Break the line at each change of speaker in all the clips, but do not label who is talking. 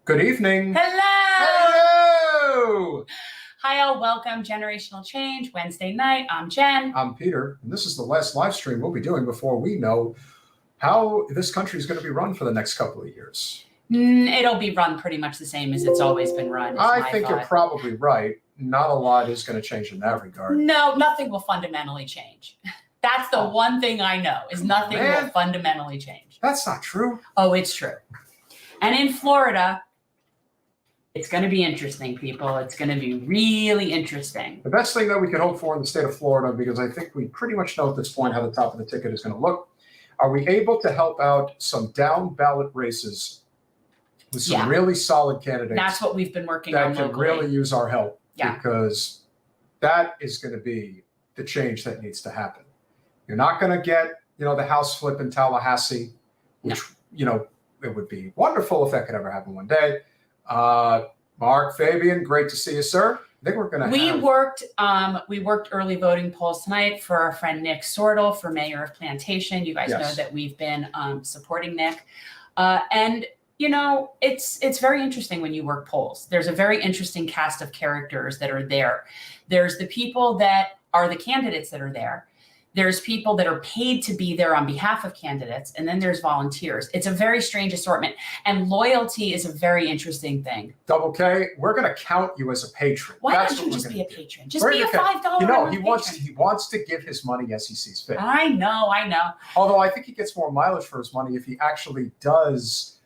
Good evening.
Hello!
Hello!
Hi, all. Welcome. Generational Change, Wednesday night. I'm Jen.
I'm Peter, and this is the last live stream we'll be doing before we know how this country is going to be run for the next couple of years.
It'll be run pretty much the same as it's always been run.
I think you're probably right. Not a lot is going to change in that regard.
No, nothing will fundamentally change. That's the one thing I know, is nothing will fundamentally change.
That's not true.
Oh, it's true. And in Florida, it's going to be interesting, people. It's going to be really interesting.
The best thing that we can hope for in the state of Florida, because I think we pretty much know at this point how the top of the ticket is going to look, are we able to help out some down ballot races with some really solid candidates?
That's what we've been working on locally.
That can really use our help,
yeah,
because that is going to be the change that needs to happen. You're not going to get, the House flip in Tallahassee, which, it would be wonderful if that could ever happen one day. Mark, Fabian, great to see you, sir. I think we're going to
We worked early voting polls tonight for our friend Nick Sortle for mayor of Plantation. You guys know that we've been supporting Nick. And it's very interesting when you work polls. There's a very interesting cast of characters that are there. There's the people that are the candidates that are there. There's people that are paid to be there on behalf of candidates, and then there's volunteers. It's a very strange assortment, and loyalty is a very interesting thing.
Double K, we're going to count you as a patron.
Why don't you just be a patron? Just be a $5
he wants to give his money as he sees fit.
I know.
Although I think he gets more mileage for his money if he actually does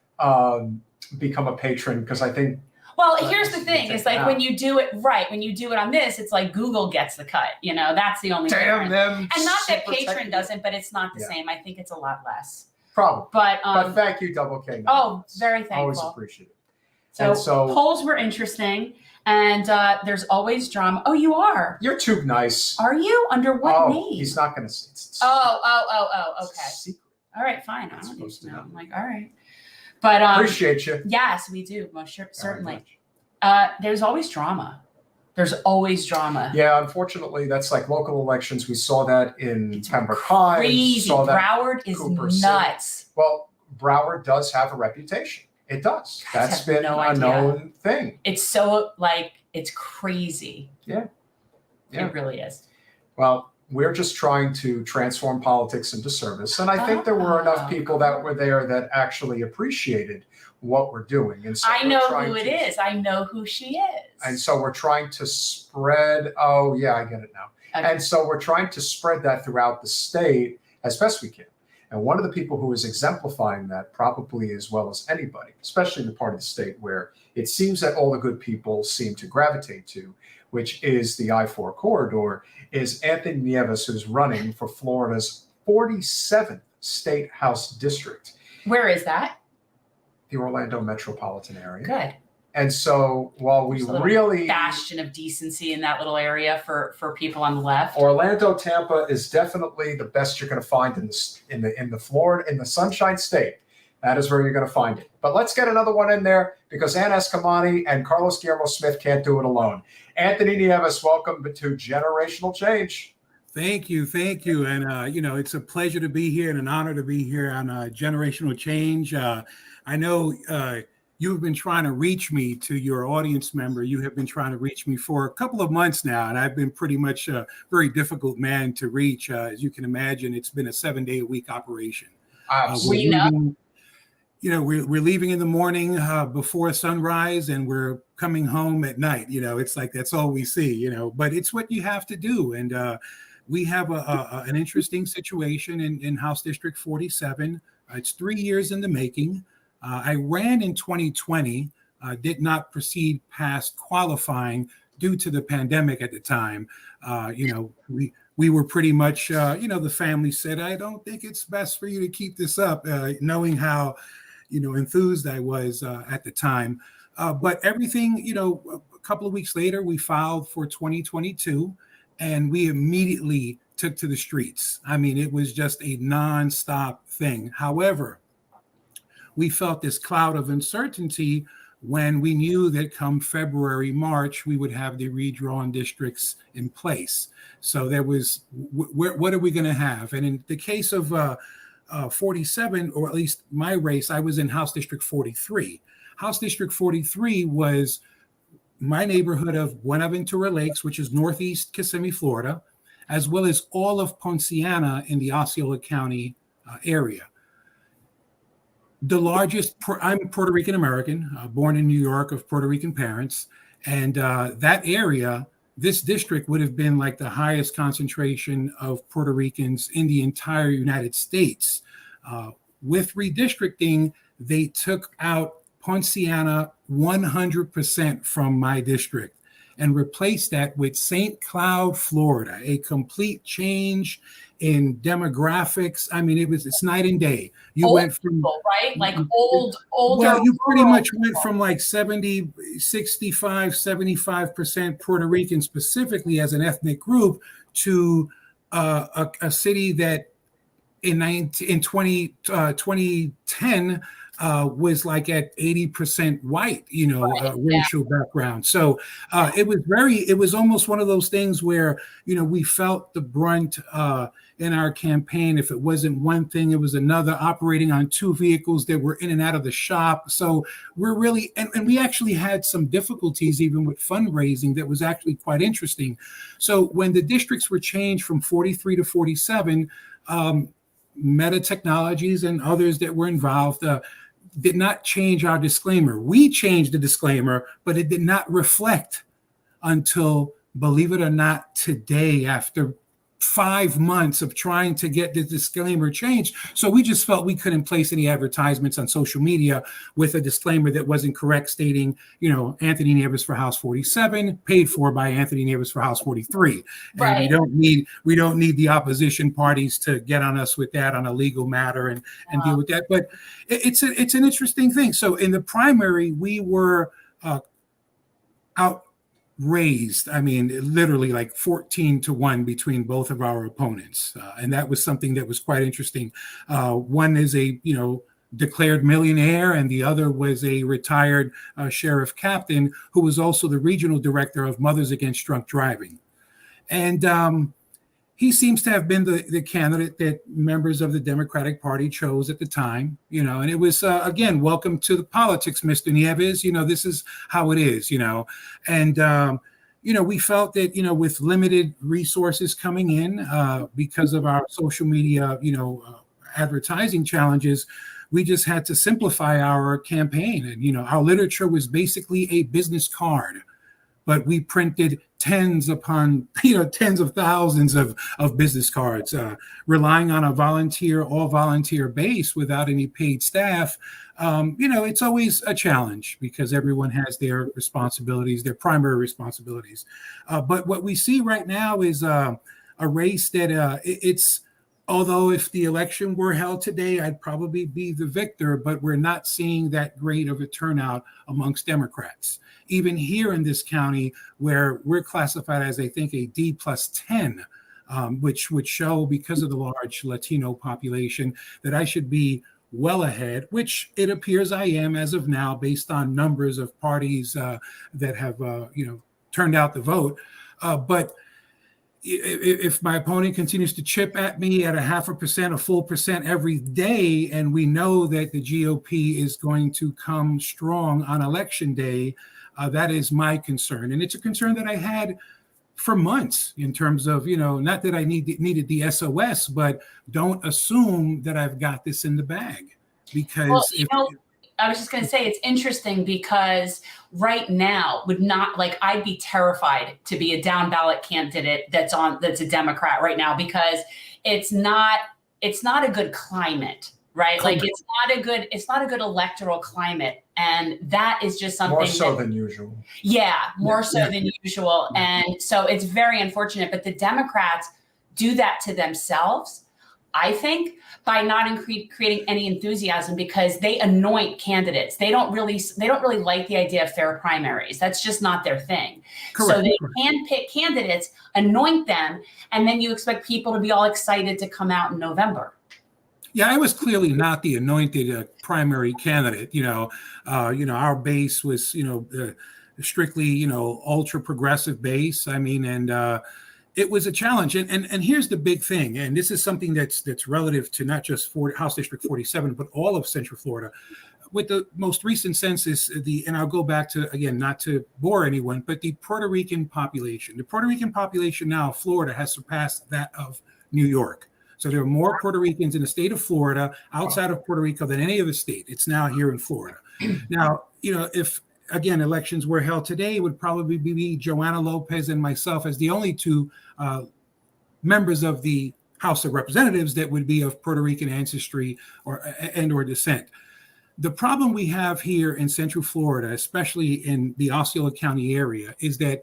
become a patron, because I think.
Well, here's the thing. It's like when you do it right, when you do it on this, it's like Google gets the cut. That's the only difference. And not that Patreon doesn't, but it's not the same. I think it's a lot less.
Probably.
But
thank you, Double K.
Oh, very thankful.
Always appreciate
it. So polls were interesting, and there's always drama. Oh, you are?
You're too nice.
Are you? Under what name?
He's not going to say it.
Okay.
Secret.
All right, fine. I don't need to know. I'm like, all right. But
appreciate you.
Yes, we do. Most certainly. There's always drama. There's always drama.
Yeah, unfortunately, that's like local elections. We saw that in Pembroke High.
Crazy. Broward is nuts.
Well, Broward does have a reputation. It does. That's been a known thing.
It's so it's crazy.
Yeah.
It really is.
Well, we're just trying to transform politics into service. And I think there were enough people that were there that actually appreciated what we're doing. And so
I know who it is. I know who she is.
And so we're trying to spread, I get it now. Okay. And so we're trying to spread that throughout the state as best we can. And one of the people who is exemplifying that probably as well as anybody, especially in the part of the state where it seems that all the good people seem to gravitate to, which is the I-4 corridor, is Anthony Nieves, who's running for Florida's 47th State House District.
Where is that?
The Orlando metropolitan area.
Good.
And so while we really
bastion of decency in that little area for people on the left.
Orlando, Tampa is definitely the best you're going to find in the Florida, in the Sunshine State. That is where you're going to find it. But let's get another one in there, because Ann Escamani and Carlos Guillermo Smith can't do it alone. Anthony Nieves, welcome to Generational Change.
Thank you. And, it's a pleasure to be here and an honor to be here on Generational Change. I know you've been trying to reach me, to your audience member. You have been trying to reach me for a couple of months now, and I've been pretty much a very difficult man to reach. As you can imagine, it's been a 7-day-a-week operation. We're leaving in the morning before sunrise, and we're coming home at night. It's like that's all we see. But it's what you have to do. And we have an interesting situation in House District 47. It's 3 years in the making. I ran in 2020, did not proceed past qualifying due to the pandemic at the time. We were pretty much, the family said, I don't think it's best for you to keep this up, knowing how, enthused I was at the time. But everything, a couple of weeks later, we filed for 2022, and we immediately took to the streets. I mean, it was just a nonstop thing. However, we felt this cloud of uncertainty when we knew that come February, March, we would have the redrawn districts in place. So there was, what are we going to have? And in the case of 47, or at least my race, I was in House District 43. House District 43 was my neighborhood of Buenaventura Lakes, which is northeast Kissimmee, Florida, as well as all of Ponciana in the Osceola County area. The largest, I'm Puerto Rican American, born in New York of Puerto Rican parents. And that area, this district would have been like the highest concentration of Puerto Ricans in the entire United States. With redistricting, they took out Ponciana 100% from my district and replaced that with St. Cloud, Florida, a complete change in demographics. I mean, it's night and day. You went from,
right? Like older.
Well, you pretty much went from like 70, 65, 75% Puerto Rican specifically as an ethnic group to a city that in 2010 was like at 80% white, racial background. So it was almost one of those things where, we felt the brunt in our campaign. If it wasn't one thing, it was another, operating on two vehicles that were in and out of the shop. So we're really, and we actually had some difficulties even with fundraising that was actually quite interesting. So when the districts were changed from 43 to 47, Meta Technologies and others that were involved did not change our disclaimer. We changed the disclaimer, but it did not reflect until, believe it or not, today, after 5 months of trying to get the disclaimer changed. So we just felt we couldn't place any advertisements on social media with a disclaimer that wasn't correct, stating, Anthony Nieves for House 47, paid for by Anthony Nieves for House 43.
Right.
And we don't need the opposition parties to get on us with that on a legal matter and deal with that. But it's an interesting thing. So in the primary, we were outraised. I mean, literally like 14-1 between both of our opponents. And that was something that was quite interesting. One is a, declared millionaire, and the other was a retired sheriff captain who was also the regional director of Mothers Against Drunk Driving. And he seems to have been the candidate that members of the Democratic Party chose at the time, and it was, again, welcome to the politics, Mr. Nieves. This is how it is, and, we felt that, with limited resources coming in because of our social media, advertising challenges, we just had to simplify our campaign. And, our literature was basically a business card, but we printed tens upon, tens of thousands of business cards, relying on a all volunteer base without any paid staff. It's always a challenge because everyone has their responsibilities, their primary responsibilities. But what we see right now is a race that although if the election were held today, I'd probably be the victor, but we're not seeing that great of a turnout amongst Democrats. Even here in this county, where we're classified as, I think, a D+10, which would show, because of the large Latino population, that I should be well ahead, which it appears I am as of now, based on numbers of parties that have, turned out the vote. But if my opponent continues to chip at me at 0.5%, a full percent every day, and we know that the GOP is going to come strong on election day, that is my concern. And it's a concern that I had for months in terms of, not that I needed the SOS, but don't assume that I've got this in the bag. Because
I was just going to say, it's interesting because right now I'd be terrified to be a down ballot candidate that's a Democrat right now, because it's not a good climate, right? Like it's not a good electoral climate. And that is just something
more so than usual.
Yeah, more so than usual. And so it's very unfortunate, but the Democrats do that to themselves, I think, by not creating any enthusiasm, because they anoint candidates. They don't really like the idea of fair primaries. That's just not their thing. Correct. So they handpick candidates, anoint them, and then you expect people to be all excited to come out in November.
Yeah, I was clearly not the anointed primary candidate. Our base was, strictly, ultra progressive base. I mean, and it was a challenge. And here's the big thing. And this is something that's relative to not just House District 47, but all of Central Florida. with the most recent census, and I'll go back to, again, not to bore anyone, but the Puerto Rican population. The Puerto Rican population now, Florida, has surpassed that of New York. So there are more Puerto Ricans in the state of Florida outside of Puerto Rico than any other state. It's now here in Florida. Now, if, again, elections were held today, it would probably be Joanna Lopez and myself as the only two members of the House of Representatives that would be of Puerto Rican ancestry or descent. The problem we have here in Central Florida, especially in the Osceola County area, is that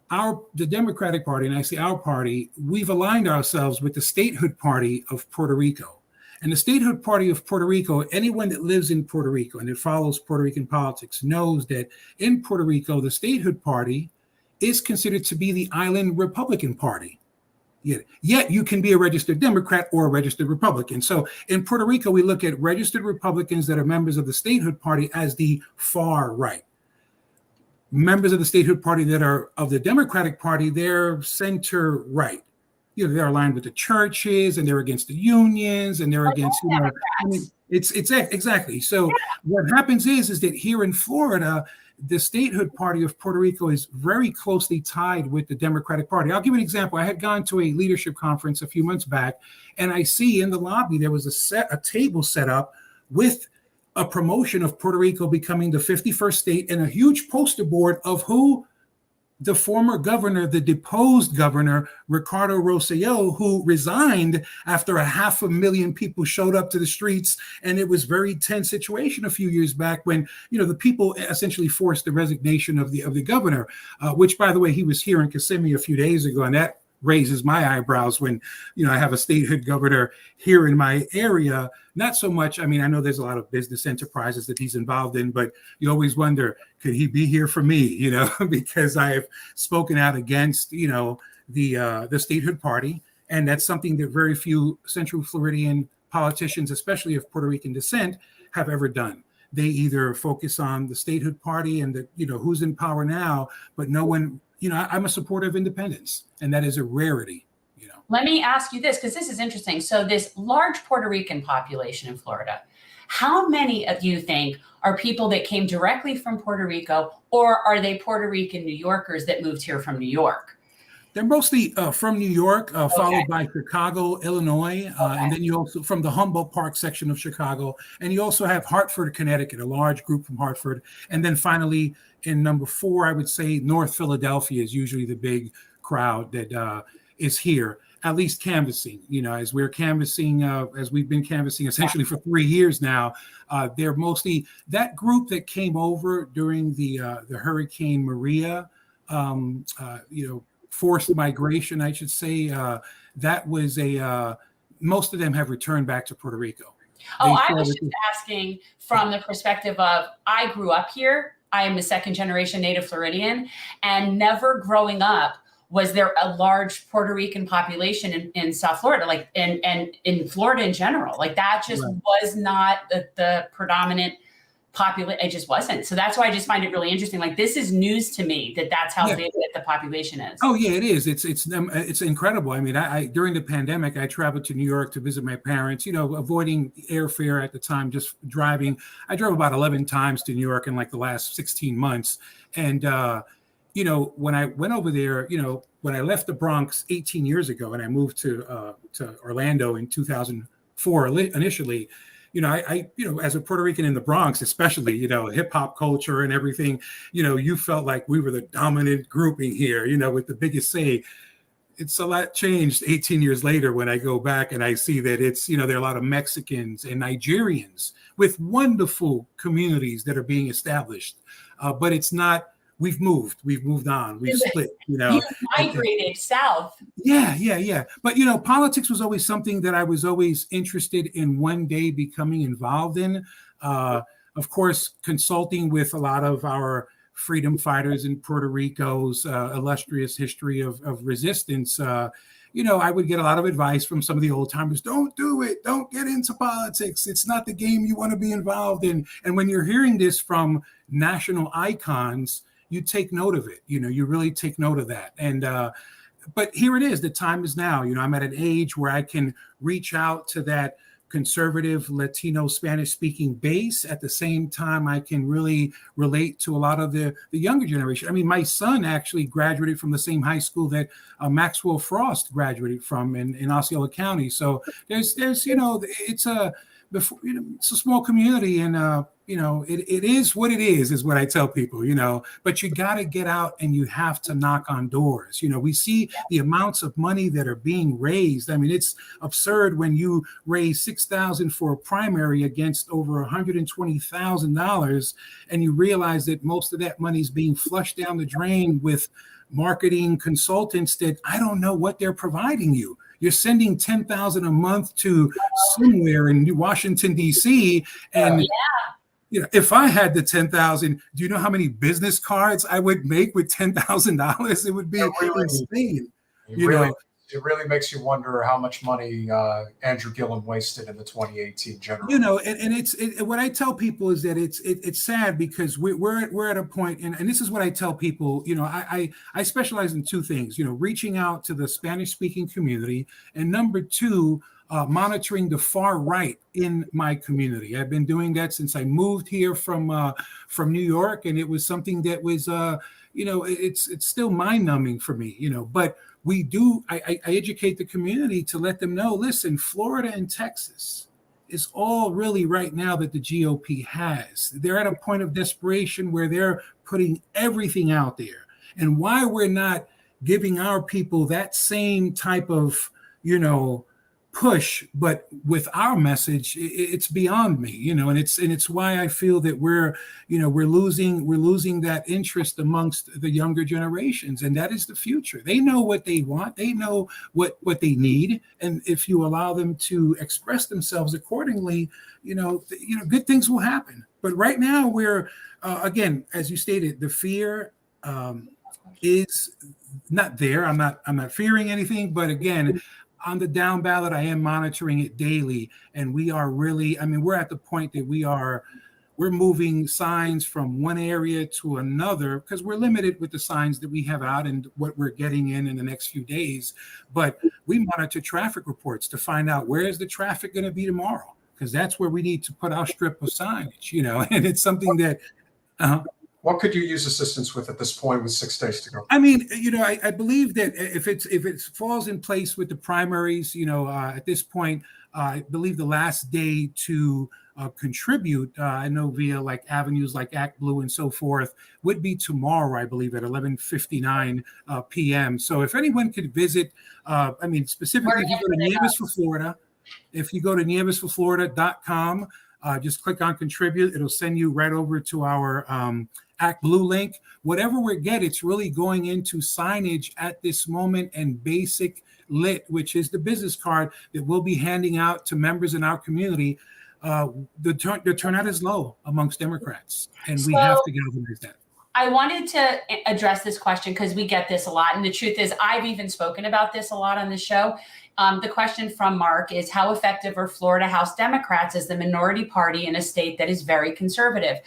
the Democratic Party, and I say our party, we've aligned ourselves with the statehood party of Puerto Rico. And the statehood party of Puerto Rico, anyone that lives in Puerto Rico and that follows Puerto Rican politics knows that in Puerto Rico, the statehood party is considered to be the island Republican Party. Yet you can be a registered Democrat or a registered Republican. So in Puerto Rico, we look at registered Republicans that are members of the statehood party as the far right. Members of the statehood party that are of the Democratic Party, they're center right. They're aligned with the churches, and they're against the unions, and they're against, it's exactly. So what happens is that here in Florida, the statehood party of Puerto Rico is very closely tied with the Democratic Party. I'll give you an example. I had gone to a leadership conference a few months back, and I see in the lobby there was a table set up with a promotion of Puerto Rico becoming the 51st state and a huge poster board of who the former governor, the deposed governor, Ricardo Rosselló, who resigned after 500,000 people showed up to the streets. And it was a very tense situation a few years back when, the people essentially forced the resignation of the governor, which, by the way, he was here in Kissimmee a few days ago. And that raises my eyebrows when, I have a statehood governor here in my area. Not so much. I mean, I know there's a lot of business enterprises that he's involved in, but you always wonder, could he be here for me? Because I have spoken out against, the statehood party. And that's something that very few Central Floridian politicians, especially of Puerto Rican descent, have ever done. They either focus on the statehood party and who's in power now, but no one, I'm a supporter of independence, and that is a rarity.
Let me ask you this, because this is interesting. So this large Puerto Rican population in Florida, how many of you think are people that came directly from Puerto Rico, or are they Puerto Rican New Yorkers that moved here from New York?
They're mostly from New York, followed by Chicago, Illinois, and then you also from the Humboldt Park section of Chicago, and you also have Hartford, Connecticut, a large group from Hartford, and then finally in number 4, I would say North Philadelphia is usually the big crowd that is here. At least canvassing, as we're canvassing, as we've been canvassing essentially for 3 years now, they're mostly that group that came over during the Hurricane Maria, forced migration, I should say. That was most of them have returned back to Puerto Rico.
I was just asking from the perspective of, I grew up here. I am a second generation native Floridian, and never growing up was there a large Puerto Rican population in South Florida, and in Florida in general. That just was not the predominant population. It just wasn't. So that's why I just find it really interesting. This is news to me that's how big the population is.
Oh yeah, it is. It's incredible. I mean, I during the pandemic, I traveled to New York to visit my parents. Avoiding airfare at the time, just driving. I drove about 11 times to New York in the last 16 months, and when I went over there, when I left the Bronx 18 years ago and I moved to Orlando in 2004 initially, I as a Puerto Rican in the Bronx, especially, hip hop culture and everything, you felt like we were the dominant grouping here, with the biggest say. It's a lot changed 18 years later when I go back and I see that it's, there are a lot of Mexicans and Nigerians with wonderful communities that are being established. But it's not. We've moved on, we've split,
You migrated south.
Yeah. But, politics was always something that I was always interested in one day becoming involved in. Of course, consulting with a lot of our freedom fighters in Puerto Rico's illustrious history of resistance. I would get a lot of advice from some of the old timers. Don't do it. Don't get into politics. It's not the game you want to be involved in. And when you're hearing this from national icons, you take note of it. You really take note of that. And but here it is. The time is now. I'm at an age where I can reach out to that conservative Latino Spanish speaking base. At the same time, I can really relate to a lot of the younger generation. I mean, my son actually graduated from the same high school that Maxwell Frost graduated from in Osceola County. So there's it's a small community, and it is what it is what I tell people, but you got to get out and you have to knock on doors. We see the amounts of money that are being raised. I mean, it's absurd when you raise $6,000 for a primary against over $120,000, and you realize that most of that money is being flushed down the drain with marketing consultants that I don't know what they're providing you. You're sending $10,000 a month to somewhere in Washington, D.C. And if I had the 10,000, do you know how many business cards I would make with $10,000? It would be insane.
It really makes you wonder how much money Andrew Gillum wasted in the 2018 general.
And it's what I tell people is that it's sad because we're at a point, and this is what I tell people. I specialize in two things. Reaching out to the Spanish speaking community, and number two, monitoring the far right in my community. I've been doing that since I moved here from New York, and it was something that was it's still mind-numbing for me. But I educate the community to let them know, listen, Florida and Texas is all really right now that the GOP has. They're at a point of desperation where they're putting everything out there. And why we're not giving our people that same type of, push, but with our message, it's beyond me, and it's why I feel that we're losing that interest amongst the younger generations, and that is the future. They know what they want, they know what they need, and if you allow them to express themselves accordingly, good things will happen. But right now, we're again, as you stated, the fear is not there. I'm not fearing anything, but again, on the down ballot, I am monitoring it daily, and we are really, we're at the point that we're moving signs from one area to another because we're limited with the signs that we have out and what we're getting in the next few days. But we monitor traffic reports to find out where is the traffic going to be tomorrow, because that's where we need to put our strip of signage, and it's something that,
What could you use assistance with at this point with 6 days to go?
I believe that if it falls in place with the primaries, at this point, I believe the last day to contribute, I know via like avenues like Act Blue and so forth, would be tomorrow, I believe, at 11:59 p.m. So if anyone could visit, specifically if you go to Nieves for Florida, if you go to nievesforflorida.com, just click on contribute. It'll send you right over to our Act Blue link. Whatever we get, it's really going into signage at this moment and basic lit, which is the business card that we'll be handing out to members in our community. The turnout is low amongst Democrats, and we have to galvanize that.
I wanted to address this question because we get this a lot. And the truth is, I've even spoken about this a lot on the show. The question from Mark is, how effective are Florida House Democrats as the minority party in a state that is very conservative?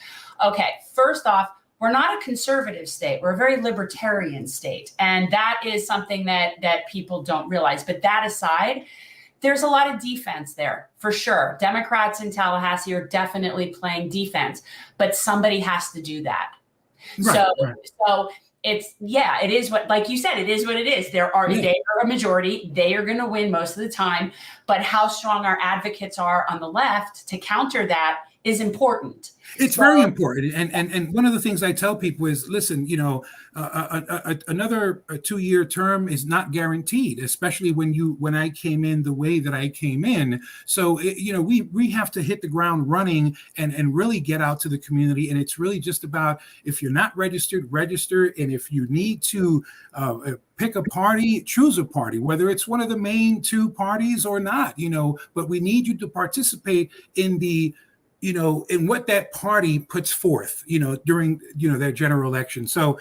Okay, first off, we're not a conservative state. We're a very libertarian state. And that is something that people don't realize. But that aside, there's a lot of defense there, for sure. Democrats in Tallahassee are definitely playing defense, but somebody has to do that. Right. So it is what, like you said, it is what it is. They are a majority. They are going to win most of the time. But how strong our advocates are on the left to counter that is important.
It's very important. And one of the things I tell people is, listen, another 2-year term is not guaranteed, especially when I came in the way that I came in. So, we have to hit the ground running and really get out to the community. And it's really just about, if you're not registered, register. And if you need to pick a party, choose a party, whether it's one of the main two parties or not, but we need you to participate in in what that party puts forth, during, their general election. So,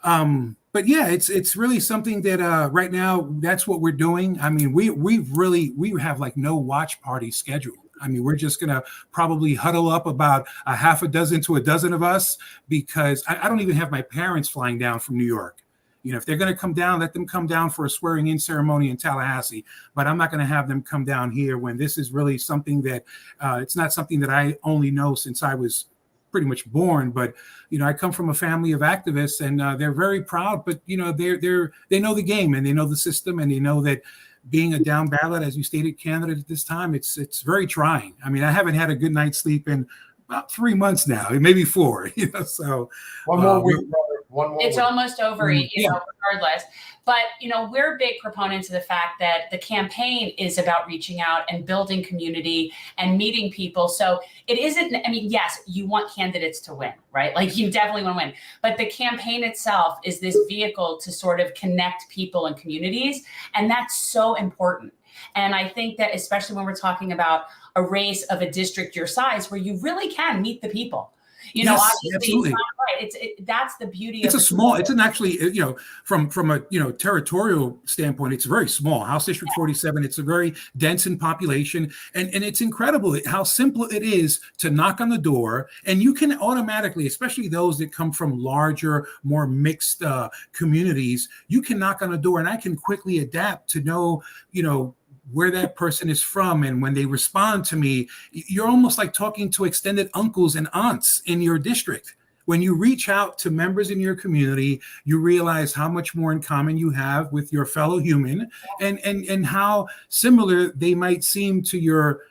but yeah, it's really something that right now, that's what we're doing. I mean, we have like no watch party scheduled. I mean, we're just going to probably huddle up about a half a dozen to a dozen of us, because I don't even have my parents flying down from New York. You know, if they're going to come down, let them come down for a swearing in ceremony in Tallahassee. But I'm not going to have them come down here when this is really something that it's not something that I only know since I was pretty much born. But, you know, I come from a family of activists, and they're very proud. But, you know, they know the game, and they know the system, and they know that being a down ballot, as you stated, candidate at this time, it's very trying. I mean, I haven't had a good night's sleep in about 3 months now, maybe 4. You know, so
one more week. One more
it's
week.
almost over, you know, regardless. But, you know, we're big proponents of the fact that the campaign is about reaching out and building community and meeting people. So it isn't, I mean, yes, you want candidates to win, right? Like you definitely want to win. But the campaign itself is this vehicle to sort of connect people and communities. And that's so important. And I think that especially when we're talking about a race of a district your size, where you really can meet the people. You know,
yes,
obviously
absolutely.
it's not right. That's the beauty
it's
of
a small, it's an actually, you know, from a, you know, territorial standpoint, it's very small. House District 47, it's a very dense in population. And it's incredible how simple it is to knock on the door. And you can automatically, especially those that come from larger, more mixed communities, you can knock on the door and I can quickly adapt to know, you know, where that person is from. And when they respond to me, you're almost like talking to extended uncles and aunts in your district. When you reach out to members in your community, you realize how much more in common you have with your fellow human, and how similar they might seem to your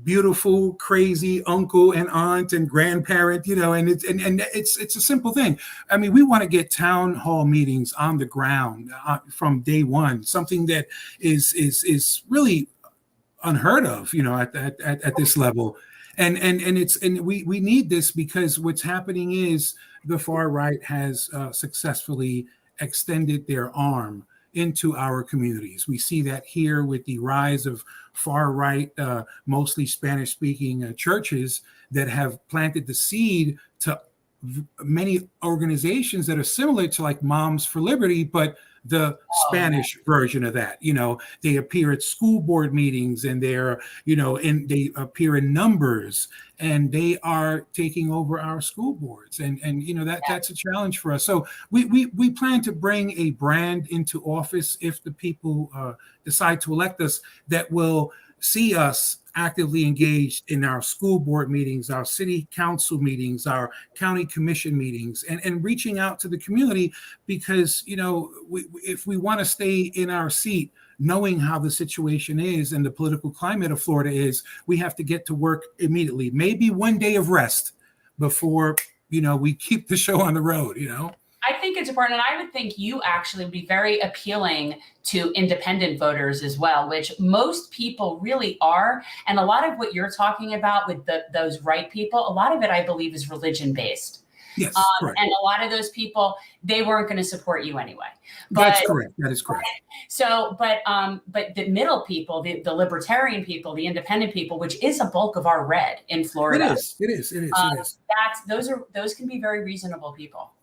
beautiful, crazy uncle and aunt and grandparent, you know, and it's a simple thing. I mean, we want to get town hall meetings on the ground from day one, something that is really unheard of, you know, at this level. And we need this because what's happening is the far right has successfully extended their arm into our communities. We see that here with the rise of far right, mostly Spanish speaking churches that have planted the seed to many organizations that are similar to like Moms for Liberty, but the Spanish version of that. You know, they appear at school board meetings, and they're, you know, and they appear in numbers, and they are taking over our school boards. And you know, that's a challenge for us. So we plan to bring a brand into office if the people decide to elect us that will see us actively engaged in our school board meetings, our city council meetings, our county commission meetings, and reaching out to the community, because, you know, if we want to stay in our seat, knowing how the situation is and the political climate of Florida is, we have to get to work immediately. Maybe one day of rest before, you know, we keep the show on the road, you know?
I think it's important. And I would think you actually would be very appealing to independent voters as well, which most people really are. And a lot of what you're talking about with those right people, a lot of it, I believe, is religion based.
Yes, correct.
And a lot of those people, they weren't going to support you anyway.
That's correct. That is correct.
So, but the middle people, the libertarian people, the independent people, which is a bulk of our red in Florida.
It is.
Those can be very reasonable people.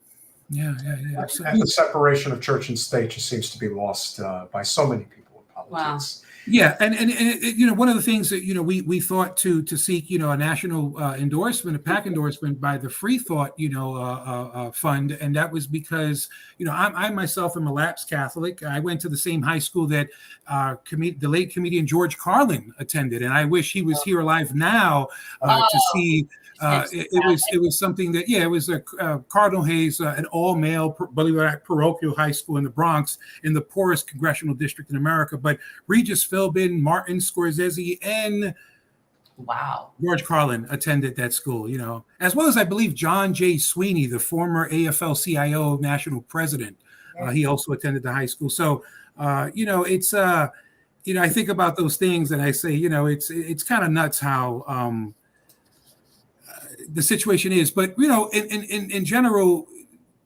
Yeah.
And the separation of church and state just seems to be lost by so many people in politics.
Wow.
Yeah, and you know, one of the things that, you know, we thought to seek, you know, a national endorsement, a PAC endorsement by the Free Thought, you know, fund, and that was because, you know, I myself am a lapsed Catholic. I went to the same high school that the late comedian George Carlin attended, and I wish he was here alive now to see. It was something that, it was a Cardinal Hayes, an all-male, believe it or not, parochial high school in the Bronx, in the poorest congressional district in America. But Regis Philbin, Martin Scorsese, and George Carlin attended that school, you know, as well as, I believe, John J. Sweeney, the former AFL-CIO national president. He also attended the high school. So, you know, it's, you know, I think about those things and I say, you know, it's kind of nuts how the situation is. But, you know, in general,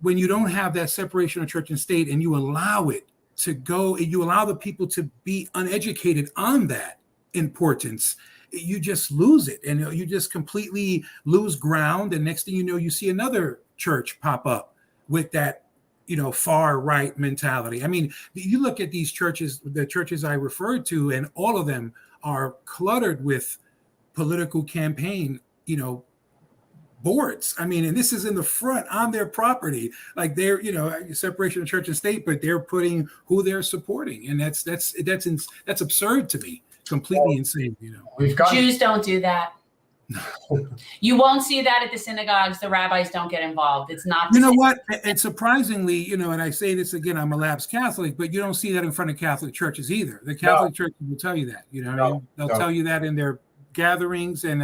when you don't have that separation of church and state and you allow it to go, and you allow the people to be uneducated on that importance, you just lose it, and you just completely lose ground. And next thing you know, you see another church pop up with that, you know, far right mentality. I mean, you look at these churches, the churches I referred to, and all of them are cluttered with political campaign, you know, boards. I mean, and this is in the front on their property, like they're, separation of church and state, but they're putting who they're supporting, and that's absurd to me, completely insane.
Jews don't do that. You won't see that at the synagogues. The rabbis don't get involved. It's not.
You know what? And surprisingly, and I say this again, I'm a lapsed Catholic, but you don't see that in front of Catholic churches either. The Catholic churches will tell you that. They'll tell you that in their gatherings, and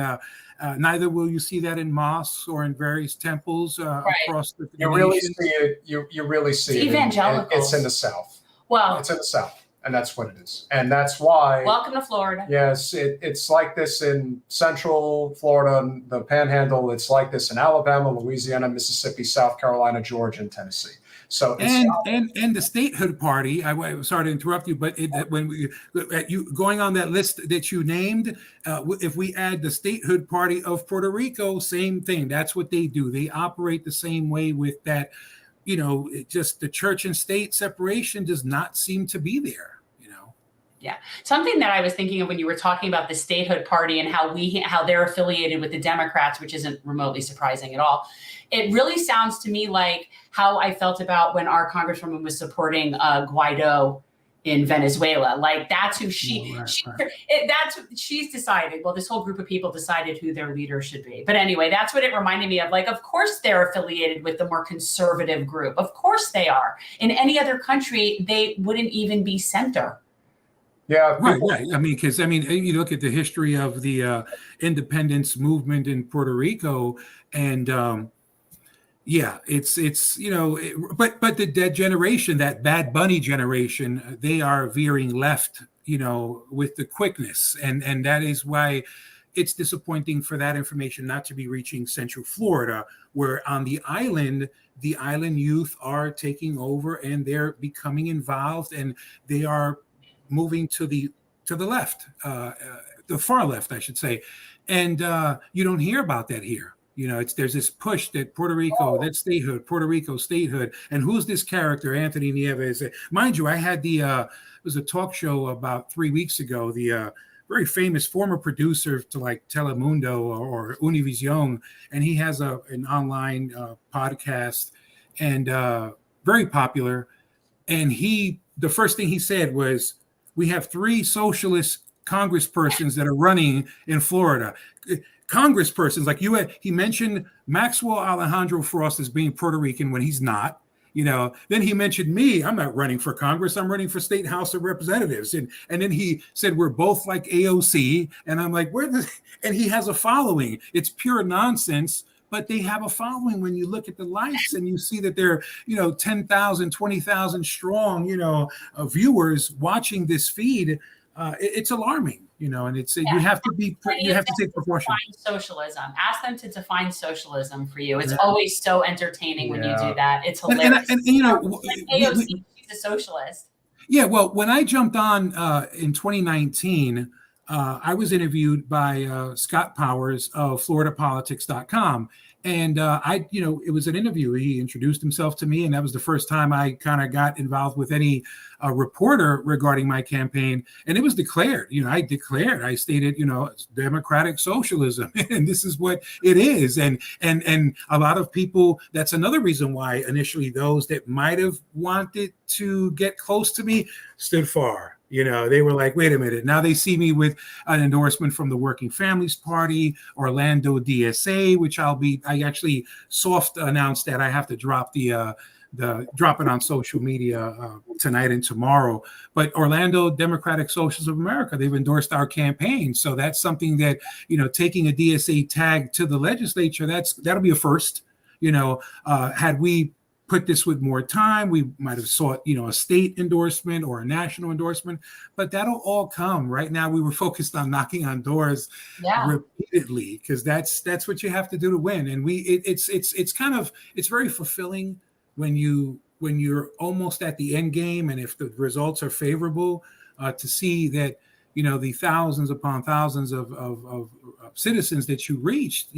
neither will you see that in mosques or in various temples across the
You really see it. You really see it.
Evangelicals.
It's in the South.
Well,
it's in the South. And that's what it is. And that's why.
Welcome to Florida.
Yes, it's like this in Central Florida, the Panhandle. It's like this in Alabama, Louisiana, Mississippi, South Carolina, Georgia, and Tennessee. So
and the statehood party. I'm sorry to interrupt you, but when you going on that list that you named, if we add the statehood party of Puerto Rico, same thing. That's what they do. They operate the same way with that. Just the church and state separation does not seem to be there.
Yeah. Something that I was thinking of when you were talking about the statehood party and how they're affiliated with the Democrats, which isn't remotely surprising at all. It really sounds to me like how I felt about when our congresswoman was supporting Guaido in Venezuela. Like that's who she's decided. Well, this whole group of people decided who their leader should be. But anyway, that's what it reminded me of. Like, of course they're affiliated with the more conservative group. Of course they are. In any other country, they wouldn't even be center.
Yeah,
right. I mean, you look at the history of the independence movement in Puerto Rico, and it's but the dead generation, that Bad Bunny generation, they are veering left, with the quickness, and that is why it's disappointing for that information not to be reaching Central Florida, where on the island youth are taking over and they're becoming involved, and they are moving to the left, the far left, I should say. And you don't hear about that here. There's this push that Puerto Rico, that statehood, Puerto Rico statehood. And who's this character, Anthony Nieves? Mind you, I had it was a talk show about 3 weeks ago, the very famous former producer to like Telemundo or Univision. And he has an online podcast, and very popular. And the first thing he said was, we have 3 socialist congresspersons that are running in Florida. Congresspersons, like he mentioned Maxwell Alejandro Frost as being Puerto Rican when he's not. Then he mentioned me. I'm not running for Congress. I'm running for State House of Representatives. And then he said we're both like AOC. And I'm like, and he has a following. It's pure nonsense. But they have a following when you look at the likes and you see that they're, 10,000, 20,000 strong, viewers watching this feed. It's alarming, and it's you have to take proportion.
Socialism. Ask them to define socialism for you. It's always so entertaining when you do that. It's hilarious. And AOC, she's a socialist.
Yeah, well, when I jumped on in 2019. I was interviewed by Scott Powers of FloridaPolitics.com. And it was an interview. He introduced himself to me, and that was the first time I kind of got involved with any reporter regarding my campaign. And it was declared, I stated, it's democratic socialism, and this is what it is. And a lot of people, that's another reason why initially those that might have wanted to get close to me stood far. They were like, wait a minute. Now they see me with an endorsement from the Working Families Party, Orlando DSA, which I actually soft announced that I have to drop drop it on social media tonight and tomorrow. But Orlando Democratic Socialists of America, they've endorsed our campaign. So that's something that, taking a DSA tag to the legislature, that'll be a first. Had we put this with more time, we might have sought, a state endorsement or a national endorsement, but that'll all come. Right now, we were focused on knocking on doors repeatedly, because that's what you have to do to win. And it's very fulfilling when you're almost at the end game, and if the results are favorable, to see that the thousands upon thousands of citizens that you reached,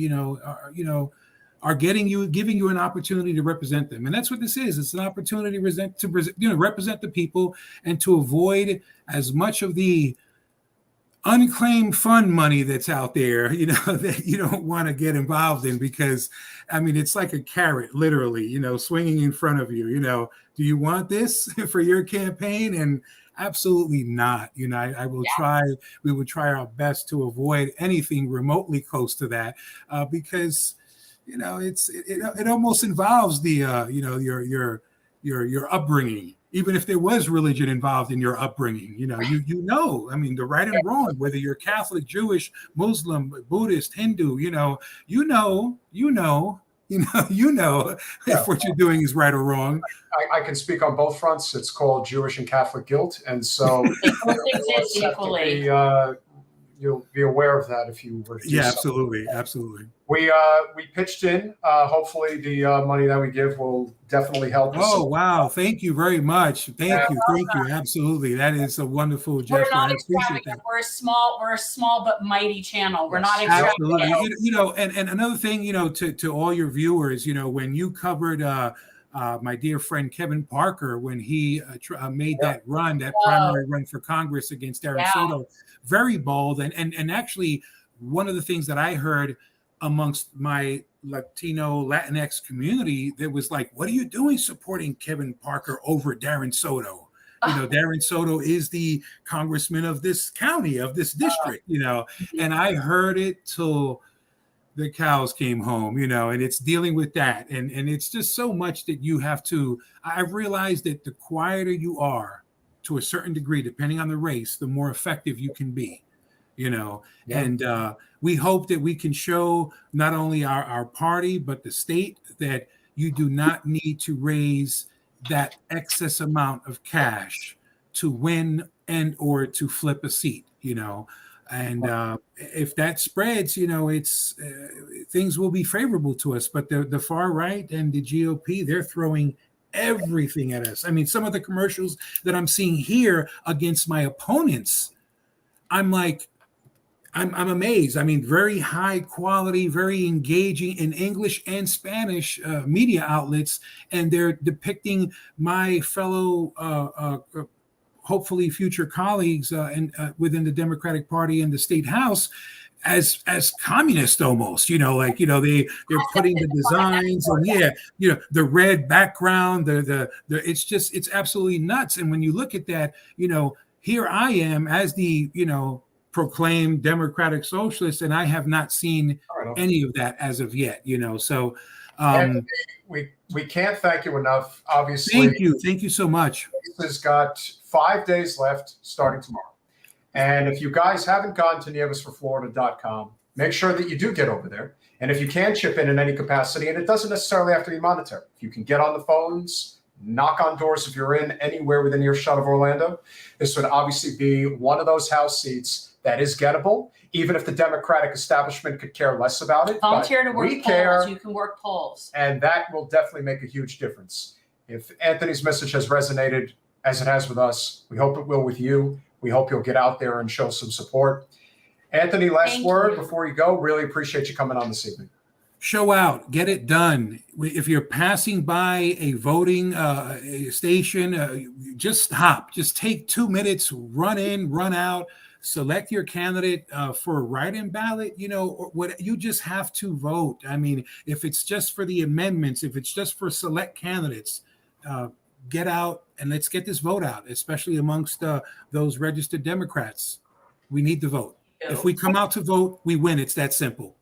are giving you an opportunity to represent them. And that's what this is. It's an opportunity to represent the people, and to avoid as much of the unclaimed fund money that's out there, that you don't want to get involved in, because I mean, it's like a carrot, literally, swinging in front of you. Do you want this for your campaign? And absolutely not. I will try. We will try our best to avoid anything remotely close to that, because it almost involves the your upbringing. Even if there was religion involved in your upbringing, I mean, the right and wrong, whether you're Catholic, Jewish, Muslim, Buddhist, Hindu, if what you're doing is right or wrong.
I can speak on both fronts. It's called Jewish and Catholic guilt, and so you'll be aware of that if you were to do
absolutely, absolutely.
We pitched in. Hopefully, the money that we give will definitely help.
Oh, wow! Thank you very much. Thank you. Absolutely, that is a wonderful gesture.
We're not extravagant. We're a small but mighty channel. We're not extravagant.
Absolutely. And another thing, to all your viewers, when you covered my dear friend Kevin Parcher when he made that primary run for Congress against Darren Soto, very bold, and actually one of the things that I heard amongst my Latino Latinx community that was like, what are you doing supporting Kevin Parcher over Darren Soto? Darren Soto is the congressman of this county, of this district, and I heard it till the cows came home, and it's dealing with that. And it's just so much that you have to, I've realized that the quieter you are to a certain degree, depending on the race, the more effective you can be. And we hope that we can show not only our party, but the state that you do not need to raise that excess amount of cash to win and or to flip a seat, and if that spreads, it's things will be favorable to us. But the far right and the GOP, they're throwing everything at us. I mean, some of the commercials that I'm seeing here against my opponents, I'm like, I'm amazed. I mean, very high quality, very engaging in English and Spanish media outlets, and they're depicting my fellow, hopefully future colleagues within the Democratic Party in the state house as communist almost. They're putting the designs on, the red background, it's absolutely nuts. And when you look at that, here I am as the proclaimed Democratic Socialist, and I have not seen any of that as of yet, so
we can't thank you enough. Obviously,
thank you so much.
This has got 5 days left starting tomorrow, and if you guys haven't gone to nievesforflorida.com, make sure that you do get over there. And if you can chip in any capacity, and it doesn't necessarily have to be monetary, if you can get on the phones, knock on doors if you're in anywhere within earshot of Orlando, this would obviously be one of those House seats that is gettable, even if the Democratic establishment could care less about it.
Volunteer to work polls. You can work polls.
And that will definitely make a huge difference. If Anthony's message has resonated as it has with us, we hope it will with you. We hope you'll get out there and show some support. Anthony, last word before you go. Really appreciate you coming on this evening.
Show out, get it done. If you're passing by a voting station, just stop. Just take 2 minutes, run in, run out. Select your candidate for a write-in ballot. What you just have to vote. I mean, if it's just for the amendments, if it's just for select candidates, get out and let's get this vote out, especially amongst those registered Democrats. We need to vote. If we come out to vote, we win. It's that simple.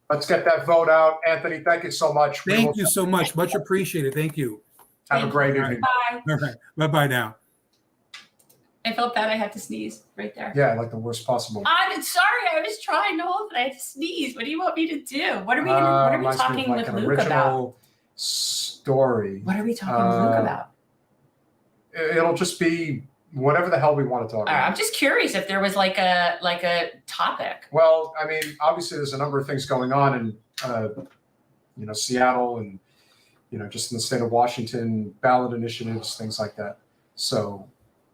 Let's get that vote out. Anthony, thank you so much.
Thank you so much. Much appreciated. Thank you.
Have a great evening.
Bye.
All right. Bye-bye now.
I felt bad I had to sneeze right there.
Yeah, like the worst possible.
I'm sorry. I was trying to hold it. I had to sneeze. What do you want me to do? What are we talking with Luke about?
Story.
What are we talking with Luke about?
It'll just be whatever the hell we want to talk about.
I'm just curious if there was like a topic.
Well, I mean, obviously there's a number of things going on in Seattle and just in the state of Washington, ballot initiatives, things like that. So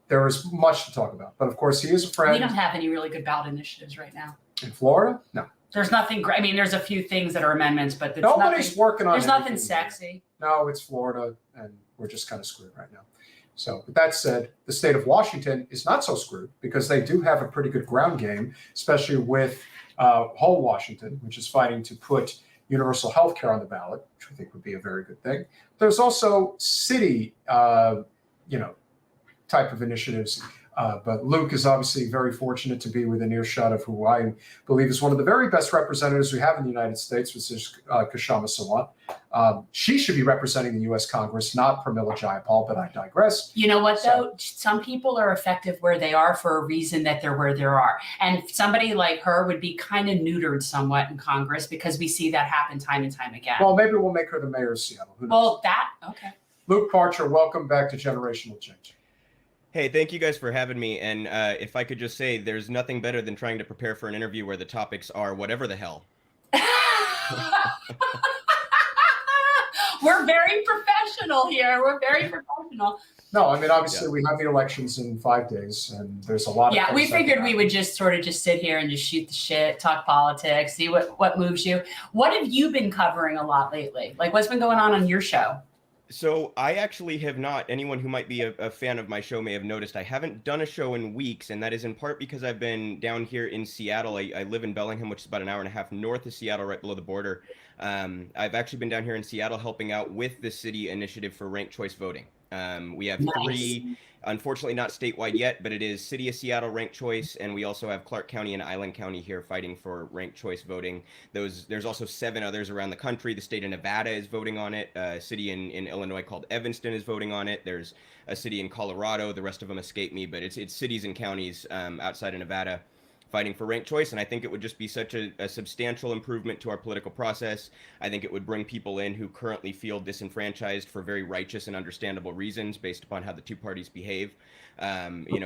there is much to talk about. But of course, he is a friend.
We don't have any really good ballot initiatives right now.
In Florida? No.
There's nothing great. I mean, there's a few things that are amendments, but
nobody's working on
There's nothing sexy.
No, it's Florida, and we're just kind of screwed right now. So with that said, the state of Washington is not so screwed because they do have a pretty good ground game, especially with whole Washington, which is fighting to put universal health care on the ballot, which we think would be a very good thing. There's also city, type of initiatives. But Luke is obviously very fortunate to be within earshot of who I believe is one of the very best representatives we have in the United States, which is Kshama Sawant. She should be representing the U.S. Congress, not Pramila Jayapal, but I digress.
You know what, though? Some people are effective where they are for a reason that they're where they are. And somebody like her would be kind of neutered somewhat in Congress because we see that happen time and time again.
Well, maybe we'll make her the mayor of Seattle. Who knows?
Okay.
Luke Parcher, welcome back to Generational Change.
Hey, thank you guys for having me. And if I could just say, there's nothing better than trying to prepare for an interview where the topics are whatever the hell.
We're very professional here. We're very professional.
No, I mean, obviously we have the elections in 5 days and there's a lot of
Yeah, we figured we would just sort of just sit here and just shoot the shit, talk politics, see what moves you. What have you been covering a lot lately? Like what's been going on your show?
So I actually have not, anyone who might be a fan of my show may have noticed I haven't done a show in weeks, and that is in part because I've been down here in Seattle. I live in Bellingham, which is about an hour and a half north of Seattle, right below the border. I've actually been down here in Seattle helping out with the city initiative for ranked choice voting. We have three, unfortunately not statewide yet, but it is City of Seattle ranked choice, and we also have Clark County and Island County here fighting for ranked choice voting. There's also 7 others around the country. The state of Nevada is voting on it. A city in Illinois called Evanston is voting on it. There's a city in Colorado. The rest of them escape me, but it's cities and counties outside of Nevada fighting for ranked choice, and I think it would just be such a substantial improvement to our political process. I think it would bring people in who currently feel disenfranchised for very righteous and understandable reasons based upon how the two parties behave.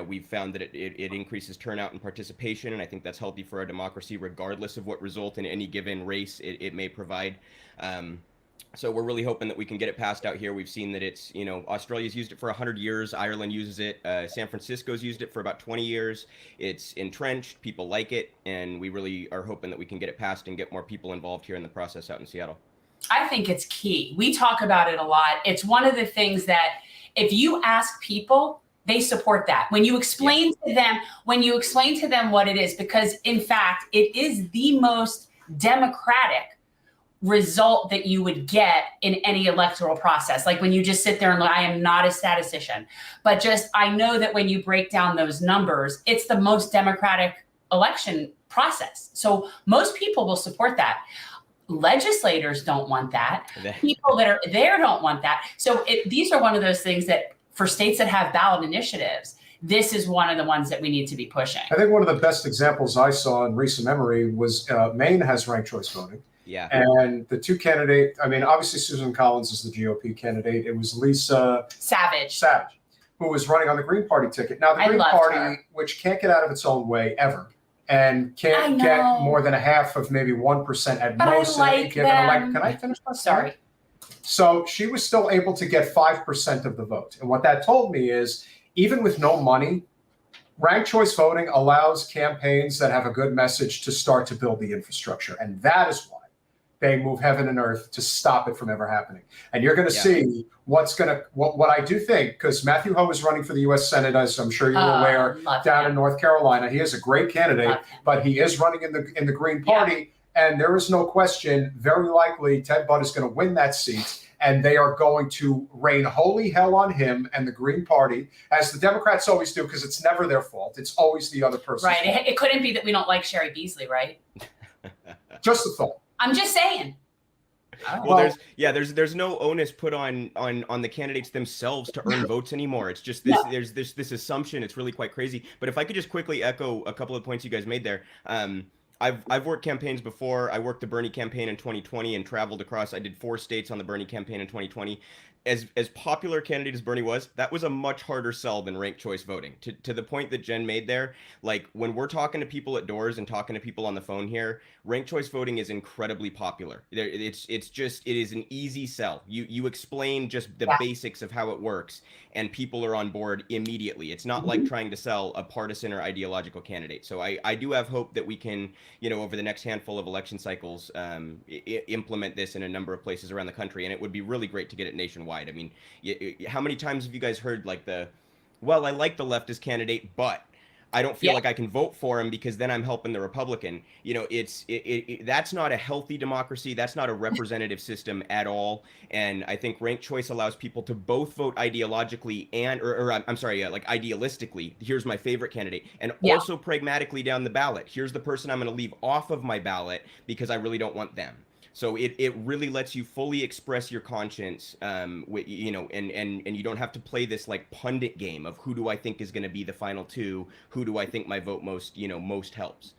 We've found that it increases turnout and participation, and I think that's healthy for our democracy regardless of what result in any given race it may provide. So we're really hoping that we can get it passed out here. We've seen that it's, Australia's used it for 100 years. Ireland uses it. San Francisco's used it for about 20 years. It's entrenched. People like it. And we really are hoping that we can get it passed and get more people involved here in the process out in Seattle.
I think it's key. We talk about it a lot. It's one of the things that if you ask people, they support that. When you explain to them what it is, because in fact, it is the most democratic result that you would get in any electoral process. Like when you just sit there and I am not a statistician, but I know that when you break down those numbers, it's the most democratic election process. So most people will support that. Legislators don't want that. People that are there don't want that. So these are one of those things that for states that have ballot initiatives, this is one of the ones that we need to be pushing.
I think one of the best examples I saw in recent memory was Maine has ranked choice voting.
Yeah.
And the two candidates, I mean, obviously Susan Collins is the GOP candidate. It was Lisa Savage, who was running on the Green Party ticket. Now, the Green Party, which can't get out of its own way ever, and can't get more than a half of maybe 1% at most in any given election. Can I finish my
Sorry.
So she was still able to get 5% of the vote. And what that told me is, even with no money, ranked choice voting allows campaigns that have a good message to start to build the infrastructure. And that is why they move heaven and earth to stop it from ever happening. And you're going to see what I do think, because Matthew Ho is running for the U.S. Senate, as I'm sure you're aware, down in North Carolina. He is a great candidate, but he is running in the Green Party. And there is no question, very likely Ted Budd is going to win that seat. And they are going to rain holy hell on him and the Green Party, as the Democrats always do, because it's never their fault. It's always the other person's fault.
It couldn't be that we don't like Sherry Beasley, right?
Just a thought.
I'm just saying.
Well, there's no onus put on the candidates themselves to earn votes anymore. It's just there's this assumption. It's really quite crazy. But if I could just quickly echo a couple of points you guys made there. I've worked campaigns before. I worked the Bernie campaign in 2020 and traveled across. I did 4 states on the Bernie campaign in 2020. As popular a candidate as Bernie was, that was a much harder sell than ranked choice voting. To the point that Jen made there, like when we're talking to people at doors and talking to people on the phone here, ranked choice voting is incredibly popular. It is an easy sell. You explain just the basics of how it works, and people are on board immediately. It's not like trying to sell a partisan or ideological candidate. So I do have hope that we can, over the next handful of election cycles, implement this in a number of places around the country, and it would be really great to get it nationwide. nationwide. I mean, how many times have you guys heard like well, I like the leftist candidate, but I don't feel like I can vote for him because then I'm helping the Republican. You know, that's not a healthy democracy. That's not a representative system at all. And I think ranked choice allows people to both vote ideologically or I'm sorry, like idealistically. Here's my favorite candidate, and also pragmatically down the ballot. Here's the person I'm going to leave off of my ballot because I really don't want them. So it really lets you fully express your conscience, you know, and you don't have to play this like pundit game of who do I think is going to be the final two, who do I think my vote most helps.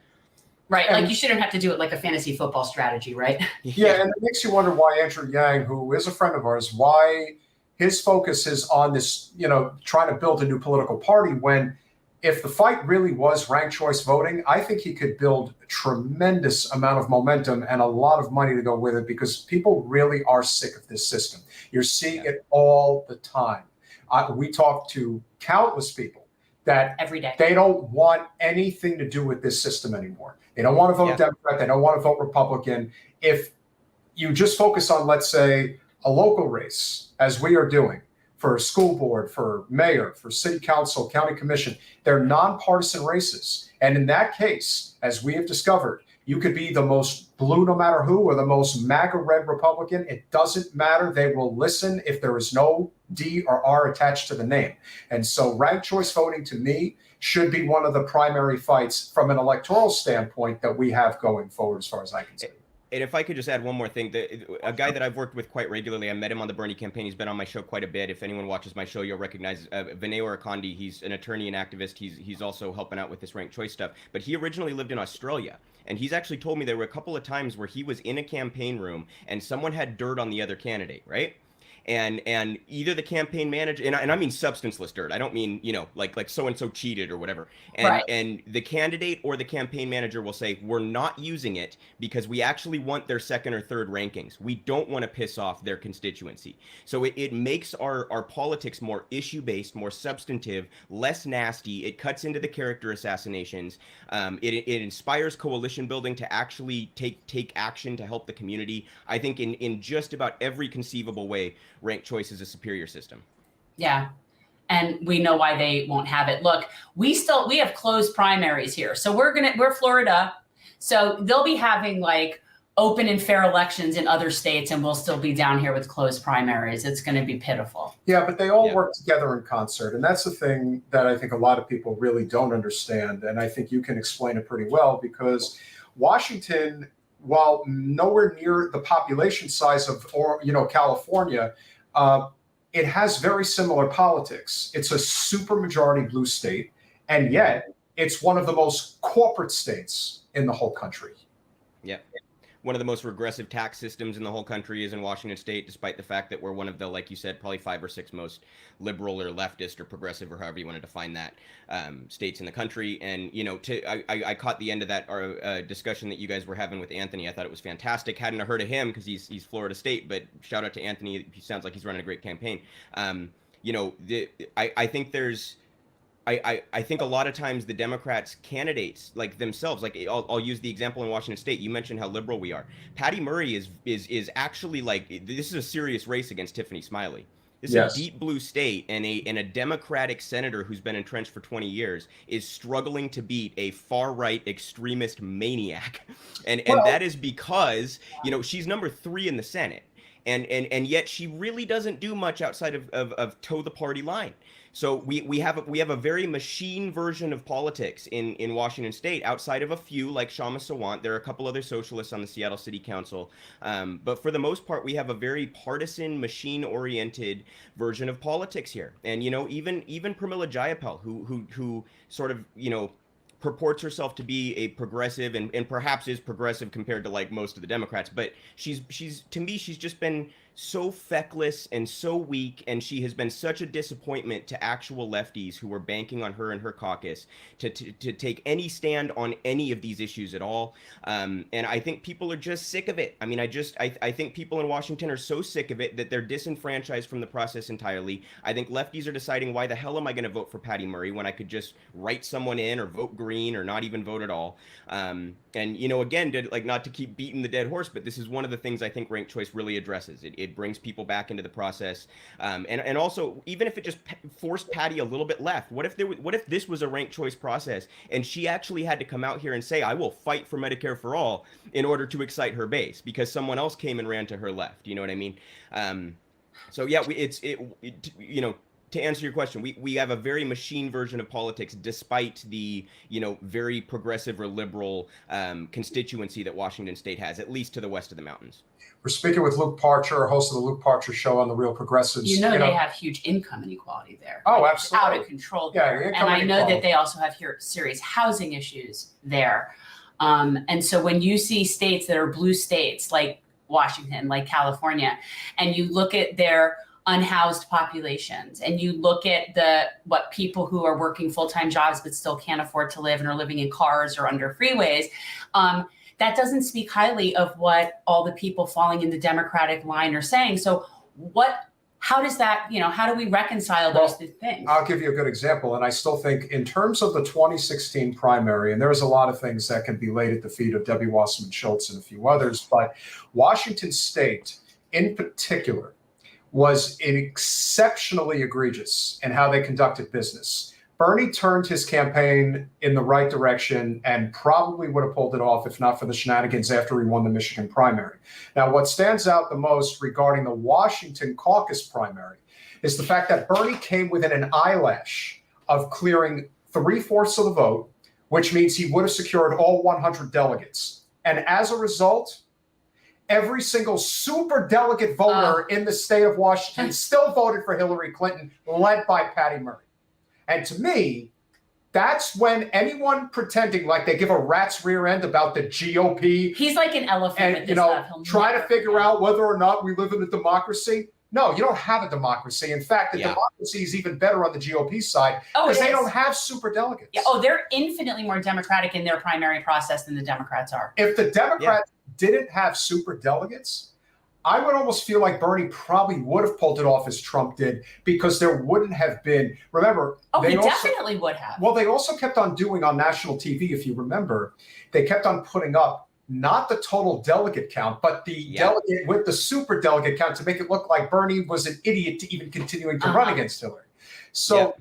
Right, like you shouldn't have to do it like a fantasy football strategy, right?
Yeah, and it makes you wonder why Andrew Yang, who is a friend of ours, why his focus is on this, you know, trying to build a new political party when if the fight really was ranked choice voting, I think he could build a tremendous amount of momentum and a lot of money to go with it because people really are sick of this system. You're seeing it all the time. We talk to countless people that
every day
they don't want anything to do with this system anymore. They don't want to vote Democrat. They don't want to vote Republican. If you just focus on, let's say, a local race, as we are doing, for school board, for mayor, for city council, county commission. They're nonpartisan races. And in that case, as we have discovered, you could be the most blue no matter who or the most MAGA red Republican. It doesn't matter. They will listen if there is no D or R attached to the name. And so ranked choice voting to me should be one of the primary fights from an electoral standpoint that we have going forward as far as I can see.
And if I could just add one more thing, a guy that I've worked with quite regularly, I met him on the Bernie campaign. He's been on my show quite a bit. If anyone watches my show, you'll recognize Vinay Orakondi. He's an attorney and activist. He's also helping out with this ranked choice stuff. But he originally lived in Australia. And he's actually told me there were a couple of times where he was in a campaign room and someone had dirt on the other candidate, right? And either the campaign manager, and I mean substanceless dirt. I don't mean, you know, like so-and-so cheated or whatever. And the candidate or the campaign manager will say, we're not using it because we actually want their second or third rankings. We don't want to piss off their constituency. So it makes our politics more issue-based, more substantive, less nasty. It cuts into the character assassinations. It inspires coalition building to actually take action to help the community. I think in just about every conceivable way, ranked choice is a superior system.
Yeah. And we know why they won't have it. Look, we have closed primaries here. So we're Florida. So they'll be having like open and fair elections in other states and we'll still be down here with closed primaries. It's going to be pitiful.
Yeah, but they all work together in concert. And that's the thing that I think a lot of people really don't understand. And I think you can explain it pretty well because Washington, while nowhere near the population size of, California, it has very similar politics. It's a supermajority blue state, and yet it's one of the most corporate states in the whole country.
Yeah. One of the most regressive tax systems in the whole country is in Washington state, despite the fact that we're one of the, like you said, probably 5 or 6 most liberal or leftist or progressive or however you want to define that states in the country. And, you know, I caught the end of that discussion that you guys were having with Anthony. I thought it was fantastic. Hadn't heard of him because he's Florida State, but shout out to Anthony. He sounds like he's running a great campaign. I think there's, I think a lot of times the Democrats candidates like themselves, like I'll use the example in Washington state. You mentioned how liberal we are. Patty Murray is actually like, this is a serious race against Tiffany Smiley. This is a deep blue state, and a Democratic senator who's been entrenched for 20 years is struggling to beat a far-right extremist maniac. And that is because, you know, she's number 3 in the Senate. And yet she really doesn't do much outside of toe the party line. So we have a very machine version of politics in Washington state, outside of a few like Shama Sawant. There are a couple other socialists on the Seattle City Council. But for the most part, we have a very partisan, machine-oriented version of politics here. And, you know, even Pramila Jayapal, who sort of, you know, purports herself to be a progressive and perhaps is progressive compared to like most of the Democrats, but she's to me, she's just been so feckless and so weak, and she has been such a disappointment to actual lefties who were banking on her and her caucus to take any stand on any of these issues at all. And I think people are just sick of it. I mean, I think people in Washington are so sick of it that they're disenfranchised from the process entirely. I think lefties are deciding, why the hell am I going to vote for Patty Murray when I could just write someone in or vote green or not even vote at all? And, you know, again, not to keep beating the dead horse, but this is one of the things I think ranked choice really addresses. It it brings people back into the process. And also, even if it just forced Patty a little bit left, what if this was a ranked choice process and she actually had to come out here and say, I will fight for Medicare for all in order to excite her base because someone else came and ran to her left. You know what I mean? So yeah, you know, to answer your question, we have a very machine version of politics, despite the, you know, very progressive or liberal constituency that Washington State has, at least to the west of the mountains.
We're speaking with Luke Parcher, host of the Luke Parcher Show on the Real Progressives.
You know they have huge income inequality there.
Oh,
like,
absolutely.
Out of control
Yeah,
there. And I know that they also have here serious housing issues there. And so when you see states that are blue states like Washington, like California, and you look at their unhoused populations and you look at what people who are working full-time jobs but still can't afford to live and are living in cars or under freeways, that doesn't speak highly of what all the people falling in the Democratic line are saying. So how does that, you know, how do we reconcile those two things?
I'll give you a good example. And I still think in terms of the 2016 primary, and there's a lot of things that can be laid at the feet of Debbie Wasserman Schultz and a few others, but Washington State in particular was exceptionally egregious in how they conducted business. Bernie turned his campaign in the right direction and probably would have pulled it off if not for the shenanigans after he won the Michigan primary. Now, what stands out the most regarding the Washington caucus primary is the fact that Bernie came within an eyelash of clearing 3/4 of the vote, which means he would have secured all 100 delegates. And as a result, every single super delegate voter in the state of Washington still voted for Hillary Clinton, led by Patty Murray. And to me, that's when anyone pretending like they give a rat's rear end about the GOP.
He's like an elephant
and,
with this
you know,
stuff. He'll
try to
never
figure
forget.
out whether or not we live in a democracy. No, you don't have a democracy. In fact, the democracy is even better on the GOP side because they don't have super delegates.
Yeah. Oh, they're infinitely more Democratic in their primary process than the Democrats are.
If the Democrats didn't have super delegates, I would almost feel like Bernie probably would have pulled it off as Trump did because there wouldn't have been, remember.
Oh, he definitely would have.
Well, they also kept on doing on national TV, if you remember, they kept on putting up not the total delegate count, but the delegate with the super delegate count to make it look like Bernie was an idiot to even continuing to run against Hillary. So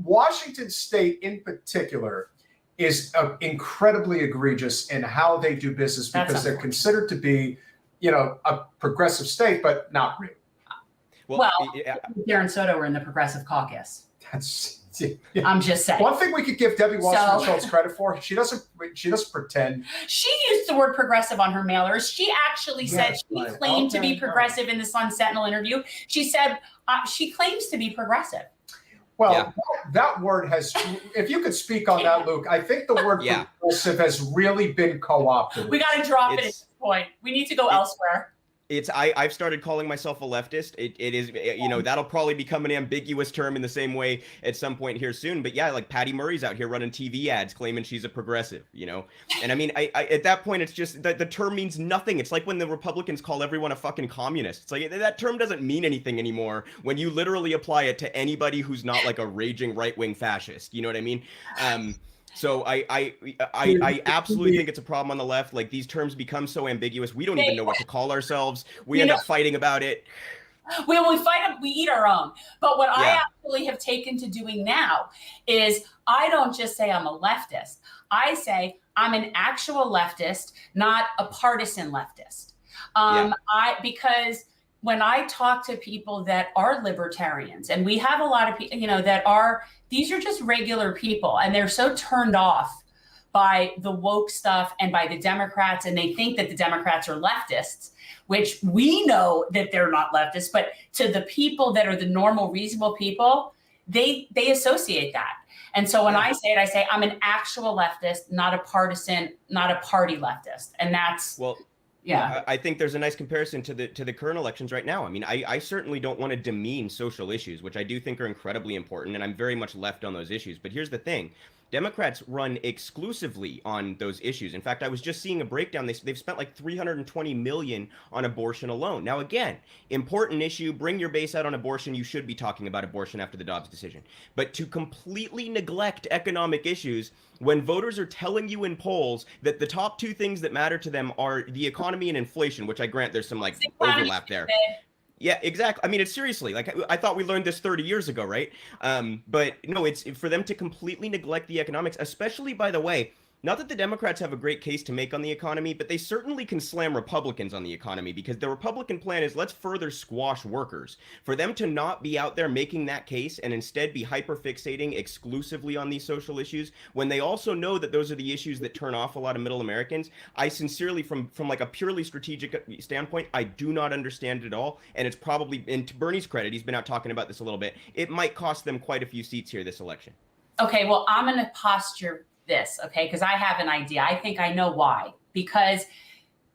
Washington State in particular is incredibly egregious in how they do business because they're considered to be, you know, a progressive state, but not really.
Well, Darren Soto were in the Progressive Caucus. I'm just saying.
One thing we could give Debbie Wasserman Schultz credit for, she doesn't pretend.
She used the word progressive on her mailers. She actually said she claimed to be progressive in the Sun Sentinel interview. She said she claims to be progressive.
Well, that word has, if you could speak on that, Luke, I think the word progressive has really been co-opted.
We got to drop it at this point. We need to go elsewhere.
I've started calling myself a leftist. It is, you know, that'll probably become an ambiguous term in the same way at some point here soon. But yeah, like Patty Murray's out here running TV ads claiming she's a progressive, you know? And I mean, I at that point, it's just that the term means nothing. It's like when the Republicans call everyone a fucking communist. It's like that term doesn't mean anything anymore when you literally apply it to anybody who's not like a raging right-wing fascist. You know what I mean? So I absolutely think it's a problem on the left. Like these terms become so ambiguous. We don't even know what to call ourselves. We end up fighting about it.
We fight, we eat our own. But what I actually have taken to doing now is I don't just say I'm a leftist. I say I'm an actual leftist, not a partisan leftist. Because when I talk to people that are libertarians, and we have a lot of people, you know, these are just regular people, and they're so turned off by the woke stuff and by the Democrats, and they think that the Democrats are leftists, which we know that they're not leftists, but to the people that are the normal, reasonable people, they associate that. And so when I say it, I say I'm an actual leftist, not a partisan, not a party leftist. And that's...
Yeah, I think there's a nice comparison to the current elections right now. I mean, I certainly don't want to demean social issues, which I do think are incredibly important, and I'm very much left on those issues. But here's the thing. Democrats run exclusively on those issues. In fact, I was just seeing a breakdown. They've spent like $320 million on abortion alone. Now, again, important issue. Bring your base out on abortion. You should be talking about abortion after the Dobbs decision. But to completely neglect economic issues when voters are telling you in polls that the top two things that matter to them are the economy and inflation, which I grant there's some like overlap there. Yeah, exactly. I mean, it's seriously like I thought we learned this 30 years ago, right? But no, it's for them to completely neglect the economics, especially, by the way, not that the Democrats have a great case to make on the economy, but they certainly can slam Republicans on the economy because the Republican plan is let's further squash workers. For them to not be out there making that case and instead be hyper-fixating exclusively on these social issues, when they also know that those are the issues that turn off a lot of middle Americans, I sincerely, from like a purely strategic standpoint, I do not understand it at all. And it's probably, and to Bernie's credit, he's been out talking about this a little bit, it might cost them quite a few seats here this election.
Okay, well, I'm going to posture this, okay, because I have an idea. I think I know why. Because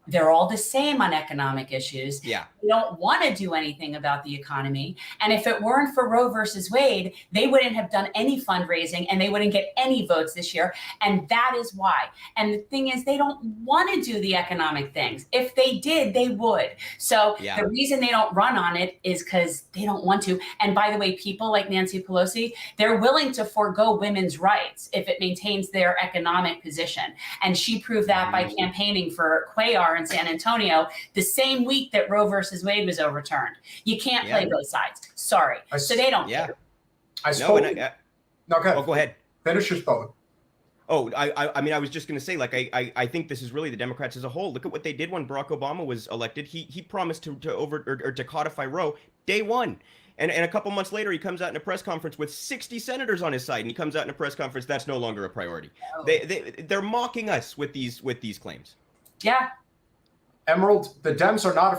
they're all the same on economic issues.
Yeah.
They don't want to do anything about the economy. And if it weren't for Roe versus Wade, they wouldn't have done any fundraising and they wouldn't get any votes this year. And that is why. And the thing is, they don't want to do the economic things. If they did, they would. So the reason they don't run on it is because they don't want to. And by the way, people like Nancy Pelosi, they're willing to forego women's rights if it maintains their economic position. And she proved that by campaigning for Cuellar in San Antonio the same week that Roe versus Wade was overturned. You can't play both sides. Sorry. So they don't care.
I spoke. No, go ahead.
Oh, go ahead.
Finish your thought.
Oh, I mean, I was just going to say, like, I think this is really the Democrats as a whole. Look at what they did when Barack Obama was elected. He promised to codify Roe day one. And a couple months later, he comes out in a press conference with 60 senators on his side, and he comes out in a press conference that's no longer a priority. Oh. They're mocking us with these claims.
Yeah.
Emerald, the Dems are not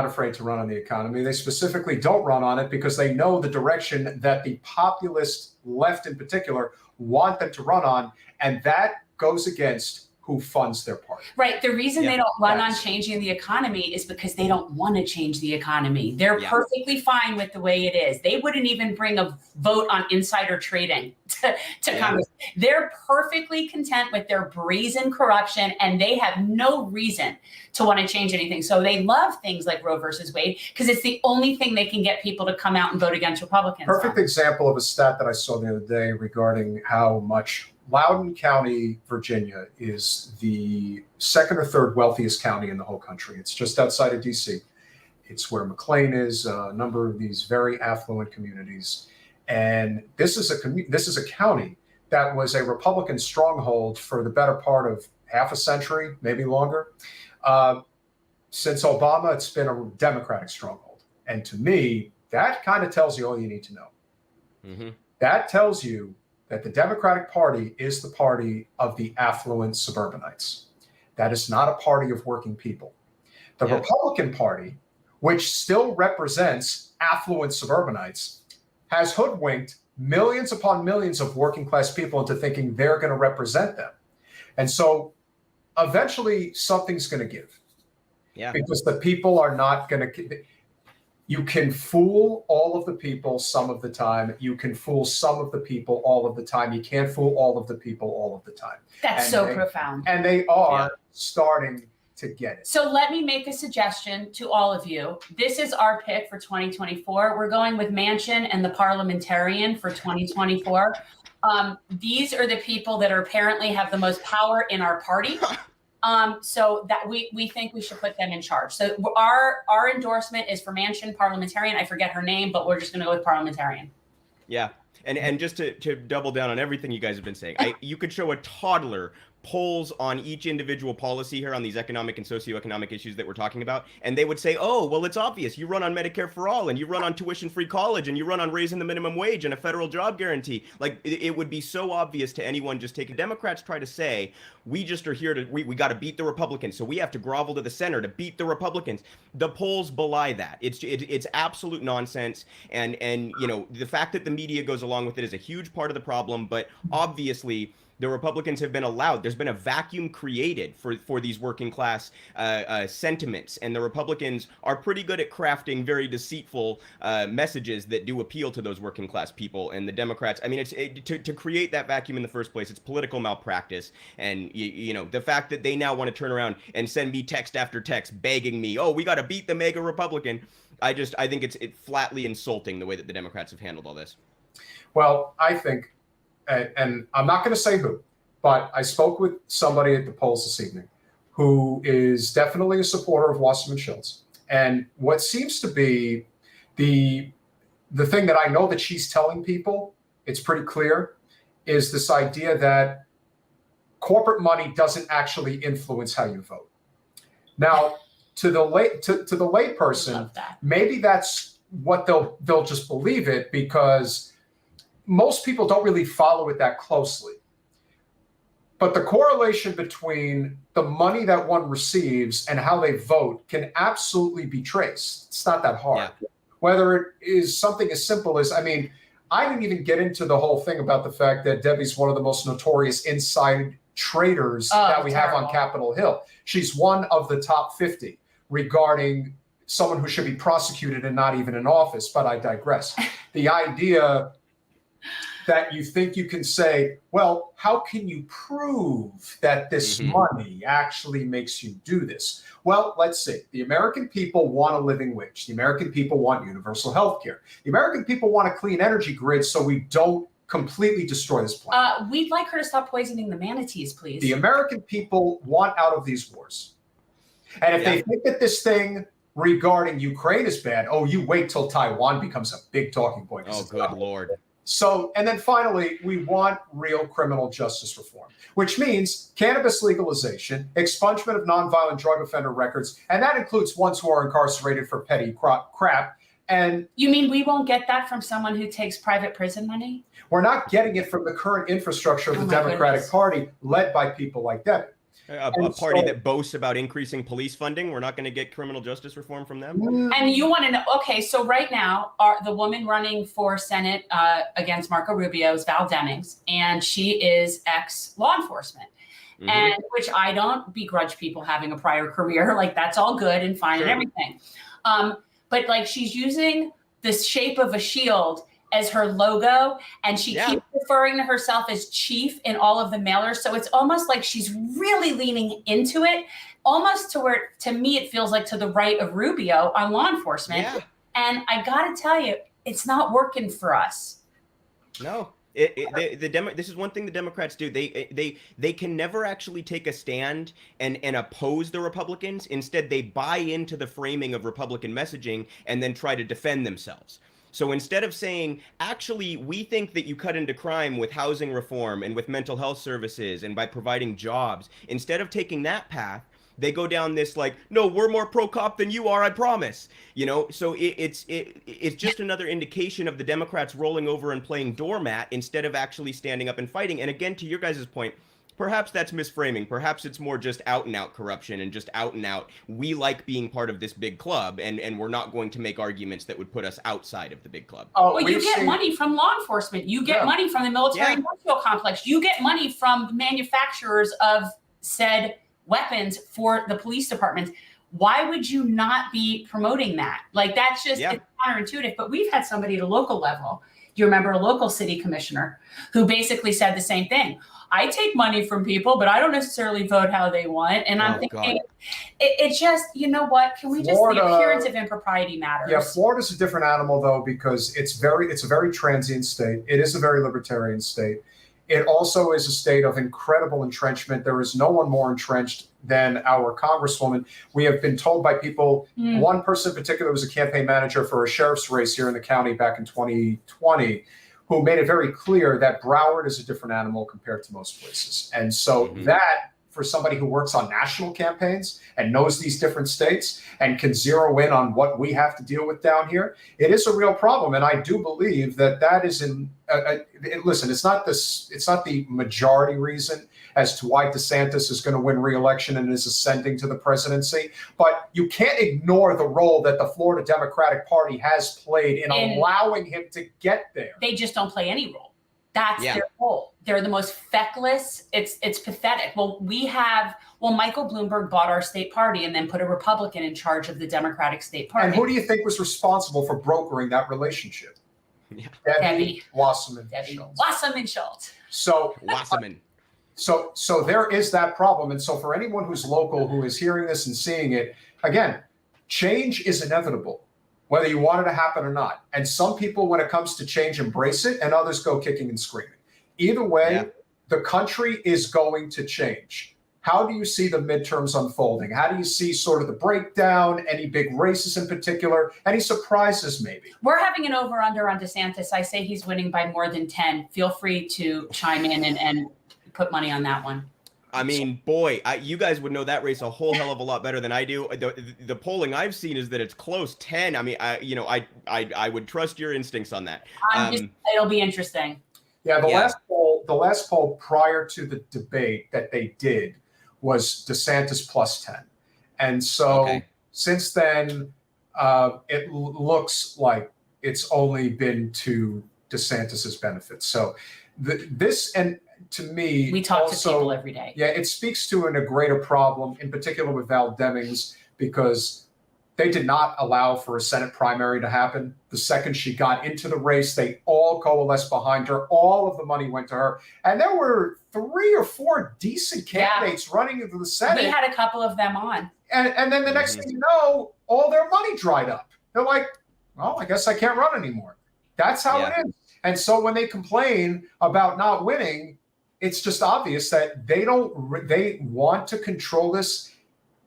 afraid to run on the economy. They specifically don't run on it because they know the direction that the populist left in particular want them to run on, and that goes against who funds their party.
Right. The reason they don't run on changing the economy is because they don't want to change the economy. They're perfectly fine with the way it is. They wouldn't even bring a vote on insider trading to Congress. They're perfectly content with their brazen corruption, and they have no reason to want to change anything. So they love things like Roe versus Wade because it's the only thing they can get people to come out and vote against Republicans.
Perfect example of a stat that I saw the other day regarding how much Loudoun County, Virginia, is the second or third wealthiest county in the whole country. It's just outside of D.C. It's where McLean is, a number of these very affluent communities. And this is a county that was a Republican stronghold for the better part of half a century, maybe longer. Since Obama, it's been a Democratic stronghold. And to me, that kind of tells you all you need to know. Mm-hmm. That tells you that the Democratic Party is the party of the affluent suburbanites. That is not a party of working people. The Republican Party, which still represents affluent suburbanites, has hoodwinked millions upon millions of working class people into thinking they're going to represent them. And so eventually something's going to give. Yeah. Because the people are not going to. You can fool all of the people some of the time. You can fool some of the people all of the time. You can't fool all of the people all of the time.
That's so profound.
And they are starting to get it.
So let me make a suggestion to all of you. This is our pick for 2024. We're going with Manchin and the Parliamentarian for 2024. These are the people that apparently have the most power in our party. So that we think we should put them in charge. So our endorsement is for Manchin, Parliamentarian. I forget her name, but we're just going to go with Parliamentarian.
Yeah. And just to double down on everything you guys have been saying, you could show a toddler polls on each individual policy here on these economic and socioeconomic issues that we're talking about, and they would say, oh, well, it's obvious. You run on Medicare for all, and you run on tuition-free college, and you run on raising the minimum wage and a federal job guarantee. Like, it would be so obvious to anyone just taking. Democrats try to say, we just are here to, we got to beat the Republicans, so we have to grovel to the center to beat the Republicans. The polls belie that. It's absolute nonsense, and you know, the fact that the media goes along with it is a huge part of the problem, but obviously, the Republicans have been allowed. There's been a vacuum created for these working class sentiments, and the Republicans are pretty good at crafting very deceitful messages that do appeal to those working class people. And the Democrats, I mean, to create that vacuum in the first place, it's political malpractice. And you know, the fact that they now want to turn around and send me text after text begging me, oh, we got to beat the mega Republican. I think it's flatly insulting the way that the Democrats have handled all this.
Well, I think. And I'm not going to say who, but I spoke with somebody at the polls this evening who is definitely a supporter of Wasserman Schultz. And what seems to be the thing that I know that she's telling people, it's pretty clear, is this idea that corporate money doesn't actually influence how you vote. Now, to the lay person, maybe that's what they'll just believe it, because most people don't really follow it that closely. But the correlation between the money that one receives and how they vote can absolutely be traced. It's not that hard. Yeah. Whether it is something as simple as, I mean, I didn't even get into the whole thing about the fact that Debbie's one of the most notorious inside traders that we have on Capitol Hill. She's one of the top 50 regarding someone who should be prosecuted and not even in office, but I digress. The idea that you think you can say, well, how can you prove that this money actually makes you do this? Well, let's see. The American people want a living wage. The American people want universal health care. The American people want a clean energy grid so we don't completely destroy this planet.
We'd like her to stop poisoning the manatees, please.
The American people want out of these wars. And if they think that this thing regarding Ukraine is bad, oh, you wait till Taiwan becomes a big talking point.
Oh, good Lord.
So, and then finally, we want real criminal justice reform, which means cannabis legalization, expungement of nonviolent drug offender records, and that includes ones who are incarcerated for petty crap. And
you mean we won't get that from someone who takes private prison money?
We're not getting it from the current infrastructure of the Democratic Party, led by people like Debbie.
A party that boasts about increasing police funding. We're not going to get criminal justice reform from them.
And you want to know, okay, so right now, the woman running for Senate against Marco Rubio is Val Demings, and she is ex-law enforcement. And which I don't begrudge people having a prior career. Like, that's all good and fine and everything. But like, she's using this shape of a shield as her logo, and she keeps referring to herself as chief in all of the mailers. So it's almost like she's really leaning into it, almost to where, to me, it feels like to the right of Rubio on law enforcement. Yeah. And I got to tell you, it's not working for us.
No. This is one thing the Democrats do. They can never actually take a stand and oppose the Republicans. Instead, they buy into the framing of Republican messaging and then try to defend themselves. So instead of saying, actually, we think that you cut into crime with housing reform and with mental health services and by providing jobs, instead of taking that path, they go down this like, no, we're more pro-cop than you are, I promise. You know, so it's just another indication of the Democrats rolling over and playing doormat instead of actually standing up and fighting. And again, to your guys' point, perhaps that's misframing. Perhaps it's more just out and out corruption and just out and out, we like being part of this big club, and we're not going to make arguments that would put us outside of the big club.
Oh, well, you get money from law enforcement. You get money from the military industrial complex. You get money from manufacturers of said weapons for the police departments. Why would you not be promoting that? Like, that's just it's counterintuitive. But we've had somebody at a local level, you remember a local city commissioner, who basically said the same thing. I take money from people, but I don't necessarily vote how they want. And I'm thinking, it just, you know what? Can we just, the appearance of impropriety matters.
Yeah, Florida's a different animal, though, because it's a very transient state. It is a very libertarian state. It also is a state of incredible entrenchment. There is no one more entrenched than our congresswoman. We have been told by people, one person in particular was a campaign manager for a sheriff's race here in the county back in 2020, who made it very clear that Broward is a different animal compared to most places. And so that, for somebody who works on national campaigns and knows these different states and can zero in on what we have to deal with down here, it is a real problem. And I do believe that is listen, it's not the majority reason as to why DeSantis is going to win re-election and is ascending to the presidency. But you can't ignore the role that the Florida Democratic Party has played in allowing him to get there.
They just don't play any role. That's their role. They're the most feckless. It's pathetic. Well, Michael Bloomberg bought our state party and then put a Republican in charge of the Democratic state party.
And who do you think was responsible for brokering that relationship? Debbie Wasserman
Schultz.
So there is that problem. And so for anyone who's local who is hearing this and seeing it, again, change is inevitable, whether you want it to happen or not. And some people, when it comes to change, embrace it, and others go kicking and screaming. Either way, the country is going to change. how do you see the midterms unfolding? How do you see sort of the breakdown? Any big races in particular? Any surprises maybe?
We're having an over-under on DeSantis. I say he's winning by more than 10. Feel free to chime in and put money on that one.
I mean, boy, you guys would know that race a whole hell of a lot better than I do. The polling I've seen is that it's close 10. I mean, I would trust your instincts on that.
It'll be interesting.
Yeah, the last poll prior to the debate that they did was DeSantis plus 10. And so since then, it looks like it's only been to DeSantis's benefit. So to me,
we talk to people every day.
Yeah, it speaks to a greater problem, in particular with Val Demings, because they did not allow for a Senate primary to happen. The second she got into the race, they all coalesced behind her. All of the money went to her. And there were 3 or 4 decent candidates running into the Senate.
We had a couple of them on.
And then the next thing you know, all their money dried up. They're like, well, I guess I can't run anymore. That's how it is. And so when they complain about not winning, it's just obvious that they want to control this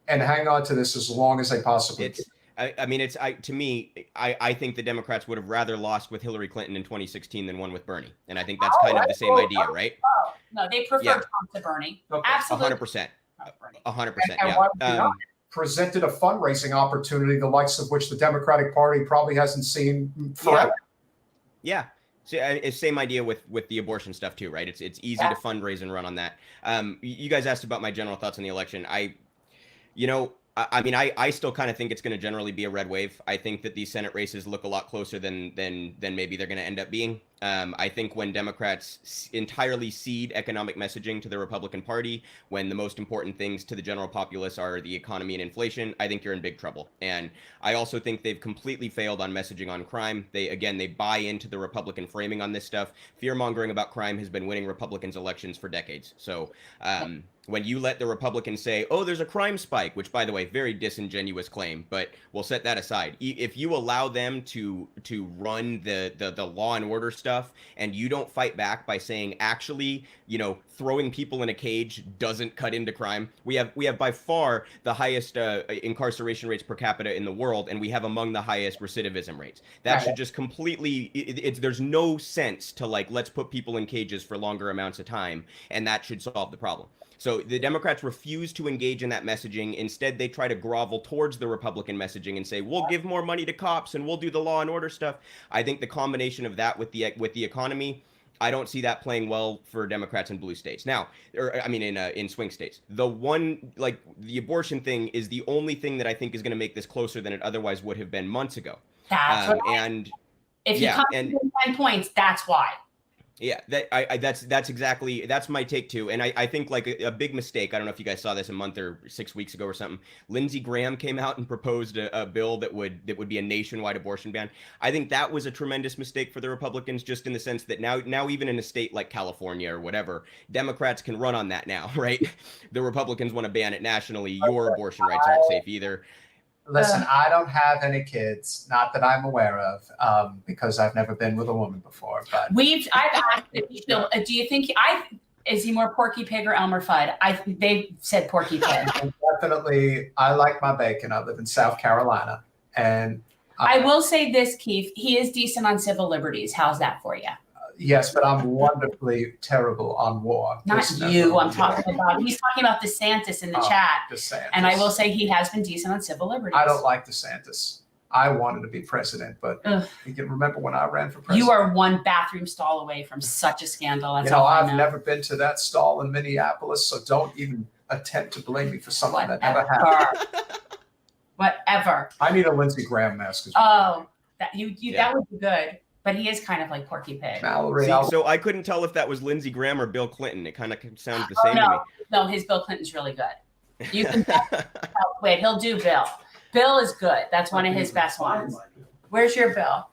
and hang on to this as long as they possibly can.
I think the Democrats would have rather lost with Hillary Clinton in 2016 than won with Bernie. And I think that's kind of the same idea, right?
No, they prefer Trump to Bernie.
Okay.
Absolutely.
100%. 100%.
And presented a fundraising opportunity, the likes of which the Democratic Party probably hasn't seen forever.
Yeah. So it's same idea with the abortion stuff too, right? It's easy to fundraise and run on that. You guys asked about my general thoughts on the election. I still kind of think it's going to generally be a red wave. I think that these Senate races look a lot closer than maybe they're going to end up being. I think when Democrats entirely cede economic messaging to the Republican Party, when the most important things to the general populace are the economy and inflation, I think you're in big trouble. And I also think they've completely failed on messaging on crime. They buy into the Republican framing on this stuff. Fear-mongering about crime has been winning Republicans elections for decades. So when you let the Republicans say, oh, there's a crime spike, which, by the way, very disingenuous claim, but we'll set that aside. If you allow them to run the law and order stuff, and you don't fight back by saying, actually, throwing people in a cage doesn't cut into crime. We have by far the highest incarceration rates per capita in the world, and we have among the highest recidivism rates. That should just completely, there's no sense to let's put people in cages for longer amounts of time, and that should solve the problem. So the Democrats refuse to engage in that messaging. Instead, they try to grovel towards the Republican messaging and say, we'll give more money to cops and we'll do the law and order stuff. I think the combination of that with the economy, I don't see that playing well for Democrats in blue states. Now, in swing states. The abortion thing is the only thing that I think is going to make this closer than it otherwise would have been months ago.
That's if you come to 10 points, that's why.
Yeah, that's my take too. And I think a big mistake, I don't know if you guys saw this a month or 6 weeks ago or something, Lindsey Graham came out and proposed a bill that would be a nationwide abortion ban. I think that was a tremendous mistake for the Republicans, just in the sense that now even in a state like California or whatever, Democrats can run on that now, right? The Republicans want to ban it nationally. Your abortion rights aren't safe either.
Listen, I don't have any kids, not that I'm aware of, because I've never been with a woman before. But
I've asked do you think is he more Porky Pig or Elmer Fudd? They said Porky Pig.
Definitely, I like my bacon. I live in South Carolina, and
I will say this, Keith, he is decent on civil liberties. How's that for you?
Yes, but I'm wonderfully terrible on war.
Not you. I'm talking about. He's talking about DeSantis in the chat.
DeSantis.
And I will say he has been decent on civil liberties.
I don't like DeSantis. I wanted to be president, but you can remember when I ran for president.
You are one bathroom stall away from such a scandal. That's
I've never been to that stall in Minneapolis, so don't even attempt to blame me for something that never happened.
Whatever.
I need a Lindsey Graham mask.
That would be good. But he is kind of like Porky Pig.
Mallory.
So I couldn't tell if that was Lindsey Graham or Bill Clinton. It kind of sounds the same to me.
No, his Bill Clinton's really good. You can wait, he'll do Bill. Bill is good. That's one of his best ones. Where's your Bill?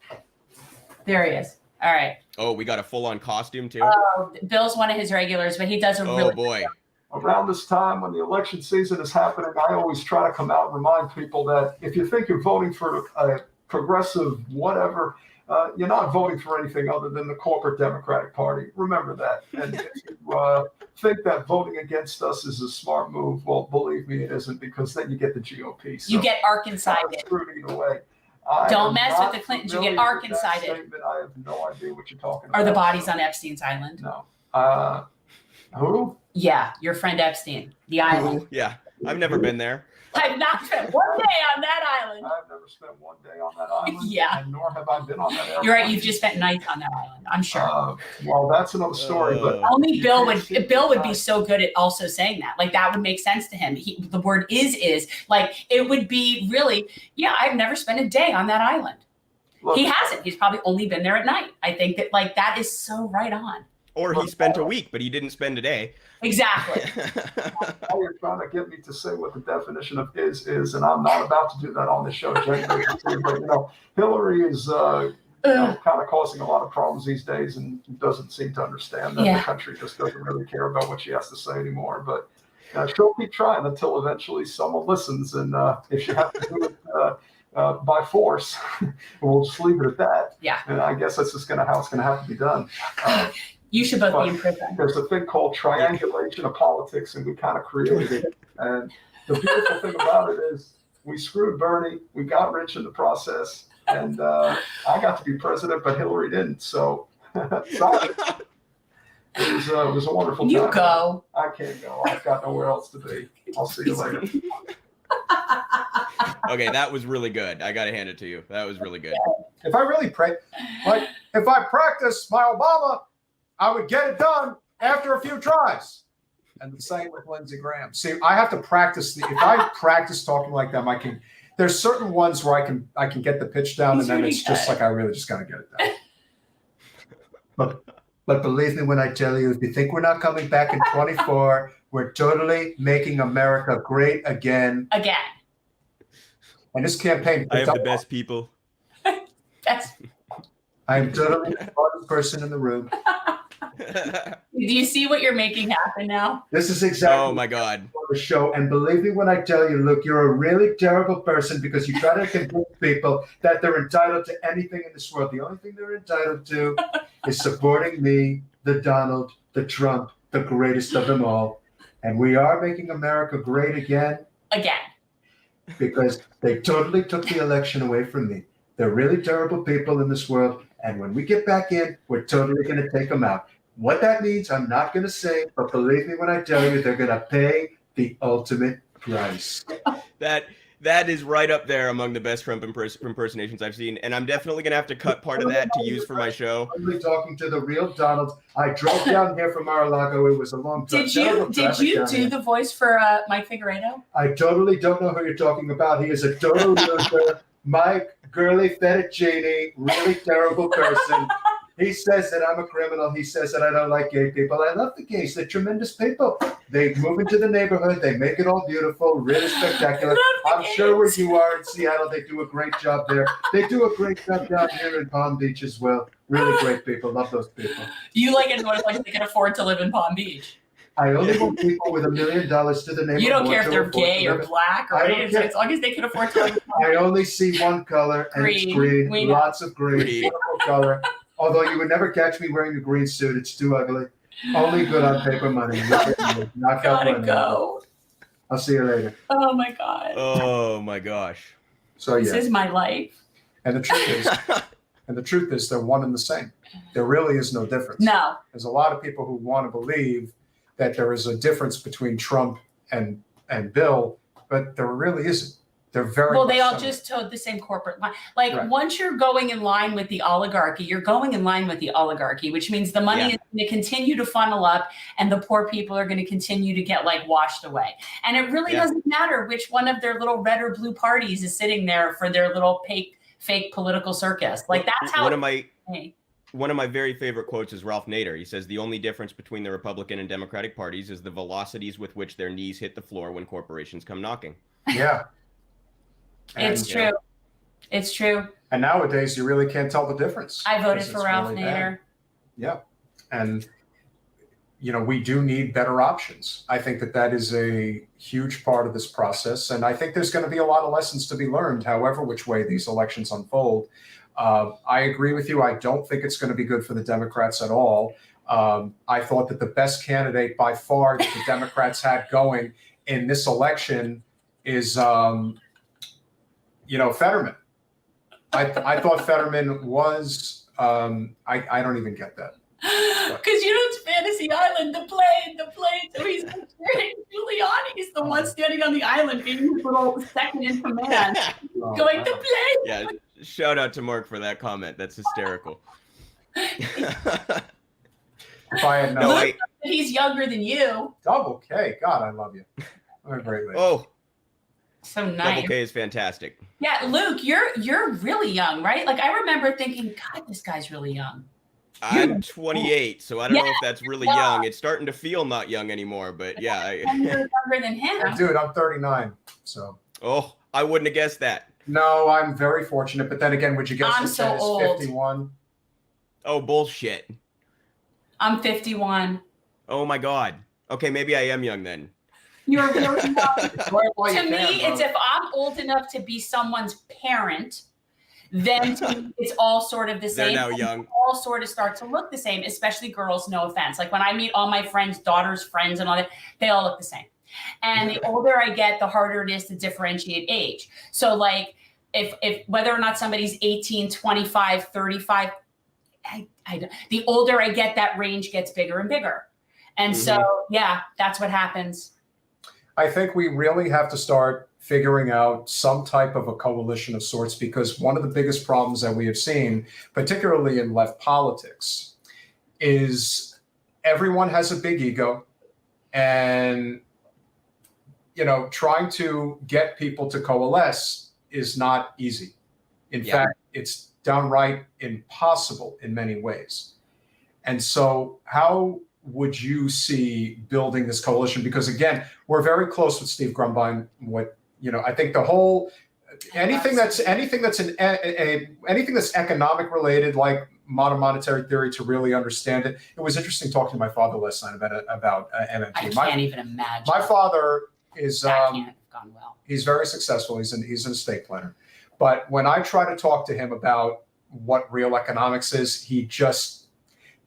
There he is. All right.
Oh, we got a full-on costume too?
Oh, Bill's one of his regulars, but he does a really
good boy.
Around this time when the election season is happening, I always try to come out and remind people that if you think you're voting for a progressive whatever, you're not voting for anything other than the corporate Democratic Party. Remember that. And if you think that voting against us is a smart move, well, believe me, it isn't, because then you get the GOP. So
you get Arkansas.
screwed either way.
Don't mess with the Clintons. You get Arkansas.
I have no idea what you're talking about.
Are the bodies on Epstein's island?
No. Who?
Yeah, your friend Epstein, the island.
Yeah, I've never been there.
I've not spent one day on that island.
I've never spent one day on that island.
Yeah.
And nor have I been on that island.
You're right. You've just spent nights on that island. I'm sure.
Well, that's another story. But
only Bill would be so good at also saying that. Like, that would make sense to him. The word is like, it would be really, yeah, I've never spent a day on that island. Look, he hasn't. He's probably only been there at night. I think that, like, that is so right on.
Or he spent a week, but he didn't spend a day.
Exactly.
Now you're trying to get me to say what the definition of is, and I'm not about to do that on this show. But Hillary is kind of causing a lot of problems these days, and doesn't seem to understand that the country just doesn't really care about what she has to say anymore. But she'll keep trying until eventually someone listens, and if she has to do it by force, we'll just leave it at that.
Yeah.
And I guess that's just how it's going to have to be done.
You should both be in prison.
There's a thing called triangulation of politics, and we kind of created it. And the beautiful thing about it is we screwed Bernie, we got rich in the process, and I got to be president, but Hillary didn't. So sorry. It was a wonderful time.
You go.
I can't go. I've got nowhere else to be. I'll see you later.
Okay, that was really good. I got to hand it to you. That was really good.
If I really if I practiced my Obama, I would get it done after a few tries. And the same with Lindsey Graham. See, I have to practice. If I practice talking like them, I can. There's certain ones where I can get the pitch down, and then it's just like I really just got to get it down. But believe me when I tell you, if you think we're not coming back in 24, we're totally making America great again.
Again.
And this campaign.
I have the best people.
I am totally the smartest person in the room.
Do you see what you're making happen now?
This is exactly.
Oh my God.
The show, and believe me when I tell you, look, you're a really terrible person because you try to convince people that they're entitled to anything in this world. The only thing they're entitled to is supporting me, the Donald, the Trump, the greatest of them all. And we are making America great again.
Again.
Because they totally took the election away from me. They're really terrible people in this world. And when we get back in, we're totally going to take them out. What that means, I'm not going to say, but believe me when I tell you, they're going to pay the ultimate price.
That is right up there among the best Trump impersonations I've seen, and I'm definitely going to have to cut part of that to use for my show.
I'm talking to the real Donald. I drove down here from Mar-a-Lago. It was a long time.
Did you do the voice for Mike Figueredo?
I totally don't know who you're talking about. He is a total loser. Mike, girly fettuccine, really terrible person. He says that I'm a criminal. He says that I don't like gay people. I love the gays. They're tremendous people. They move into the neighborhood. They make it all beautiful, really spectacular. I'm sure where you are in Seattle, they do a great job there. They do a great job down here in Palm Beach as well. Really great people. Love those people.
You like anyone like they can afford to live in Palm Beach.
I only want people with $1 million to the neighborhood.
You don't care if they're gay or black or anything, as long as they can afford to live in Palm Beach.
I only see one color, and it's green. Lots of green. Beautiful color. Although you would never catch me wearing a green suit. It's too ugly. Only good on paper money. Not
gotta go.
I'll see you later.
Oh my God.
Oh my gosh.
So
This is my life.
And the truth is they're one and the same. There really is no difference.
No.
There's a lot of people who want to believe that there is a difference between Trump and Bill, but there really isn't. They're very
well. They all just towed the same corporate line. Like once you're going in line with the oligarchy, you're going in line with the oligarchy, which means the money is going to continue to funnel up, and the poor people are going to continue to get like washed away. And it really doesn't matter which one of their little red or blue parties is sitting there for their little fake political circus. Like that's how.
One of my very favorite quotes is Ralph Nader. He says, the only difference between the Republican and Democratic parties is the velocities with which their knees hit the floor when corporations come knocking.
Yeah.
It's true. It's true.
And nowadays, you really can't tell the difference.
I voted for Ralph Nader.
Yeah. And, we do need better options. I think that is a huge part of this process. And I think there's going to be a lot of lessons to be learned, however which way these elections unfold. I agree with you. I don't think it's going to be good for the Democrats at all. I thought that the best candidate by far that the Democrats had going in this election is, Fetterman. I thought Fetterman was, I don't even get that.
Because you know it's Fantasy Island, the plane. So he's Giuliani is the one standing on the island being his little second in command, going to play.
Yeah, shout out to Mark for that comment. That's hysterical.
If I had known.
He's younger than you.
Double K. God, I love you. I'm a great lady.
Oh,
so nice.
Double K is fantastic.
Yeah, Luke, you're really young, right? Like I remember thinking, God, this guy's really young.
I'm 28, so I don't know if that's really young. It's starting to feel not young anymore, but yeah.
You're younger than him.
Dude, I'm 39, so.
Oh, I wouldn't have guessed that.
No, I'm very fortunate, but then again, would you guess
I'm so old.
51?
Oh, bullshit.
I'm 51.
Oh my God. Okay, maybe I am young then.
You're really young. To me, it's if I'm old enough to be someone's parent, then to me, it's all sort of the same.
They're now young.
All sort of start to look the same, especially girls, no offense. Like when I meet all my friends' daughters' friends and all that, they all look the ssame. And the older I get, the harder it is to differentiate age. So like if whether or not somebody's 18, 25, 35, the older I get, that range gets bigger and bigger. And so, yeah, that's what happens.
I think we really have to start figuring out some type of a coalition of sorts, because one of the biggest problems that we have seen, particularly in left politics, is everyone has a big ego, and trying to get people to coalesce is not easy. In fact, it's downright impossible in many ways. And so how would you see building this coalition? Because again, we're very close with Steve Grumbine. I think the whole anything that's economic related, like modern monetary theory, to really understand it. It was interesting talking to my father last night about MMT.
I can't even imagine.
My father is
that can't have gone well.
He's very successful. He's an estate planner. But when I try to talk to him about what real economics is,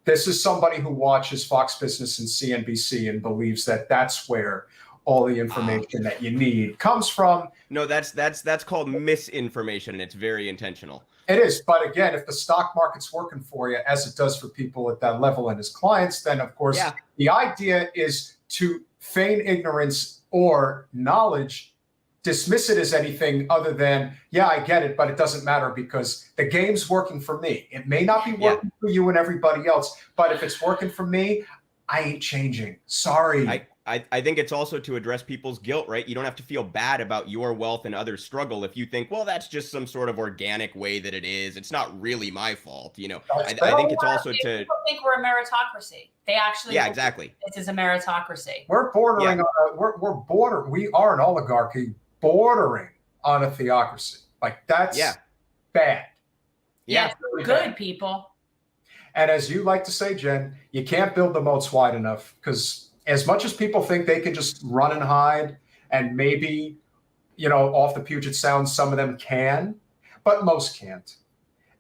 this is somebody who watches Fox Business and CNBC and believes that that's where all the information that you need comes from.
No, that's called misinformation, and it's very intentional.
It is. But again, if the stock market's working for you, as it does for people at that level and his clients, then of course the idea is to feign ignorance or knowledge, dismiss it as anything other than, I get it, but it doesn't matter because the game's working for me. It may not be working for you and everybody else, but if it's working for me, I ain't changing. Sorry.
I think it's also to address people's guilt, right? You don't have to feel bad about your wealth and others' struggle if you think, well, that's just some sort of organic way that it is. It's not really my fault, I think it's also to.
People think we're a meritocracy. They actually.
Yeah, exactly.
This is a meritocracy.
We're bordering on we are an oligarchy bordering on a theocracy. Like that's bad.
Yeah, really good bad. People.
And as you like to say, Jen, you can't build the moats wide enough, because as much as people think they can just run and hide, and maybe, off the Puget Sound, some of them can, but most can't.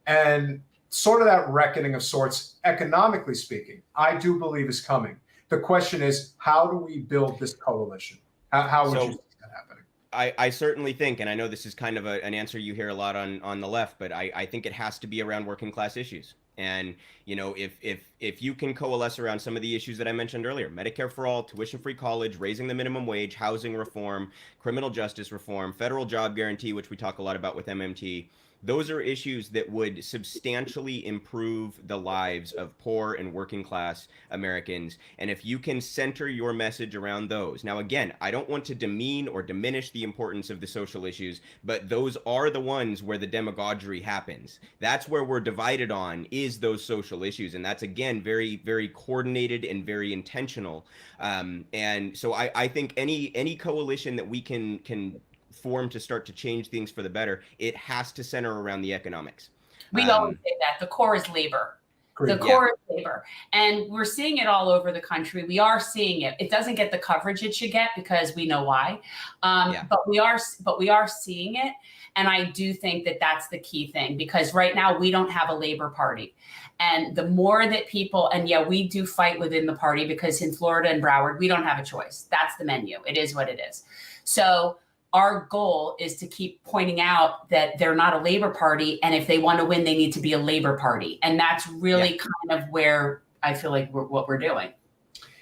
And sort of that reckoning of sorts, economically speaking, I do believe is coming. The question is, how do we build this coalition? How would you see that happening?
I certainly think, and I know this is kind of an answer you hear a lot on the left, but I think it has to be around working class issues. And, if you can coalesce around some of the issues that I mentioned earlier, Medicare for all, tuition-free college, raising the minimum wage, housing reform, criminal justice reform, federal job guarantee, which we talk a lot about with MMT, those are issues that would substantially improve the lives of poor and working class Americans. And if you can center your message around those. Now, again, I don't want to demean or diminish the importance of the social issues, but those are the ones where the demagoguery happens. That's where we're divided on, is those social issues. And that's, again, very, very coordinated and very intentional. And so I think any coalition that we can form to start to change things for the better, it has to center around the economics.
We always say that the core is labor. The core is labor. And we're seeing it all over the country. We are seeing it. It doesn't get the coverage it should get because we know why. But we are seeing it. And I do think that that's the key thing, because right now we don't have a labor party. And the more that people, and yeah, we do fight within the party, because in Florida and Broward, we don't have a choice. That's the menu. It is what it is. So our goal is to keep pointing out that they're not a labor party. And if they want to win, they need to be a labor party. And that's really kind of where I feel like what we're doing.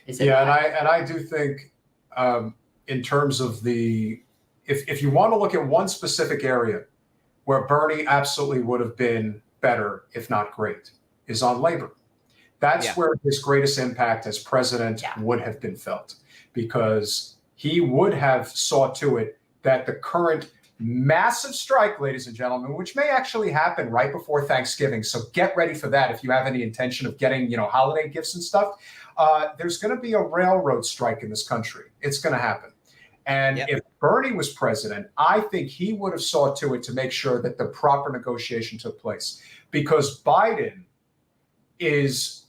And I do think in terms of if you want to look at one specific area where Bernie absolutely would have been better, if not great, is on labor. That's where his greatest impact as president would have been felt, because he would have saw to it that the current massive strike, ladies and gentlemen, which may actually happen right before Thanksgiving. So get ready for that if you have any intention of getting, holiday gifts and stuff. There's going to be a railroad strike in this country. It's going to happen. And if Bernie was president, I think he would have saw to it to make sure that the proper negotiation took place, because Biden is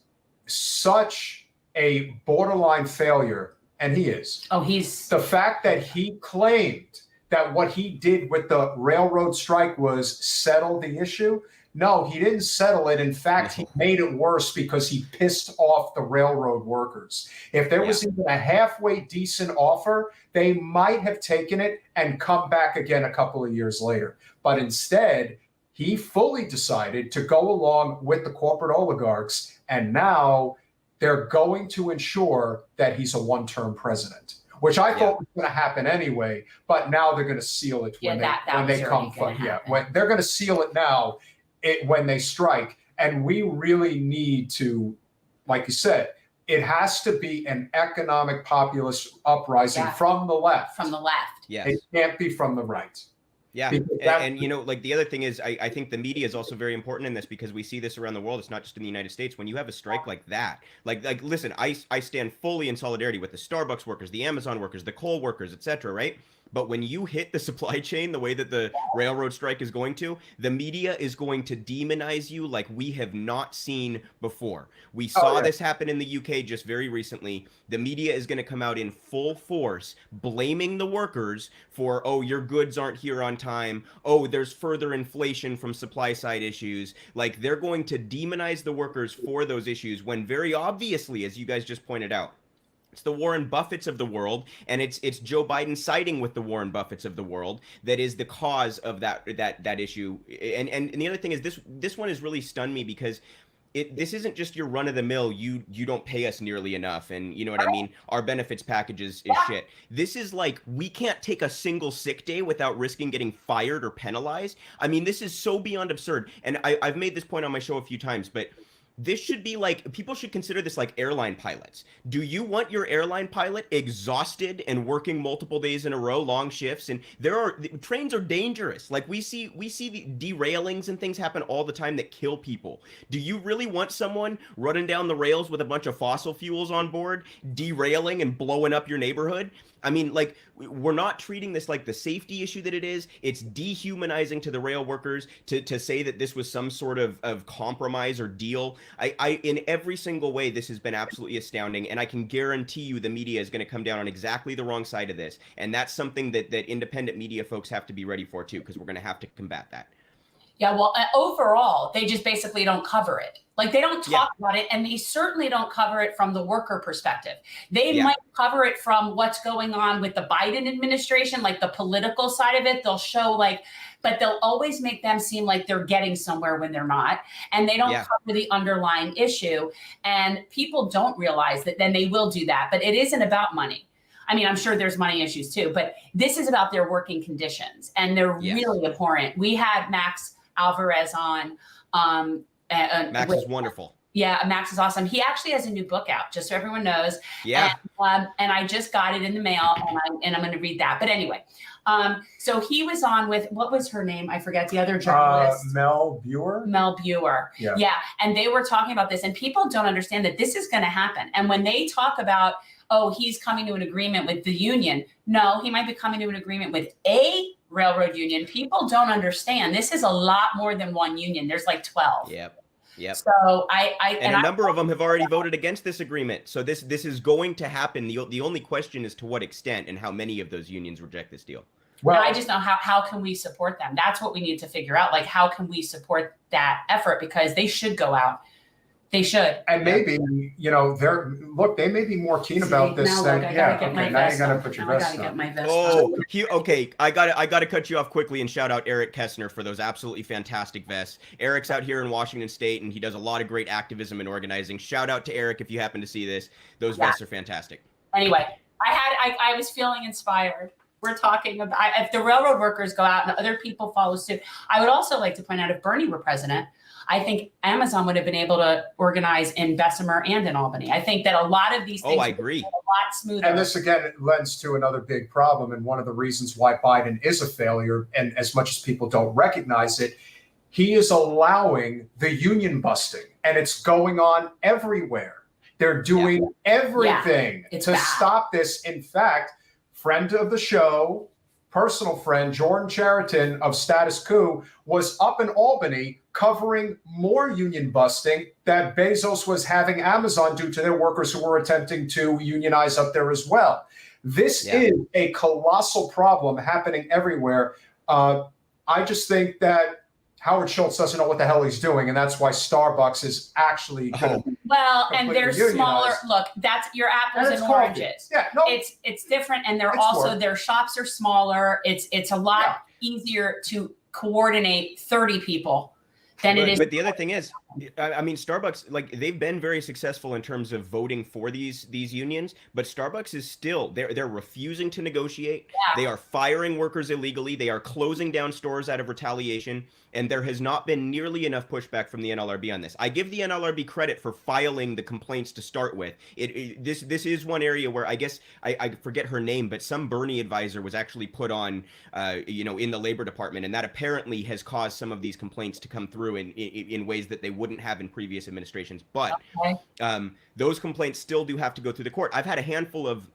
such a borderline failure, and he is. The fact that he claimed that what he did with the railroad strike was settle the issue. No, he didn't settle it. In fact, he made it worse, because he pissed off the railroad workers. If there was even a halfway decent offer, they might have taken it and come back again a couple of years later. But instead, he fully decided to go along with the corporate oligarchs, and now they're going to ensure that he's a one-term president, which I thought was going to happen anyway. But now they're going to seal it when they come. They're going to seal it now. When they strike. And we really need to, like you said, it has to be an economic populist uprising from the left.
From the left.
Yes.
It can't be from the right.
Yeah. And the other thing is, I think the media is also very important in this, because we see this around the world. It's not just in the United States. When you have a strike like that, like listen, I stand fully in solidarity with the Starbucks workers, the Amazon workers, the coal workers, etc. Right? But when you hit the supply chain the way that the railroad strike is going to, the media is going to demonize you like we have not seen before. We saw this happen in the UK just very recently. The media is going to come out in full force, blaming the workers for, oh, your goods aren't here on time. Oh, there's further inflation from supply side issues. Like, they're going to demonize the workers for those issues, when very obviously, as you guys just pointed out, it's the Warren Buffetts of the world, and it's Joe Biden siding with the Warren Buffetts of the world that is the cause of that issue. And the other thing is, this one has really stunned me, because this isn't just your run of the mill. You don't pay us nearly enough, and you know what I mean. Our benefits package is shit. This is like, we can't take a single sick day without risking getting fired or penalized. I mean, this is so beyond absurd. And I've made this point on my show a few times, but this should be like, people should consider this like airline pilots. Do you want your airline pilot exhausted and working multiple days in a row, long shifts? And trains are dangerous. Like, we see the derailings and things happen all the time that kill people. Do you really want someone running down the rails with a bunch of fossil fuels on board, derailing and blowing up your neighborhood? I mean, like, we're not treating this like the safety issue that it is. It's dehumanizing to the rail workers to say that this was some sort of compromise or deal. I in every single way, this has been absolutely astounding. And I can guarantee you the media is going to come down on exactly the wrong side of this. And that's something that independent media folks have to be ready for too, because we're going to have to combat that.
Yeah, well, overall, they just basically don't cover it. Like, they don't talk about it, and they certainly don't cover it from the worker perspective. They might cover it from what's going on with the Biden administration, like the political side of it. They'll show but they'll always make them seem like they're getting somewhere when they're not. And they don't cover the underlying issue. And people don't realize that then they will do that. But it isn't about money. I mean, I'm sure there's money issues too, but this is about their working conditions, and they're really abhorrent. We had Max Alvarez on.
Max is wonderful.
Yeah, Max is awesome. He actually has a new book out, just so everyone knows.
Yeah.
And I just got it in the mail, and I'm going to read that. But anyway, so he was on with, what was her name? I forget, the other journalist.
Mel Buer.
Mel Buer. Yeah. And they were talking about this, and people don't understand that this is going to happen. And when they talk about, oh, he's coming to an agreement with the union. No, he might be coming to an agreement with a railroad union. People don't understand. This is a lot more than one union. There's like 12.
Yep. Yep.
So
and a number of them have already voted against this agreement. So this is going to happen. The only question is to what extent and how many of those unions reject this deal.
Well, I just know how can we support them? That's what we need to figure out. Like, how can we support that effort? Because they should go out. They should.
And maybe, they may be more keen about this than,
now you gotta put your vest on.
Okay. I gotta cut you off quickly and shout out Eric Kessner for those absolutely fantastic vests. Eric's out here in Washington State, and he does a lot of great activism and organizing. Shout out to Eric if you happen to see this. Those vests are fantastic.
Anyway, I was feeling inspired. We're talking about if the railroad workers go out and other people follow suit. I would also like to point out if Bernie were president, I think Amazon would have been able to organize in Bessemer and in Albany. I think that a lot of these things
I agree.
a lot smoother.
And this again lends to another big problem, and one of the reasons why Biden is a failure, and as much as people don't recognize it, he is allowing the union busting, and it's going on everywhere. They're doing everything to stop this. In fact, friend of the show, personal friend, Jordan Chariton of Status Quo was up in Albany covering more union busting that Bezos was having Amazon do to their workers who were attempting to unionize up there as well. This is a colossal problem happening everywhere. I just think that Howard Schultz doesn't know what the hell he's doing, and that's why Starbucks is actually
and they're smaller. Look, that's your apples and oranges.
Yeah, no,
it's different, and they're also their shops are smaller. It's a lot easier to coordinate 30 people than it is.
But the other thing is, I mean, Starbucks, like, they've been very successful in terms of voting for these unions, but Starbucks is still they're refusing to negotiate. They are firing workers illegally. They are closing down stores out of retaliation. And there has not been nearly enough pushback from the NLRB on this. I give the NLRB credit for filing the complaints to start with. This is one area where I guess I forget her name, but some Bernie advisor was actually put on, in the Labor Department, and that apparently has caused some of these complaints to come through in ways that they wouldn't have in previous administrations. But those complaints still do have to go through the court. I've had a handful of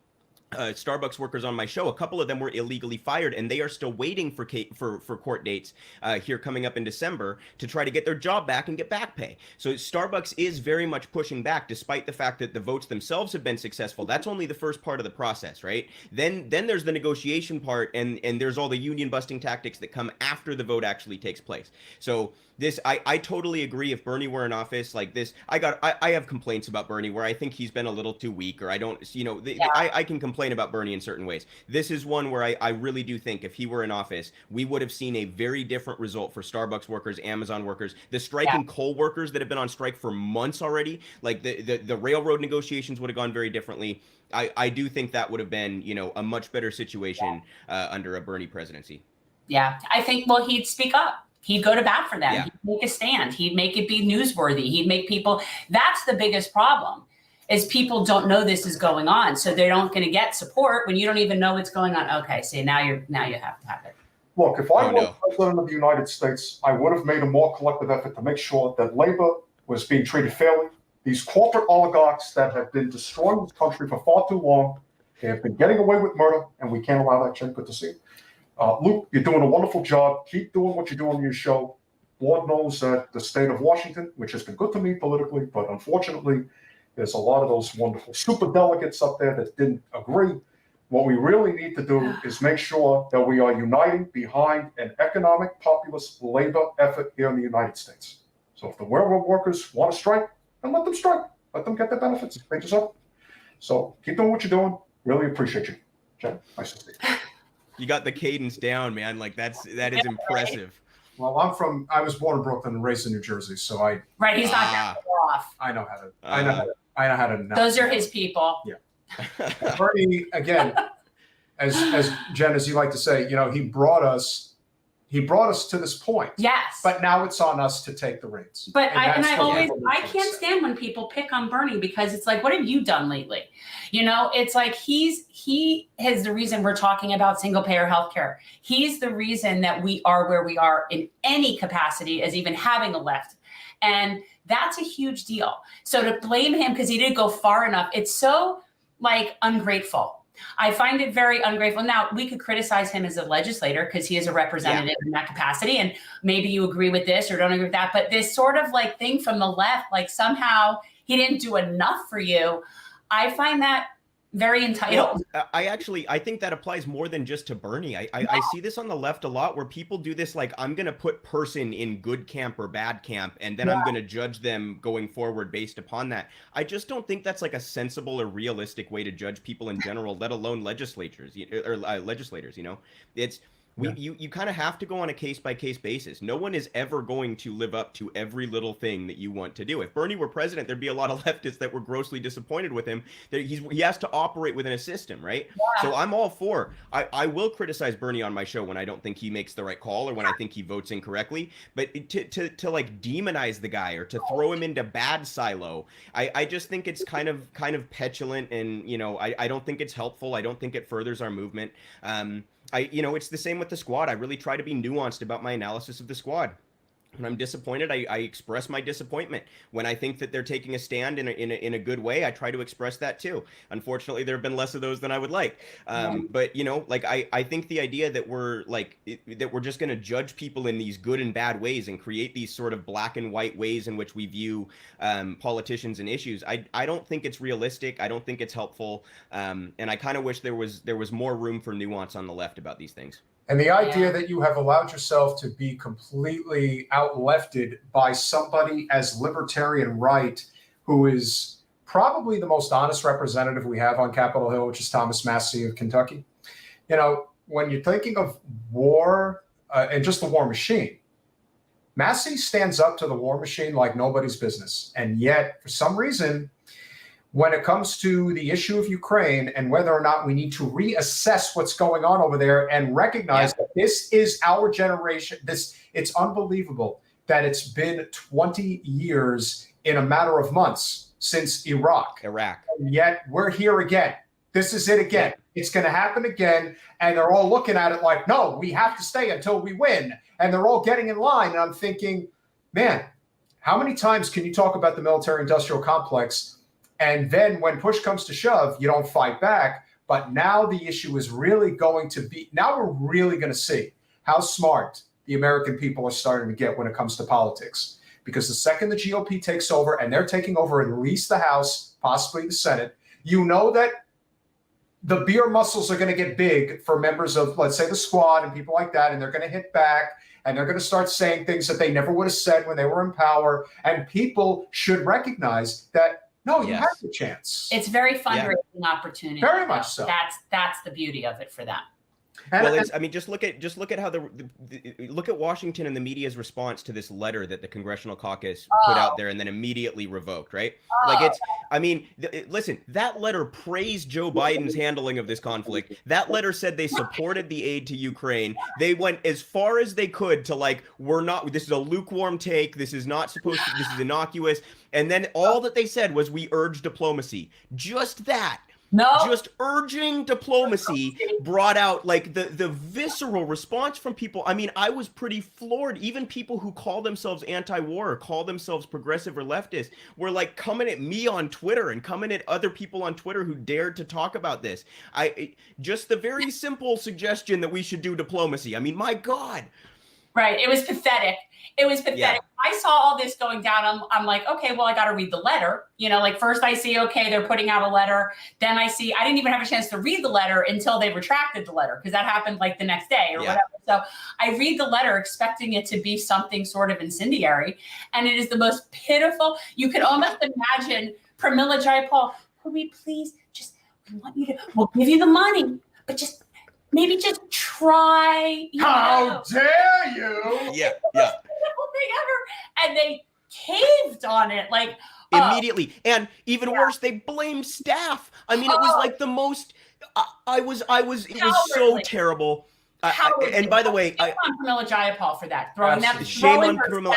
Starbucks workers on my show. A couple of them were illegally fired, and they are still waiting for court dates here coming up in December to try to get their job back and get back pay. So Starbucks is very much pushing back, despite the fact that the votes themselves have been successful. That's only the first part of the process, right? Then there's the negotiation part, and there's all the union busting tactics that come after the vote actually takes place. So this, I totally agree. If Bernie were in office like this, I have complaints about Bernie where I think he's been a little too weak, or I don't, I can complain about Bernie in certain ways. This is one where I really do think if he were in office, we would have seen a very different result for Starbucks workers, Amazon workers, the striking coal workers that have been on strike for months already. Like the railroad negotiations would have gone very differently. I do think that would have been, a much better situation under a Bernie presidency.
Yeah, I think, well, he'd speak up. He'd go to bat for them. He'd make a stand. He'd make it be newsworthy. He'd make people, that's the biggest problem, is people don't know this is going on. So they don't going to get support when you don't even know what's going on. Okay, see, now you have to have it.
Look, if I were president of the United States, I would have made a more collective effort to make sure that labor was being treated fairly. These corporate oligarchs that have been destroying this country for far too long, they have been getting away with murder, and we can't allow that shit. Good to see you. Luke, you're doing a wonderful job. Keep doing what you're doing on your show. Lord knows that the state of Washington, which has been good to me politically, but unfortunately, there's a lot of those wonderful super delegates up there that didn't agree. What we really need to do is make sure that we are uniting behind an economic populist labor effort here in the United States. So if the railroad workers want to strike, then let them strike. Let them get their benefits. They deserve it. So keep doing what you're doing. Really appreciate you. Jen, nice to see you.
You got the cadence down, man. Like that is impressive.
Well, I was born in Brooklyn and raised in New Jersey, so
he's not that far off.
I know how to.
Those are his people.
Yeah. Bernie, again, as Jen, as you like to say, he brought us to this point.
Yes.
But now it's on us to take the reins.
But I can't stand when people pick on Bernie, because it's like, what have you done lately? It's like he is the reason we're talking about single payer healthcare. He's the reason that we are where we are in any capacity as even having a left. And that's a huge deal. So to blame him because he didn't go far enough, it's so ungrateful. I find it very ungrateful. Now, we could criticize him as a legislator because he is a representative in that capacity. And maybe you agree with this or don't agree with that. But this sort of like thing from the left, like somehow he didn't do enough for you. I find that very entitled.
Well, I think that applies more than just to Bernie. I see this on the left a lot where people do this, like, I'm going to put person in good camp or bad camp, and then I'm going to judge them going forward based upon that. I just don't think that's like a sensible or realistic way to judge people in general, let alone legislators, you know, it's, you kind of have to go on a case-by-case basis. No one is ever going to live up to every little thing that you want to do. If Bernie were president, there'd be a lot of leftists that were grossly disappointed with him. That he has to operate within a system, right? Yeah. So I'm all for. I will criticize Bernie on my show when I don't think he makes the right call or when I think he votes incorrectly. But to like demonize the guy or to throw him into bad silo, I just think it's kind of petulant, and you know, I don't think it's helpful. I don't think it furthers our movement. You know, it's the same with the squad. I really try to be nuanced about my analysis of the squad. When I'm disappointed, I express my disappointment. When I think that they're taking a stand in a good way, I try to express that too. Unfortunately, there have been less of those than I would like. But you know, like I think the idea that we're just going to judge people in these good and bad ways and create these sort of black and white ways in which we view politicians and issues, I don't think it's realistic. I don't think it's helpful. And I kind of wish there was more room for nuance on the left about these things.
And the idea that you have allowed yourself to be completely out-lefted by somebody as libertarian right, who is probably the most honest representative we have on Capitol Hill, which is Thomas Massie of Kentucky. You know, when you're thinking of war and just the war machine, Massie stands up to the war machine like nobody's business. And yet, for some reason, when it comes to the issue of Ukraine and whether or not we need to reassess what's going on over there and recognize that this is our generation, it's unbelievable that it's been 20 years in a matter of months since Iraq. And yet we're here again. This is it again. It's going to happen again. And they're all looking at it like, no, we have to stay until we win. And they're all getting in line. And I'm thinking, man, how many times can you talk about the military-industrial complex? And then when push comes to shove, you don't fight back. But now the issue is really going to be, now we're really going to see how smart the American people are starting to get when it comes to politics. Because the second the GOP takes over, and they're taking over at least the House, possibly the Senate, you know that the beer muscles are going to get big for members of, let's say, the squad and people like that. And they're going to hit back, and they're going to start saying things that they never would have said when they were in power. And people should recognize that, no, you have the chance.
It's very fundraising opportunity.
Very much so.
That's the beauty of it for them.
Well, I mean, just look at how look at Washington and the media's response to this letter that the Congressional Caucus put out there and then immediately revoked, right? Like it's, I mean, listen, that letter praised Joe Biden's handling of this conflict. That letter said they supported the aid to Ukraine. They went as far as they could to like, this is a lukewarm take. This is not supposed to, this is innocuous. And then all that they said was, we urge diplomacy. Just that.
No.
Just urging diplomacy brought out like the visceral response from people. I mean, I was pretty floored. Even people who call themselves anti-war or call themselves progressive or leftist were like coming at me on Twitter and coming at other people on Twitter who dared to talk about this. Just the very simple suggestion that we should do diplomacy. I mean, my God.
Right. It was pathetic. It was pathetic. Yeah. I saw all this going down. I'm like, okay, well, I got to read the letter. You know, like first I see, okay, they're putting out a letter. Then I see, I didn't even have a chance to read the letter until they retracted the letter, because that happened like the next day or whatever. So I read the letter expecting it to be something sort of incendiary. And it is the most pitiful. You can almost imagine Pramila Jayapal, could we please just, we want you to, we'll give you the money, but just maybe just try.
How dare you?
Yeah.
Thing ever. And they caved on it like
immediately. And even worse, they blamed staff. I mean, it was like the most, it was so terrible. And by the way,
shame on Pramila Jayapal for that. Throwing
on
Pramila.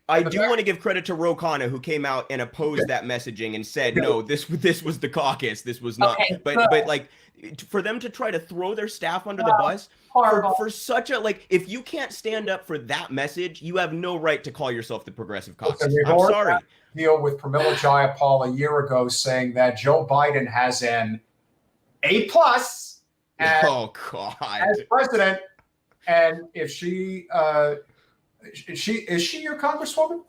I do want to give credit to Ro Khanna, who came out and opposed that messaging and said, no, this was the caucus. This was not. Okay, but like, for them to try to throw their staff under the bus for such a, like, if you can't stand up for that message, you have no right to call yourself the progressive caucus. I'm sorry.
Deal with Pramila Jayapal a year ago saying that Joe Biden has an A plus as,
Oh God.
as president. And if she is she your congresswoman?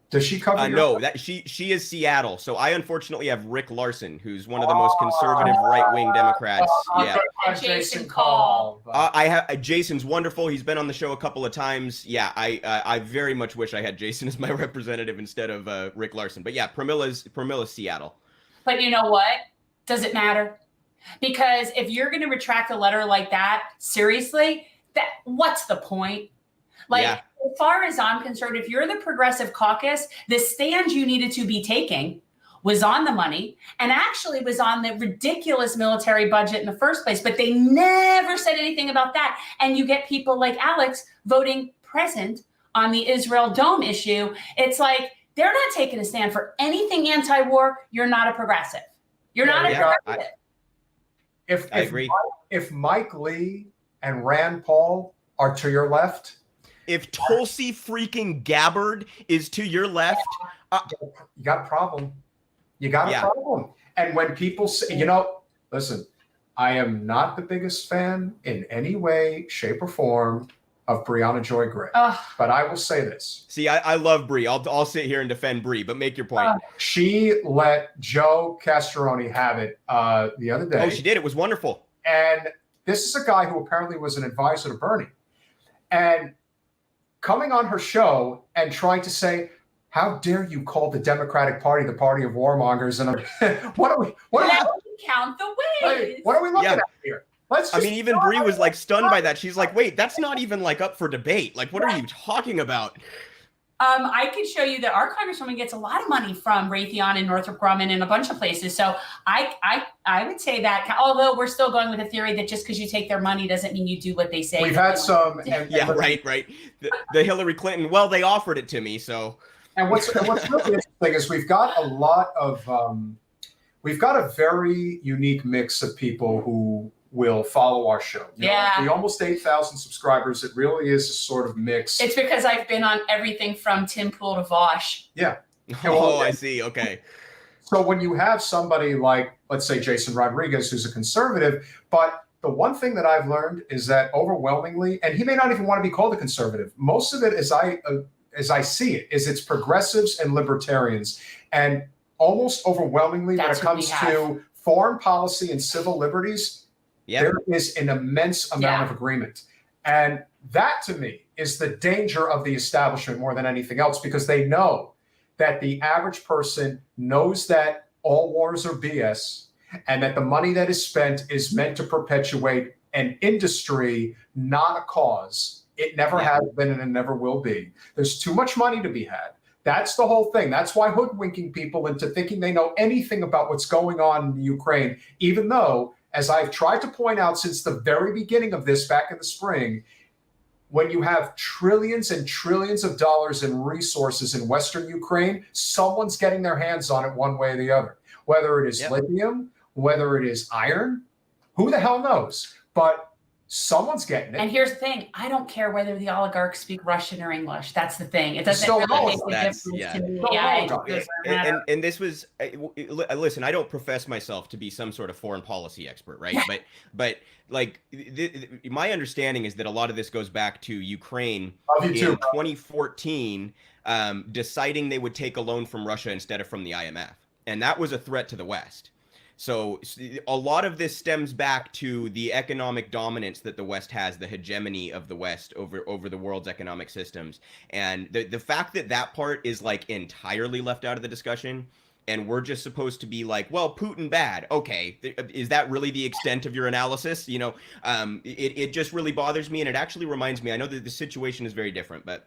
Does she cover?
No, that she is Seattle. So I unfortunately have Rick Larson, who's one of the most conservative right-wing Democrats. Yeah.
And Jason Call.
I have Jason's wonderful. He's been on the show a couple of times. Yeah, I very much wish I had Jason as my representative instead of Rick Larson. But yeah, Pramilla's Seattle.
But you know what? Does it matter? Because if you're going to retract a letter like that, seriously, what's the point? Like,
Yeah.
As far as I'm concerned, if you're the Progressive Caucus, the stand you needed to be taking was on the money and actually was on the ridiculous military budget in the first place. But they never said anything about that. And you get people like Alex voting present on the Israel Dome issue. It's like they're not taking a stand for anything anti-war. You're not a progressive. You're not a progressive.
I agree.
If Mike Lee and Rand Paul are to your left,
if Tulsi freaking Gabbard is to your left,
you got a problem. You got a problem. And when people say, listen, I am not the biggest fan in any way, shape, or form of Brianna Joy Gray. But I will say this.
See, I love Bree. I'll sit here and defend Bree, but make your point.
She let Joe Castroni have it the other day.
Oh, she did. It was wonderful.
And this is a guy who apparently was an advisor to Bernie. And coming on her show and trying to say, how dare you call the Democratic Party the party of warmongers? And what are we
count the ways.
What are we looking at here?
Even Bree was like stunned by that. She's like, wait, that's not even like up for debate. Like, what are you talking about?
I could show you that our congresswoman gets a lot of money from Raytheon and Northrop Grumman and a bunch of places. So I would say that, although we're still going with the theory that just because you take their money doesn't mean you do what they say.
We've had some.
Right. The Hillary Clinton, well, they offered it to me, so.
And what's really interesting is we've got a very unique mix of people who will follow our show. The almost 8,000 subscribers, it really is a sort of mix.
It's because I've been on everything from Tim Pool to Vosh.
Yeah.
I see. Okay.
So when you have somebody like, let's say, Jason Rodriguez, who's a conservative, but the one thing that I've learned is that overwhelmingly, and he may not even want to be called a conservative, most of it, as I see it, is it's progressives and libertarians. And almost overwhelmingly, when it comes to foreign policy and civil liberties, there is an immense amount of agreement. And that, to me, is the danger of the establishment more than anything else, because they know that the average person knows that all wars are BS and that the money that is spent is meant to perpetuate an industry, not a cause. It never has been and it never will be. There's too much money to be had. That's the whole thing. That's why hoodwinking people into thinking they know anything about what's going on in Ukraine, even though, as I've tried to point out since the very beginning of this back in the spring, when you have trillions and trillions of dollars in resources in Western Ukraine, someone's getting their hands on it one way or the other. Whether it is lithium, whether it is iron, who the hell knows? But someone's getting it.
And here's the thing. I don't care whether the oligarchs speak Russian or English. That's the thing. It doesn't really make a difference to me.
And this was, listen, I don't profess myself to be some sort of foreign policy expert, right? but like my understanding is that a lot of this goes back to Ukraine in 2014 deciding they would take a loan from Russia instead of from the IMF. And that was a threat to the West. So a lot of this stems back to the economic dominance that the West has, the hegemony of the West over the world's economic systems. And the fact that that part is like entirely left out of the discussion, and we're just supposed to be like, well, Putin bad. Okay, is that really the extent of your analysis? It just really bothers me. And it actually reminds me, I know that the situation is very different, but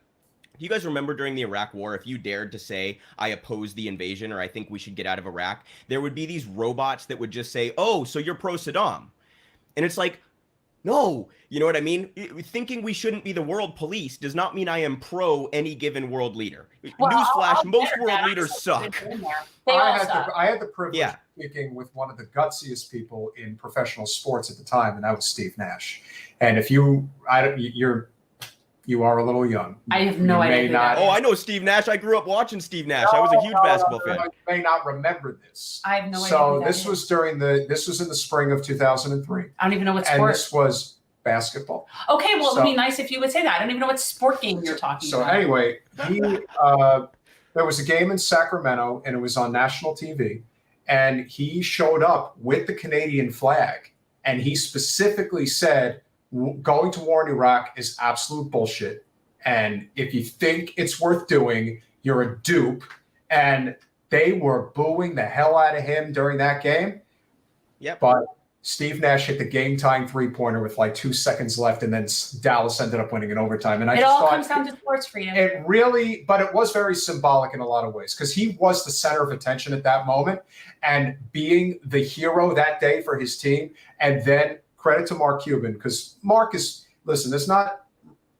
you guys remember during the Iraq War, if you dared to say, I oppose the invasion or I think we should get out of Iraq, there would be these robots that would just say, oh, so you're pro-Saddam. And it's like, no, you know what I mean? Thinking we shouldn't be the world police does not mean I am pro any given world leader. Newsflash, most world leaders suck.
I had the privilege of speaking with one of the gutsiest people in professional sports at the time, and that was Steve Nash. And if you're You are a little young.
I have no
You
idea
may
who
not.
that
Oh,
is.
I know Steve Nash. I grew up watching Steve Nash. I was a huge basketball fan.
You may not remember this.
I have no idea.
So
who
this
that
was
is.
this was in the spring of 2003.
I don't even know what
And
sport.
this was basketball.
Okay, well, it would
So-
be nice if you would say that. I don't even know what sport game you're talking
So
about.
anyway, there was a game in Sacramento, and it was on national TV, and he showed up with the Canadian flag, and he specifically said, going to war in Iraq is absolute bullshit, and if you think it's worth doing, you're a dupe. And they were booing the hell out of him during that game.
Yep.
But Steve Nash hit the game-tying three-pointer with like 2 seconds left, and then Dallas ended up winning in overtime. And I
It
just
all
thought
comes down to sports freedom.
it really, but it was very symbolic in a lot of ways because he was the center of attention at that moment, and being the hero that day for his team. And then credit to Mark Cuban, because Mark is, listen, there's not,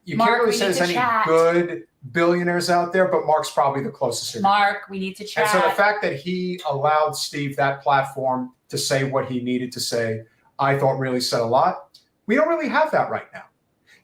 you
Mark,
can't really
we
say
need
there's
to
any
chat.
good billionaires out there, but Mark's probably the closest.
Mark, we need to chat.
And so the fact that he allowed Steve that platform to say what he needed to say, I thought really said a lot. We don't really have that right now.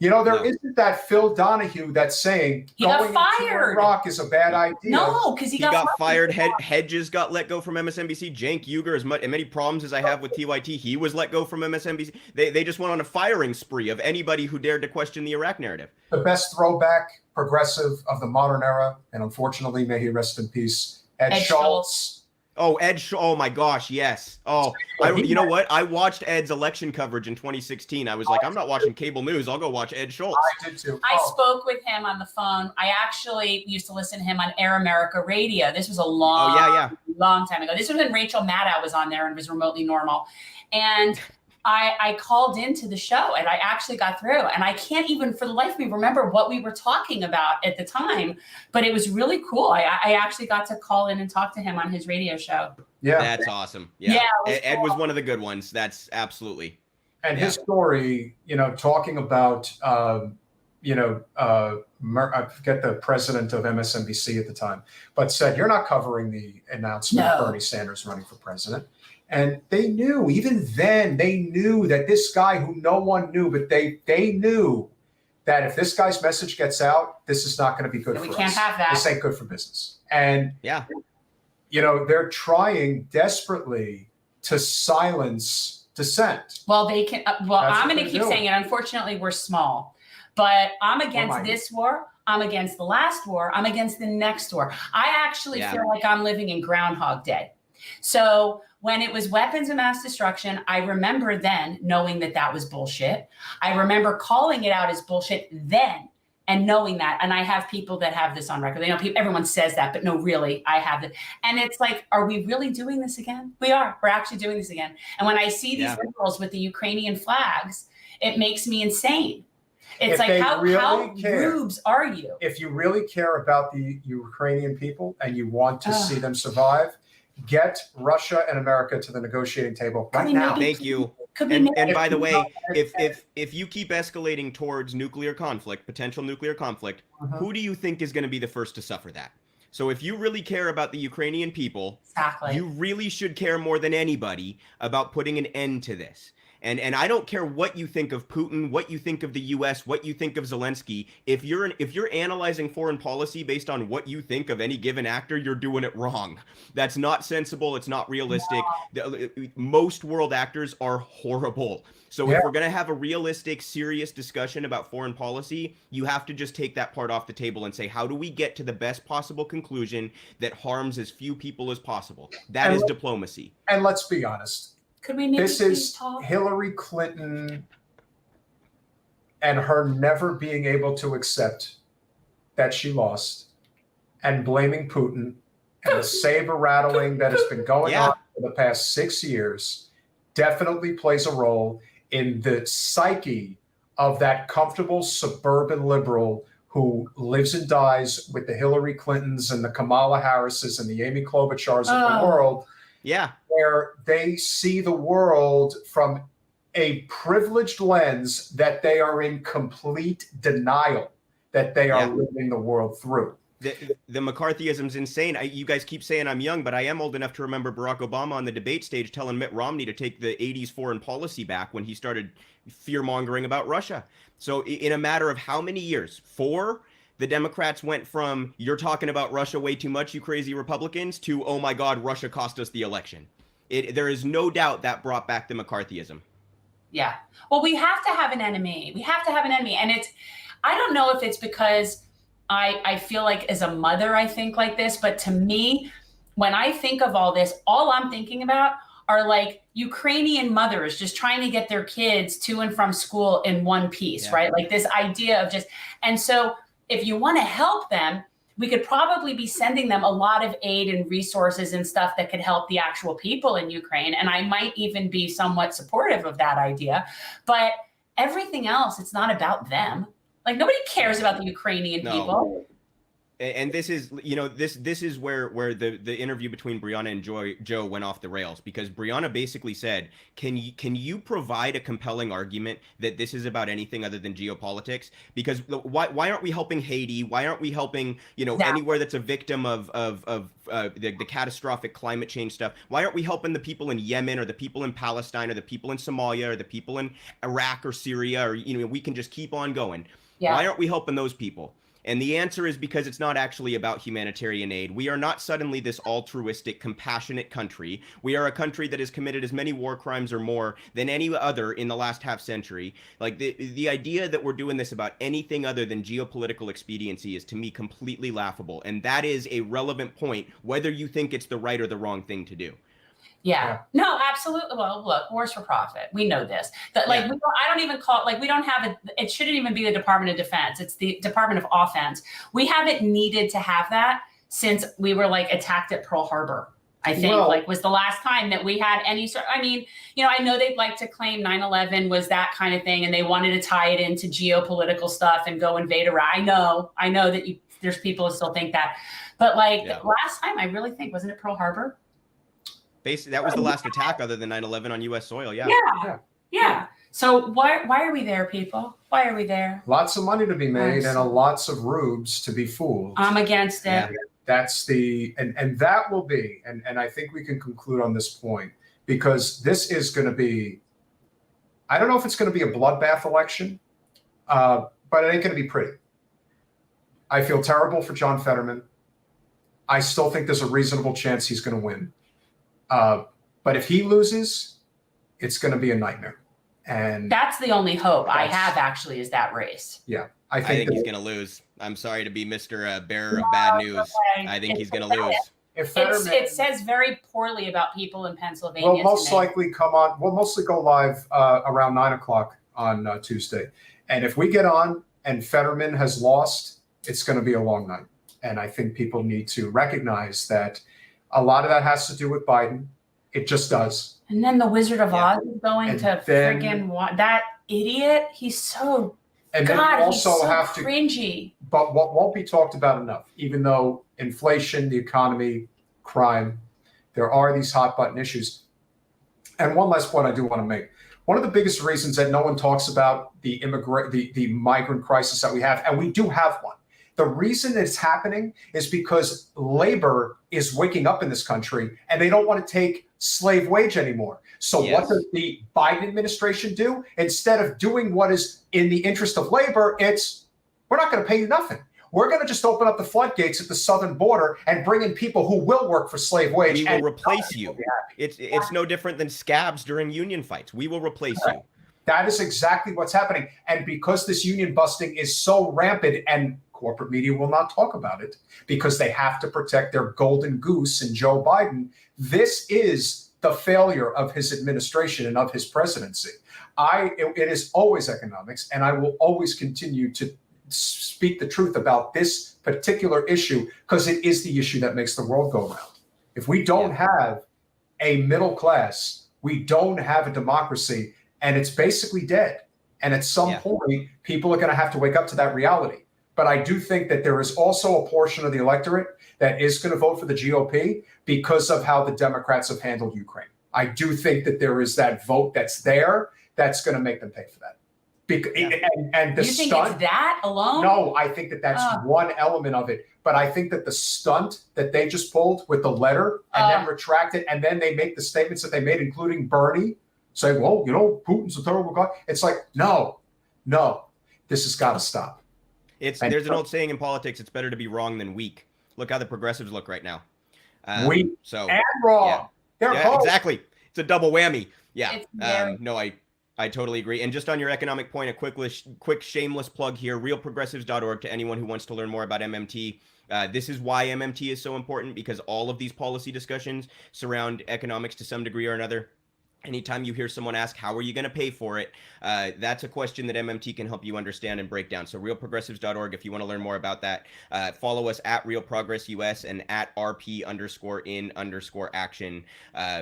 You know, there
No.
isn't that Phil Donahue that's saying
He got
going into
fired.
Iraq is a bad idea.
No, because he
got fired. Hedges got let go from MSNBC. Cenk Uygur, as many problems as I have with TYT, he was let go from MSNBC. They just went on a firing spree of anybody who dared to question the Iraq narrative.
The best throwback progressive of the modern era, and unfortunately, may he rest in peace, Ed Schultz.
Oh, oh my gosh, yes. Oh, you know what? I watched Ed's election coverage in 2016. I was like, I'm not watching cable news. I'll go watch Ed Schultz.
I did too.
I spoke with him on the phone. I actually used to listen to him on Air America Radio. This was a long time ago. This was when Rachel Maddow was on there and was remotely normal. And I called into the show and I actually got through, and I can't even for the life of me remember what we were talking about at the time, but it was really cool. I actually got to call in and talk to him on his radio show.
Yeah.
That's awesome. Yeah. Ed was one of the good ones. That's absolutely.
And his story, you know, talking about, I forget the president of MSNBC at the time, but said, you're not covering the announcement of Bernie Sanders running for president. And they knew, even then, they knew that this guy who no one knew, but they knew that if this guy's message gets out, this is not going to be good for us.
We can't have that.
This ain't good for business. And,
yeah,
you know, they're trying desperately to silence dissent.
Well, they can. I'm going to keep saying it. Unfortunately, we're small. But I'm against this war. I'm against the last war. I'm against the next war. I actually feel like I'm living in Groundhog Day. So when it was weapons of mass destruction, I remember then knowing that that was bullshit. I remember calling it out as bullshit then and knowing that. And I have people that have this on record. They know everyone says that, but no, really, I have it. And it's like, are we really doing this again? We are. We're actually doing this again. And when I see these liberals with the Ukrainian flags, it makes me insane. It's like, how rubes are you?
If you really care about the Ukrainian people and you want to see them survive, get Russia and America to the negotiating table right now.
Thank you. And by the way, if you keep escalating towards nuclear conflict, potential nuclear conflict, who do you think is going to be the first to suffer that? So if you really care about the Ukrainian people, you really should care more than anybody about putting an end to this. And I don't care what you think of Putin, what you think of the U.S., what you think of Zelensky. If you're analyzing foreign policy based on what you think of any given actor, you're doing it wrong. That's not sensible. It's not realistic. Most world actors are horrible. So if we're going to have a realistic, serious discussion about foreign policy, you have to just take that part off the table and say, how do we get to the best possible conclusion that harms as few people as possible? That is diplomacy.
And let's be honest.
Could we maybe
this is Hillary Clinton and her never being able to accept that she lost and blaming Putin and the saber rattling that has been going on for the past 6 years definitely plays a role in the psyche of that comfortable suburban liberal who lives and dies with the Hillary Clintons and the Kamala Harrises and the Amy Klobuchars of the world.
Yeah.
Where they see the world from a privileged lens that they are in complete denial that they are living the world through.
The McCarthyism's insane. You guys keep saying I'm young, but I am old enough to remember Barack Obama on the debate stage telling Mitt Romney to take the 80s foreign policy back when he started fear-mongering about Russia. So in a matter of how many years? 4? The Democrats went from, you're talking about Russia way too much, you crazy Republicans, to, oh my God, Russia cost us the election. There is no doubt that brought back the McCarthyism.
Yeah. Well, we have to have an enemy. We have to have an enemy. And I don't know if it's because I feel like as a mother, I think like this, but to me, when I think of all this, all I'm thinking about are like Ukrainian mothers just trying to get their kids to and from school in one piece, right? Like this idea of and so if you want to help them, we could probably be sending them a lot of aid and resources and stuff that could help the actual people in Ukraine. And I might even be somewhat supportive of that idea, but everything else, it's not about them. Like nobody cares about the Ukrainian people.
And this is, this is where the interview between Brianna and Joe went off the rails, because Brianna basically said, can you provide a compelling argument that this is about anything other than geopolitics? Because why aren't we helping Haiti? Why aren't we helping, anywhere that's a victim of the catastrophic climate change stuff? Why aren't we helping the people in Yemen, or the people in Palestine, or the people in Somalia, or the people in Iraq or Syria, or, we can just keep on going. Yeah. Why aren't we helping those people? And the answer is because it's not actually about humanitarian aid. We are not suddenly this altruistic, compassionate country. We are a country that has committed as many war crimes or more than any other in the last half century. Like the idea that we're doing this about anything other than geopolitical expediency is, to me, completely laughable. And that is a relevant point, whether you think it's the right or the wrong thing to do.
Yeah. No, absolutely. Well, look, wars for profit. We know this. I don't even call it, we don't have it shouldn't even be the Department of Defense. It's the Department of Offense. We haven't needed to have that since we were attacked at Pearl Harbor. I think was the last time that we had any sort. I mean, I know they'd like to claim 9/11 was that kind of thing, and they wanted to tie it into geopolitical stuff and go invade Iraq. I know that there's people who still think that, but last time I really think, wasn't it Pearl Harbor?
Basically, that was the last attack other than 9/11 on U.S. soil.
Yeah. So why are we there, people? Why are we there?
Lots of money to be made and lots of rubes to be fooled.
I'm against it.
Yeah. That's and that will be, and I think we can conclude on this point, because this is going to be, I don't know if it's going to be a bloodbath election, but it ain't going to be pretty. I feel terrible for John Fetterman. I still think there's a reasonable chance he's going to win. But if he loses, it's going to be a nightmare. And
that's the only hope I have, actually, is that race.
Yeah.
I think he's going to lose. I'm sorry to be Mr. Bearer of bad news. I think he's going to lose.
It says very poorly about people in Pennsylvania.
We'll most likely come on. We'll mostly go live around 9:00 on Tuesday. And if we get on and Fetterman has lost, it's going to be a long night. And I think people need to recognize that a lot of that has to do with Biden. It just does.
And then the Wizard of Oz is going to freaking that idiot. He's so
and then you also
he's so
have
cringy.
But what won't be talked about enough, even though inflation, the economy, crime, there are these hot button issues. And one last point I do want to make. One of the biggest reasons that no one talks about the migrant crisis that we have, and we do have one. The reason it's happening is because labor is waking up in this country and they don't want to take slave wage anymore. So what does the Biden administration do? Instead of doing what is in the interest of labor, we're not going to pay you nothing. We're going to just open up the floodgates at the southern border and bring in people who will work for slave wage.
We will replace you. It's no different than scabs during union fights. We will replace you.
That is exactly what's happening. And because this union busting is so rampant, and corporate media will not talk about it because they have to protect their golden goose in Joe Biden, this is the failure of his administration and of his presidency. It is always economics, and I will always continue to speak the truth about this particular issue because it is the issue that makes the world go round. If we don't have a middle class, we don't have a democracy, and it's basically dead. And at some point, people are going to have to wake up to that reality. But I do think that there is also a portion of the electorate that is going to vote for the GOP because of how the Democrats have handled Ukraine. I do think that there is that vote that's there that's going to make them pay for that. And the
You think
stunt,
it's that alone?
no, I think that that's one element of it. But I think that the stunt that they just pulled with the letter and then retract it, and then they make the statements that they made, including Bernie saying, well, Putin's a terrible guy. It's like, no, this has got to stop.
There's an old saying in politics, it's better to be wrong than weak. Look how the progressives look right now.
Weak and wrong.
Yeah.
They're both.
Exactly. It's a double whammy. Yeah.
Very-
No, I totally agree. And just on your economic point, a quick shameless plug here, realprogressives.org to anyone who wants to learn more about MMT. This is why MMT is so important, because all of these policy discussions surround economics to some degree or another. Anytime you hear someone ask, how are you going to pay for it? That's a question that MMT can help you understand and break down. So realprogressives.org, if you want to learn more about that, follow us at Real Progress US and at RP_in_action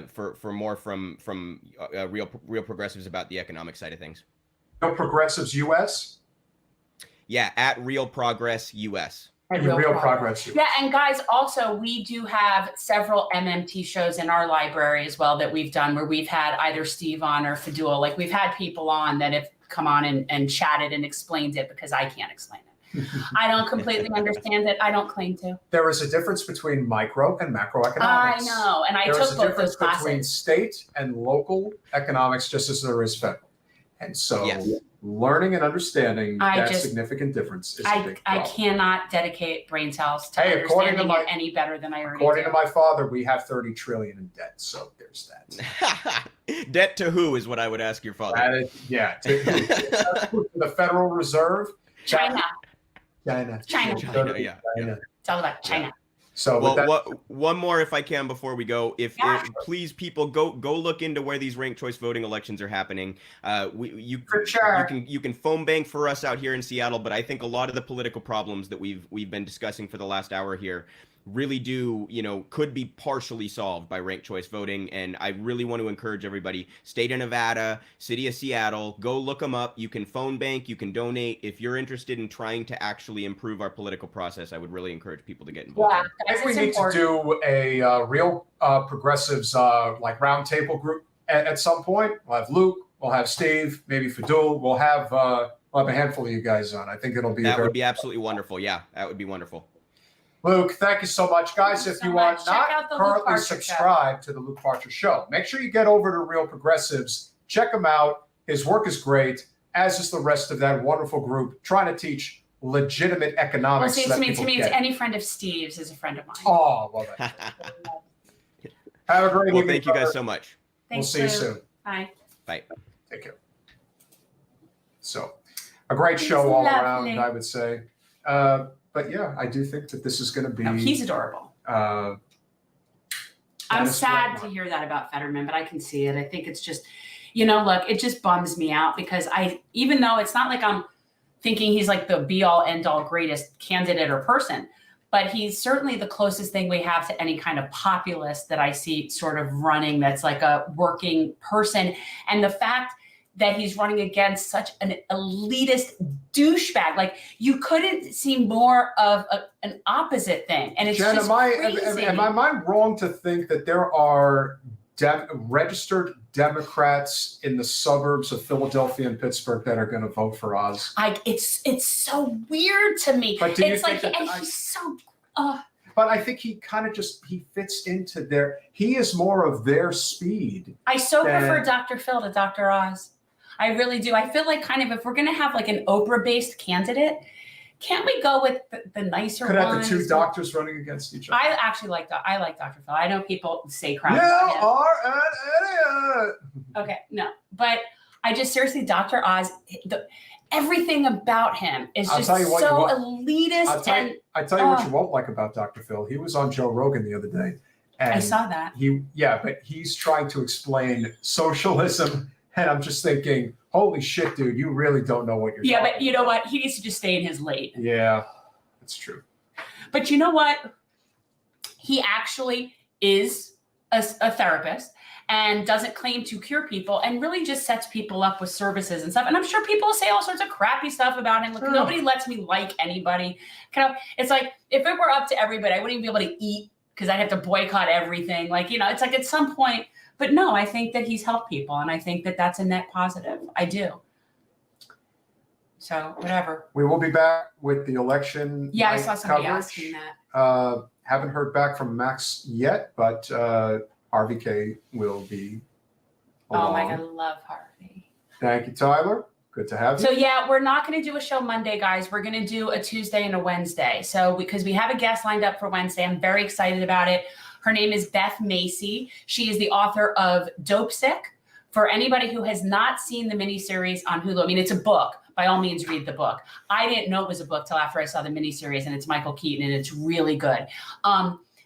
for more from Real Progressives about the economic side of things.
Real Progressives US?
Yeah, at Real Progress US.
And Real Progress.
Yeah, and guys, also, we do have several MMT shows in our library as well that we've done where we've had either Steve on or Fadul. Like, we've had people on that have come on and chatted and explained it, because I can't explain it. I don't completely understand it. I don't claim to.
There is a difference between micro and macroeconomics.
I know, and I took both those classes.
There is a difference between state and local economics, just as there is federal. And so learning and understanding that significant difference is a big problem.
I cannot dedicate brain cells to understanding it any better than I already do.
According to my father, we have 30 trillion in debt. So there's that.
Debt to who is what I would ask your father.
That is, to the Federal Reserve.
China.
Yeah.
It's all about China.
So
one more, if I can, before we go, if please, people, go look into where these ranked choice voting elections are happening.
For sure.
You can phone bank for us out here in Seattle, but I think a lot of the political problems that we've been discussing for the last hour here really could be partially solved by ranked choice voting. And I really want to encourage everybody, state of Nevada, city of Seattle, go look them up. You can phone bank, you can donate. If you're interested in trying to actually improve our political process, I would really encourage people to get involved.
Yeah,
I think we need to do a Real Progressives like roundtable group at some point. We'll have Luke, we'll have Steve, maybe Fadul, we'll have a handful of you guys on. I think it'll be
would be absolutely wonderful. Yeah, that would be wonderful.
Luke, thank you so much. Guys, if you are not currently subscribed to the Luke Parcher Show, make sure you get over to Real Progressives. Check him out. His work is great, as is the rest of that wonderful group trying to teach legitimate economics.
Well, to me, it's any friend of Steve's is a friend of mine.
Oh, well, have a great evening.
Thank you guys so much.
Thanks,
we'll see you soon.
Bye.
Bye.
Take care. So, a great show all around, I would say. But yeah, I do think that this is going to be.
No, he's adorable. I'm sad to hear that about Fetterman, but I can see it. I think it's just, look, it just bums me out because even though it's not like I'm thinking he's like the be all end all greatest candidate or person, but he's certainly the closest thing we have to any kind of populist that I see sort of running that's like a working person. And the fact that he's running against such an elitist douchebag. Like, you couldn't see more of an opposite thing. And it's
Jen,
just crazy.
Am I wrong to think that there are registered Democrats in the suburbs of Philadelphia and Pittsburgh that are going to vote for Oz?
It's so weird to me.
But do you
it's
think
like,
that
and he's so...
But I think he kind of he fits into he is more of their speed.
I prefer Dr. Phil to Dr. Oz. I really do. I feel like kind of if we're going to have like an Oprah-based candidate, can't we go with the nicer one?
Could have the two doctors running against each other.
I actually like Dr. Phil. I know people say crap
about him. You are an idiot.
Okay, no. But I just seriously, Dr. Oz, everything about him is just so elitist.
I tell you what you won't like about Dr. Phil. He was on Joe Rogan the other day. And
I saw that.
But he's trying to explain socialism. And I'm just thinking, holy shit, dude, you really don't know what you're talking
but you know what? He needs to just stay in his lane.
Yeah, that's true.
But you know what? He actually is a therapist and doesn't claim to cure people and really just sets people up with services and stuff. And I'm sure people say all sorts of crappy stuff about him. Like, nobody lets me like anybody. It's like, if it were up to everybody, I wouldn't even be able to eat because I'd have to boycott everything. Like, it's like at some point. But no, I think that he's helped people, and I think that that's a net positive. I do. So whatever.
We will be back with the election.
Yeah, I
night
saw somebody
coverage.
asking that.
Haven't heard back from Max yet, but RVK will be along.
Oh my God, I love Harvey.
Thank you, Tyler. Good to have you.
So yeah, we're not going to do a show Monday, guys. We're going to do a Tuesday and a Wednesday. So because we have a guest lined up for Wednesday, I'm very excited about it. Her name is Beth Macy. She is the author of Dope Sick. For anybody who has not seen the miniseries on Hulu, I mean, it's a book. By all means, read the book. I didn't know it was a book till after I saw the miniseries, and it's Michael Keaton, and it's really good.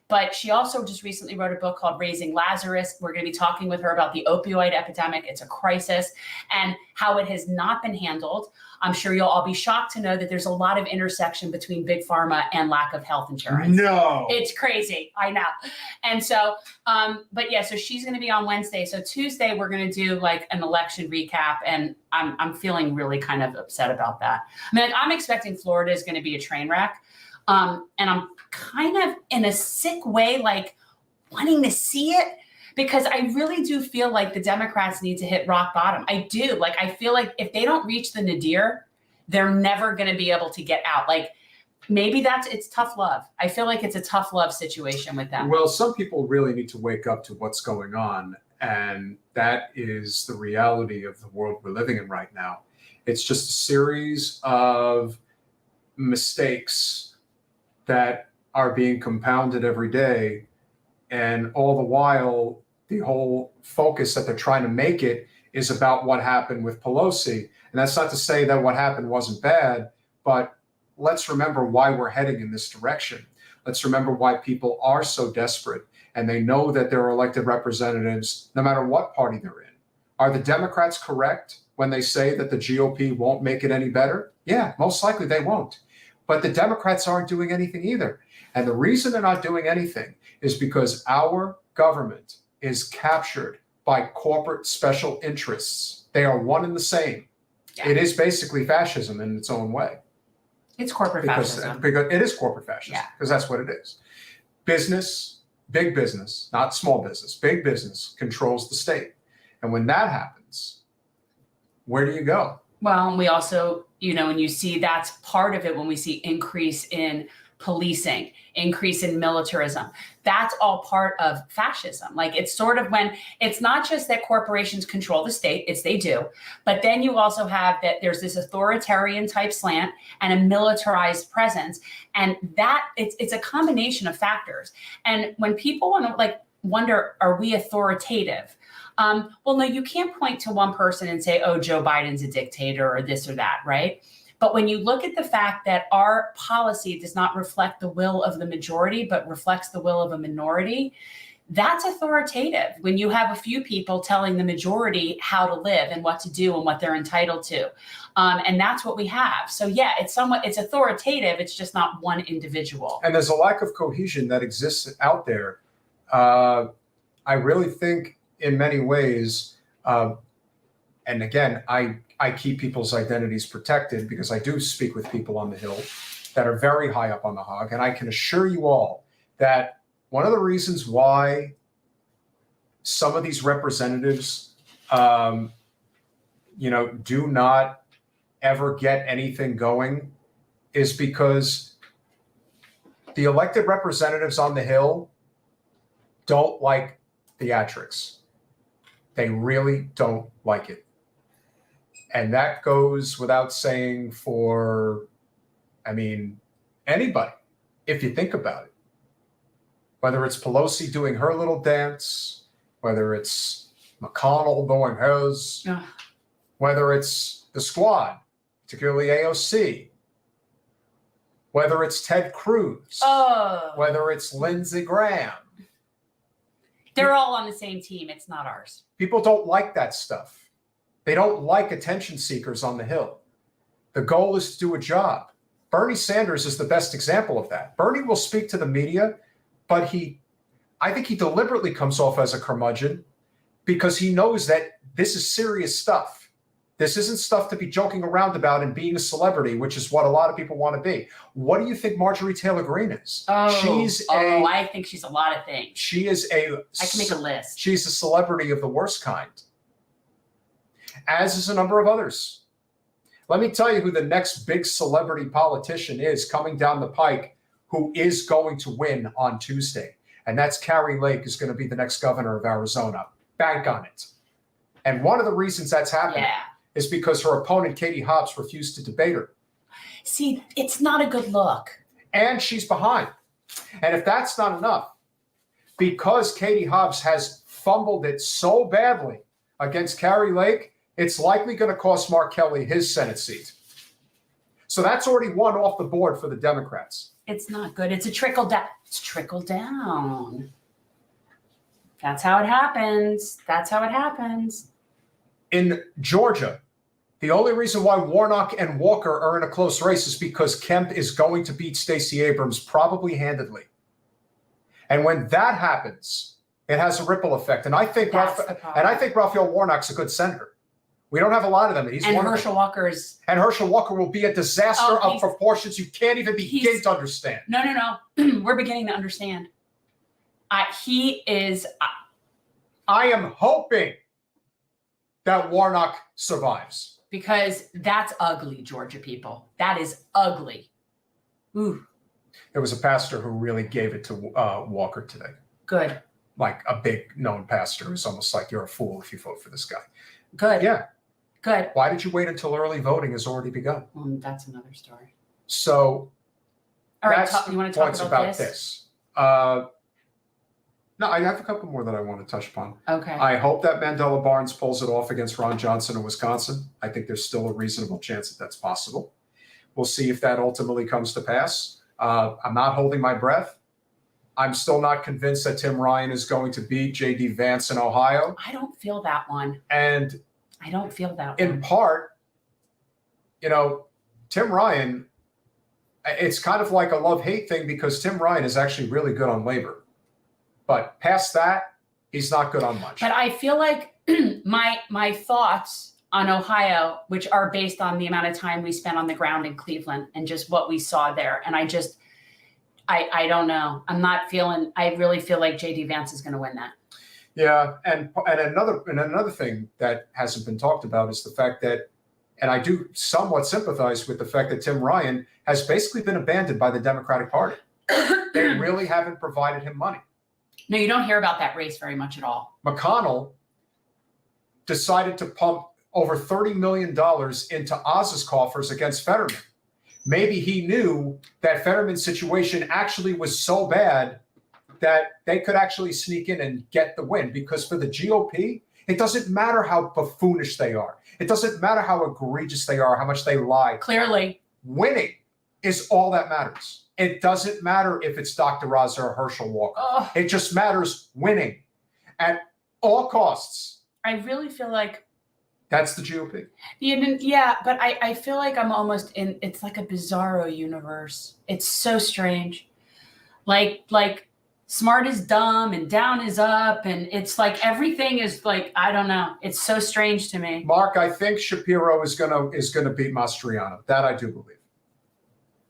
But she also just recently wrote a book called Raising Lazarus. We're going to be talking with her about the opioid epidemic. It's a crisis and how it has not been handled. I'm sure you'll all be shocked to know that there's a lot of intersection between big pharma and lack of health insurance.
No.
It's crazy. I know. And so, but yeah, so she's going to be on Wednesday. So Tuesday, we're going to do like an election recap. And I'm feeling really kind of upset about that. I mean, like, I'm expecting Florida is going to be a train wreck. And I'm kind of in a sick way, like wanting to see it, because I really do feel like the Democrats need to hit rock bottom. I do. Like, I feel like if they don't reach the nadir, they're never going to be able to get out. Like, maybe it's tough love. I feel like it's a tough love situation with them.
Well, some people really need to wake up to what's going on. And that is the reality of the world we're living in right now. It's just a series of mistakes that are being compounded every day. And all the while, the whole focus that they're trying to make it is about what happened with Pelosi. And that's not to say that what happened wasn't bad, but let's remember why we're heading in this direction. Let's remember why people are so desperate, and they know that their elected representatives, no matter what party they're in. Are the Democrats correct when they say that the GOP won't make it any better? Yeah, most likely they won't. But the Democrats aren't doing anything either. And the reason they're not doing anything is because our government is captured by corporate special interests. They are one and the same. Yeah. It is basically fascism in its own way.
It's corporate fascism.
Because it is corporate fascism, because that's what it is. Business, big business, not small business, big business controls the state. And when that happens, where do you go?
Well, and we also, and you see that's part of it when we see increase in policing, increase in militarism. That's all part of fascism. Like, it's sort of when it's not just that corporations control the state, they do, but then you also have that there's this authoritarian type slant and a militarized presence. And that it's a combination of factors. And when people want to wonder, are we authoritative? Well, no, you can't point to one person and say, oh, Joe Biden's a dictator or this or that, right? But when you look at the fact that our policy does not reflect the will of the majority, but reflects the will of a minority, that's authoritative. When you have a few people telling the majority how to live and what to do and what they're entitled to. And that's what we have. So yeah, it's authoritative. It's just not one individual.
And there's a lack of cohesion that exists out there. I really think in many ways, and again, I keep people's identities protected because I do speak with people on the Hill that are very high up on the hog. And I can assure you all that one of the reasons why some of these representatives, do not ever get anything going is because the elected representatives on the Hill don't like theatrics. They really don't like it. And that goes without saying for, anybody, if you think about it. Whether it's Pelosi doing her little dance, whether it's McConnell doing hers, whether it's the squad, particularly AOC, whether it's Ted Cruz, whether it's Lindsey Graham.
They're all on the same team. It's not ours.
People don't like that stuff. They don't like attention seekers on the Hill. The goal is to do a job. Bernie Sanders is the best example of that. Bernie will speak to the media, but I think he deliberately comes off as a curmudgeon because he knows that this is serious stuff. This isn't stuff to be joking around about and being a celebrity, which is what a lot of people want to be. What do you think Marjorie Taylor Greene is?
I think she's a lot of things.
She is
I can make a list.
She's a celebrity of the worst kind, as is a number of others. Let me tell you who the next big celebrity politician is coming down the pike who is going to win on Tuesday. And that's Kari Lake, is going to be the next governor of Arizona. Bank on it. And one of the reasons that's happening is because her opponent, Katie Hobbs, refused to debate her.
See, it's not a good look.
And she's behind. And if that's not enough, because Katie Hobbs has fumbled it so badly against Kari Lake, it's likely going to cost Mark Kelly his Senate seat. So that's already one off the board for the Democrats.
It's not good. It's a trickle down. It's trickle down. That's how it happens. That's how it happens.
In Georgia, the only reason why Warnock and Walker are in a close race is because Kemp is going to beat Stacey Abrams, probably handedly. And when that happens, it has a ripple effect. And I think Raphael Warnock's a good senator. We don't have a lot of them. He's
Herschel Walker is.
And Herschel Walker will be a disaster of proportions you can't even begin to understand.
No. We're beginning to understand. He is.
I am hoping that Warnock survives.
Because that's ugly, Georgia people. That is ugly. Ooh.
There was a pastor who really gave it to Walker today.
Good.
Like a big known pastor who's almost like, you're a fool if you vote for this guy.
Good.
Yeah.
Good.
Why did you wait until early voting has already begun?
That's another story.
So,
all right,
that's
you want to talk about
this? No, I have a couple more that I want to touch upon.
Okay.
I hope that Mandela Barnes pulls it off against Ron Johnson in Wisconsin. I think there's still a reasonable chance that that's possible. We'll see if that ultimately comes to pass. I'm not holding my breath. I'm still not convinced that Tim Ryan is going to beat J.D. Vance in Ohio.
I don't feel that one.
And
I don't feel that
in
one.
part, Tim Ryan, it's kind of like a love-hate thing because Tim Ryan is actually really good on labor. But past that, he's not good on much.
But I feel like my thoughts on Ohio, which are based on the amount of time we spent on the ground in Cleveland and just what we saw there. And I don't know. I really feel like J.D. Vance is going to win that.
Yeah. And another thing that hasn't been talked about is the fact that, and I do somewhat sympathize with the fact that Tim Ryan has basically been abandoned by the Democratic Party. They really haven't provided him money.
No, you don't hear about that race very much at all.
McConnell decided to pump over $30 million into Oz's coffers against Fetterman. Maybe he knew that Fetterman's situation actually was so bad that they could actually sneak in and get the win. Because for the GOP, it doesn't matter how buffoonish they are. It doesn't matter how egregious they are, how much they lie.
Clearly.
Winning is all that matters. It doesn't matter if it's Dr. Oz or Herschel Walker.
Oh.
It just matters winning at all costs.
I really feel like
that's the GOP.
Yeah, but I feel like I'm almost in. It's like a bizarro universe. It's so strange. Like smart is dumb and down is up, and it's like everything is like, I don't know. It's so strange to me.
Mark, I think Shapiro is gonna beat Mastriano. That I do believe.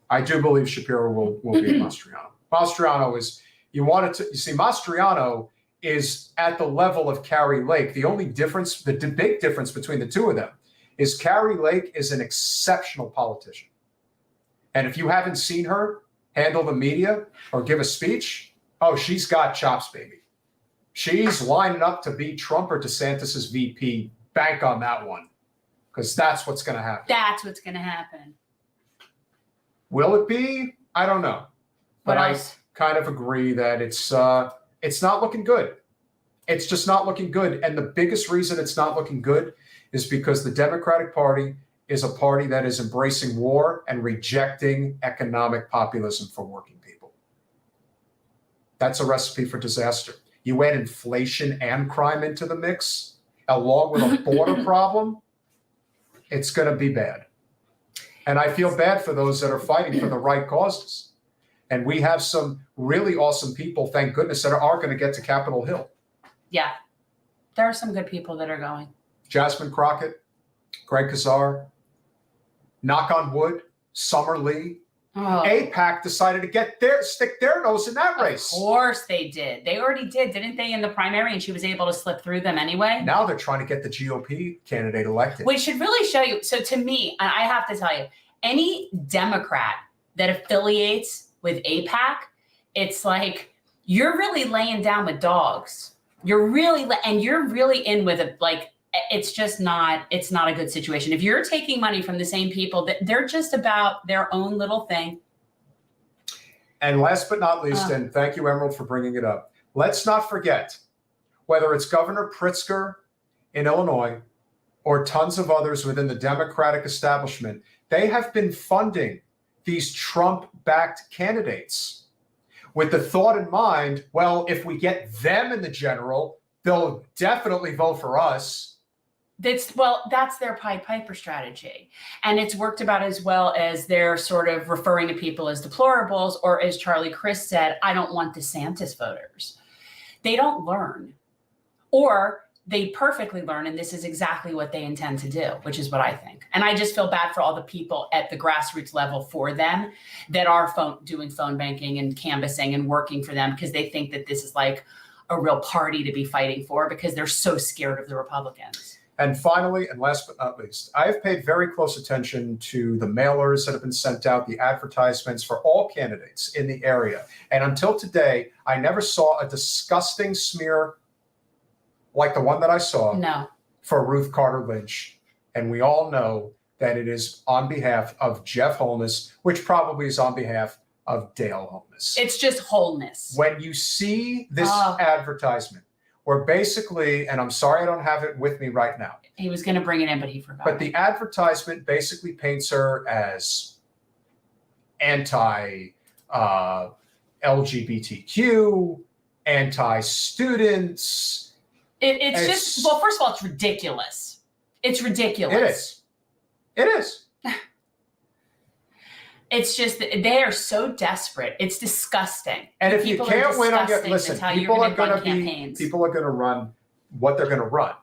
I do believe Shapiro will beat Mastriano. Mastriano is, you see, Mastriano is at the level of Kari Lake. The only difference, the big difference between the two of them is Kari Lake is an exceptional politician. And if you haven't seen her handle the media or give a speech, oh, she's got chops, baby. She's lining up to beat Trump or DeSantis's VP. Bank on that one, because that's what's going to happen.
That's what's going to happen.
Will it be? I don't know. But
What else?
I kind of agree that it's not looking good. It's just not looking good. And the biggest reason it's not looking good is because the Democratic Party is a party that is embracing war and rejecting economic populism for working people. That's a recipe for disaster. You add inflation and crime into the mix, along with a border problem, it's going to be bad. And I feel bad for those that are fighting for the right causes. And we have some really awesome people, thank goodness, that are going to get to Capitol Hill.
Yeah. There are some good people that are going.
Jasmine Crockett, Greg Kazar, knock on wood, Summer Lee,
Oh.
AIPAC decided to stick their nose in that race.
Of course they did. They already did, didn't they, in the primary? And she was able to slip through them anyway.
Now they're trying to get the GOP candidate elected.
Which should really show you. So to me, I have to tell you, any Democrat that affiliates with AIPAC, it's like you're really laying down with dogs. You're really in with it. Like, it's not a good situation. If you're taking money from the same people, that they're just about their own little thing.
And last but not least, and thank you, Emerald, for bringing it up. Let's not forget, whether it's Governor Pritzker in Illinois or tons of others within the Democratic establishment, they have been funding these Trump-backed candidates with the thought in mind, well, if we get them in the general, they'll definitely vote for us.
That's their Pied Piper strategy. And it's worked about as well as they're sort of referring to people as deplorables, or as Charlie Crist said, I don't want DeSantis voters. They don't learn, or they perfectly learn, and this is exactly what they intend to do, which is what I think. And I just feel bad for all the people at the grassroots level for them that are doing phone banking and canvassing and working for them, because they think that this is like a real party to be fighting for, because they're so scared of the Republicans.
And finally, and last but not least, I have paid very close attention to the mailers that have been sent out, the advertisements for all candidates in the area. And until today, I never saw a disgusting smear like the one that I saw for Ruth Carter Lynch. And we all know that it is on behalf of Jeff Holness, which probably is on behalf of Dale Holness.
It's just wholeness.
When you see this advertisement, where basically, and I'm sorry I don't have it with me right now.
He was going to bring it in, but he forgot.
But the advertisement basically paints her as anti-LGBTQ, anti-students.
It's just, well, first of all, it's ridiculous. It's ridiculous.
It is.
It's just that they are so desperate. It's disgusting.
And if you can't win on your, listen, people are going to run what they're going to run.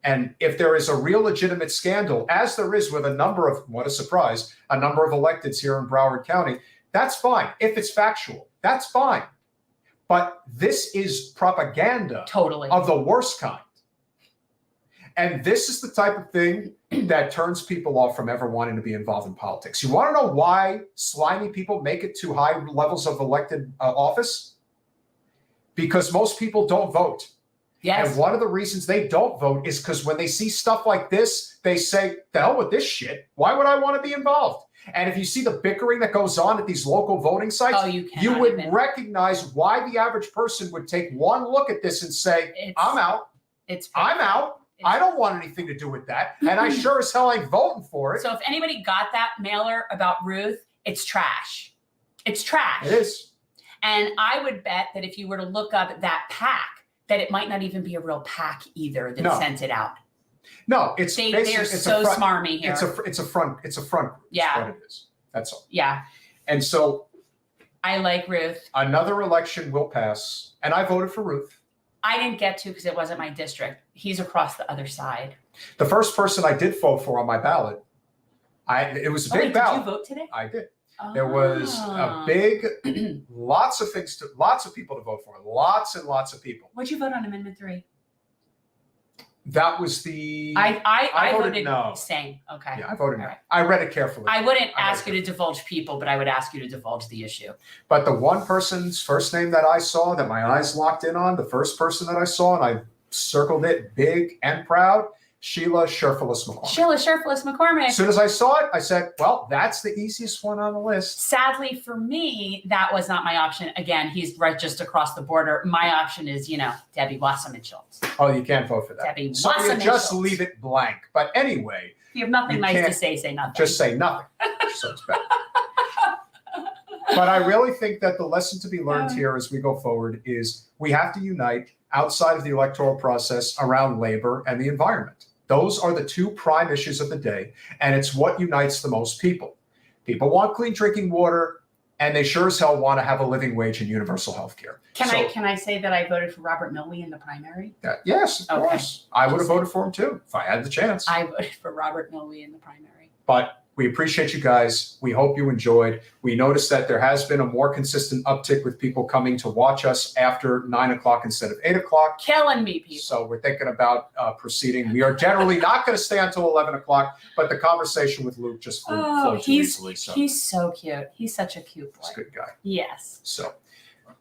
And if there is a real legitimate scandal, as there is with a number of, what a surprise, a number of electeds here in Broward County, that's fine. If it's factual, that's fine. But this is propaganda of the worst kind. And this is the type of thing that turns people off from ever wanting to be involved in politics. You want to know why slimy people make it to high levels of elected office? Because most people don't vote.
Yes.
And one of the reasons they don't vote is because when they see stuff like this, they say, the hell with this shit. Why would I want to be involved? And if you see the bickering that goes on at these local voting sites, you would recognize why the average person would take one look at this and say, I'm out. I'm out. I don't want anything to do with that. And I sure as hell ain't voting for it.
So if anybody got that mailer about Ruth, it's trash. It's trash.
It is.
And I would bet that if you were to look up that PAC, that it might not even be a real PAC either that sent it out.
No, they
are so smarmy here.
It's a front.
Yeah.
What it is. That's all.
Yeah.
And so
I like Ruth.
Another election will pass. And I voted for Ruth.
I didn't get to because it wasn't my district. He's across the other side.
The first person I did vote for on my ballot, it was a big ballot.
Did you vote today?
I did. There was a big, lots of people to vote for, lots and lots of people.
What'd you vote on Amendment 3?
That was the.
I voted no. Same. Okay.
Yeah, I voted no.
Right.
I read it carefully.
I wouldn't ask you to divulge people, but I would ask you to divulge the issue.
But the one person's first name that I saw, that my eyes locked in on, the first person that I saw, and I circled it big and proud, Sheila Sherfulis McCormick.
Sheila Sherfulis McCormick.
As soon as I saw it, I said, well, that's the easiest one on the list.
Sadly for me, that was not my option. Again, he's right just across the border. My option is, Debbie Wasserman Schultz.
Oh, you can't vote for that.
Debbie
so
Wasserman
you just
Schultz.
Leave it blank. But anyway.
If you have nothing nice to say nothing.
Just say nothing. So it's better. But I really think that the lesson to be learned here as we go forward is we have to unite outside of the electoral process around labor and the environment. Those are the two prime issues of the day, and it's what unites the most people. People want clean drinking water, and they sure as hell want to have a living wage and universal health care.
Can I say that I voted for Robert Milwee in the primary?
Yes, of course. I would have voted for him too if I had the chance.
I voted for Robert Milwee in the primary.
But We appreciate you guys. We hope you enjoyed. We noticed that there has been a more consistent uptick with people coming to watch us after 9 o'clock instead of 8 o'clock.
Killing me, people.
So we're thinking about proceeding. We are generally not going to stay until 11 o'clock, but the conversation with Luke just flowed too easily. So
he's so cute. He's such a cute boy.
he's a good guy.
Yes.
So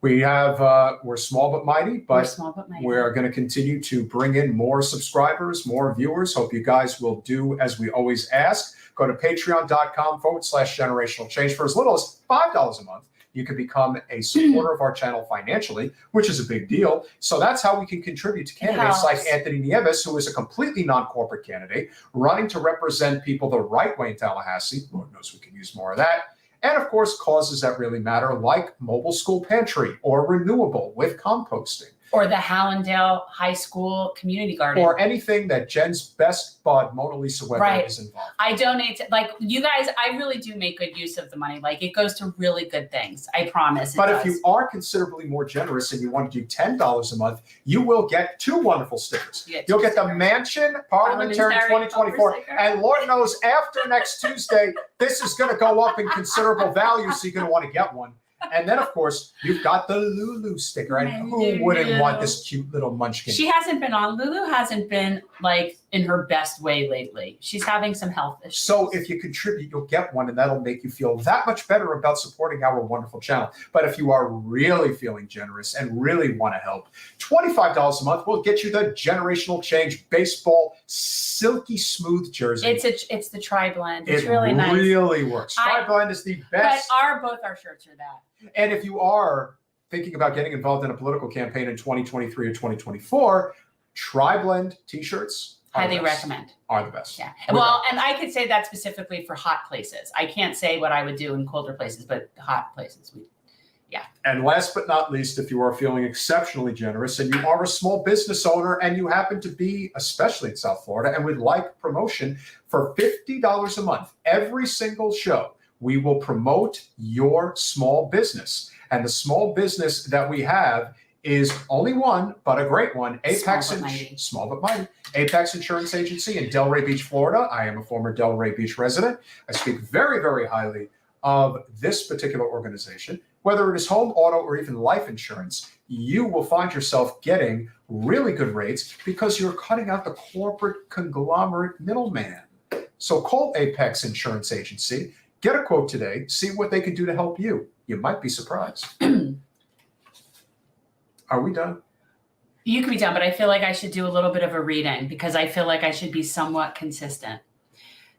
we have, we're small but mighty, but
We're small but mighty.
we're going to continue to bring in more subscribers, more viewers. Hope you guys will do as we always ask. Go to patreon.com/generational change. For as little as $5 a month, you can become a supporter of our channel financially, which is a big deal. So that's how we can contribute to candidates like Anthony Nieves, who is a completely non-corporate candidate, running to represent people the right way in Tallahassee. Lord knows we can use more of that. And of course, causes that really matter, like Mobile School Pantry or Renewable with composting.
Or the Hallandale High School Community Garden.
Or anything that Jen's best bud, Mona Lisa Weber, is involved.
I donate to, like, you guys, I really do make good use of the money. Like, it goes to really good things. I promise.
But if you are considerably more generous and you want to do $10 a month, you will get 2 wonderful stickers. You'll get the Mansion Parliamentary 2024. And Lord knows after next Tuesday, this is going to go up in considerable value, so you're going to want to get one. And then, of course, you've got the Lulu sticker. And who wouldn't want this cute little munchkin?
She hasn't been on. Lulu hasn't been, like, in her best way lately. She's having some health issues.
So if you contribute, you'll get one, and that'll make you feel that much better about supporting our wonderful channel. But if you are really feeling generous and really want to help, $25 a month will get you the Generational Change baseball silky smooth jersey.
It's the tri-blend. It's really nice.
It really works. Tri-blend is the best.
But both our shirts are that.
And if you are thinking about getting involved in a political campaign in 2023 or 2024, tri-blend t-shirts
highly recommend.
Are the best.
Yeah. Well, and I could say that specifically for hot places. I can't say what I would do in colder places, but hot places, yeah.
And last but not least, if you are feeling exceptionally generous and you are a small business owner and you happen to be, especially in South Florida, and would like promotion for $50 a month, every single show, we will promote your small business. And the small business that we have is only one, but a great one. Small but mighty. Apex Insurance Agency in Delray Beach, Florida. I am a former Delray Beach resident. I speak very, very highly of this particular organization. Whether it is home, auto, or even life insurance, you will find yourself getting really good rates because you're cutting out the corporate conglomerate middleman. So call Apex Insurance Agency. Get a quote today. See what they can do to help you. You might be surprised. Are we done?
You can be done, but I feel like I should do a little bit of a reading because I feel like I should be somewhat consistent.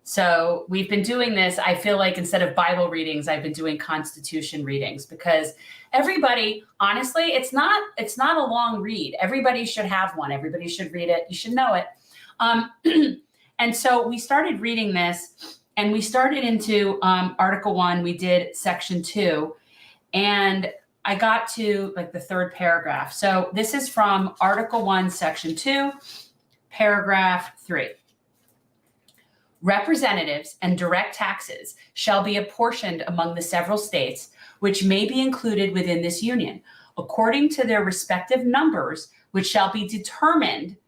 So we've been doing this. I feel like instead of Bible readings, I've been doing Constitution readings because everybody, honestly, it's not a long read. Everybody should have one. Everybody should read it. You should know it. And so we started reading this. And we started into Article 1, we did Section 2, and I got to like the 3rd paragraph. So this is from Article 1, Section 2, Paragraph 3. Representatives and direct taxes shall be apportioned among the several states which may be included within this union, according to their respective numbers, which shall be determined,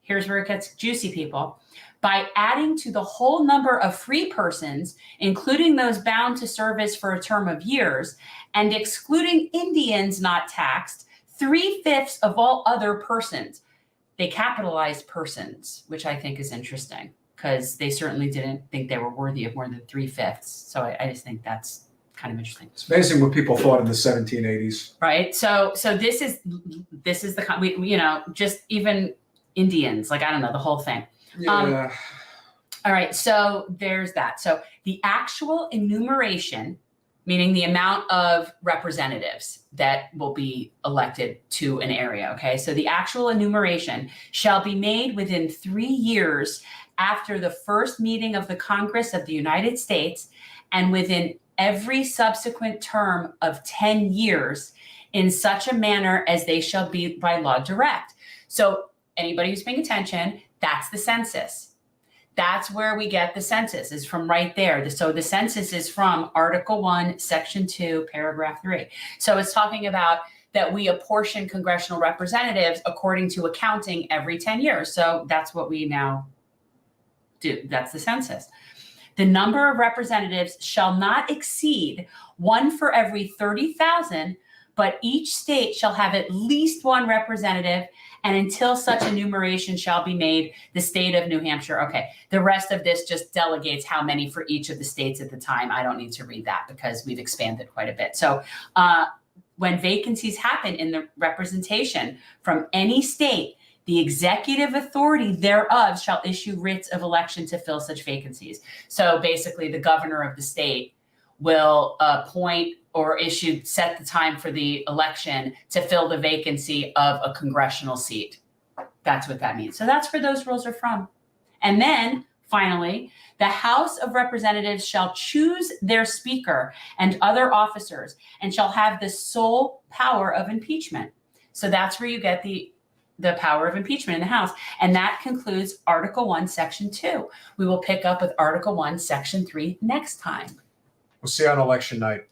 here's where it gets juicy, people, by adding to the whole number of free persons, including those bound to service for a term of years, and excluding Indians not taxed, 3/5 of all other persons. They capitalized persons, which I think is interesting because they certainly didn't think they were worthy of more than 3/5. So I just think that's kind of interesting.
It's amazing what people thought in the 1780s.
Right. So this is the, just even Indians, like, I don't know, the whole thing.
Yeah.
All right, so there's that. So the actual enumeration, meaning the amount of representatives that will be elected to an area, okay? So the actual enumeration shall be made within 3 years after the first meeting of the Congress of the United States and within every subsequent term of 10 years in such a manner as they shall be by law direct. So anybody who's paying attention, that's the census. That's where we get the census, is from right there. So the census is from Article 1, Section 2, Paragraph 3. So it's talking about that we apportion congressional representatives according to accounting every 10 years. So that's what we now do. That's the census. The number of representatives shall not exceed 1 for every 30,000, but each state shall have at least 1 representative, and until such enumeration shall be made, the state of New Hampshire. Okay, the rest of this just delegates how many for each of the states at the time. I don't need to read that because we've expanded quite a bit. So when vacancies happen in the representation from any state, the executive authority thereof shall issue writs of election to fill such vacancies. So basically, the governor of the state will appoint or set the time for the election to fill the vacancy of a congressional seat. That's what that means. So that's where those rules are from. And then finally, the House of Representatives shall choose their speaker and other officers and shall have the sole power of impeachment. So that's where you get the power of impeachment in the House. And that concludes Article 1, Section 2. We will pick up with Article 1, Section 3 next time.
We'll see you on election night.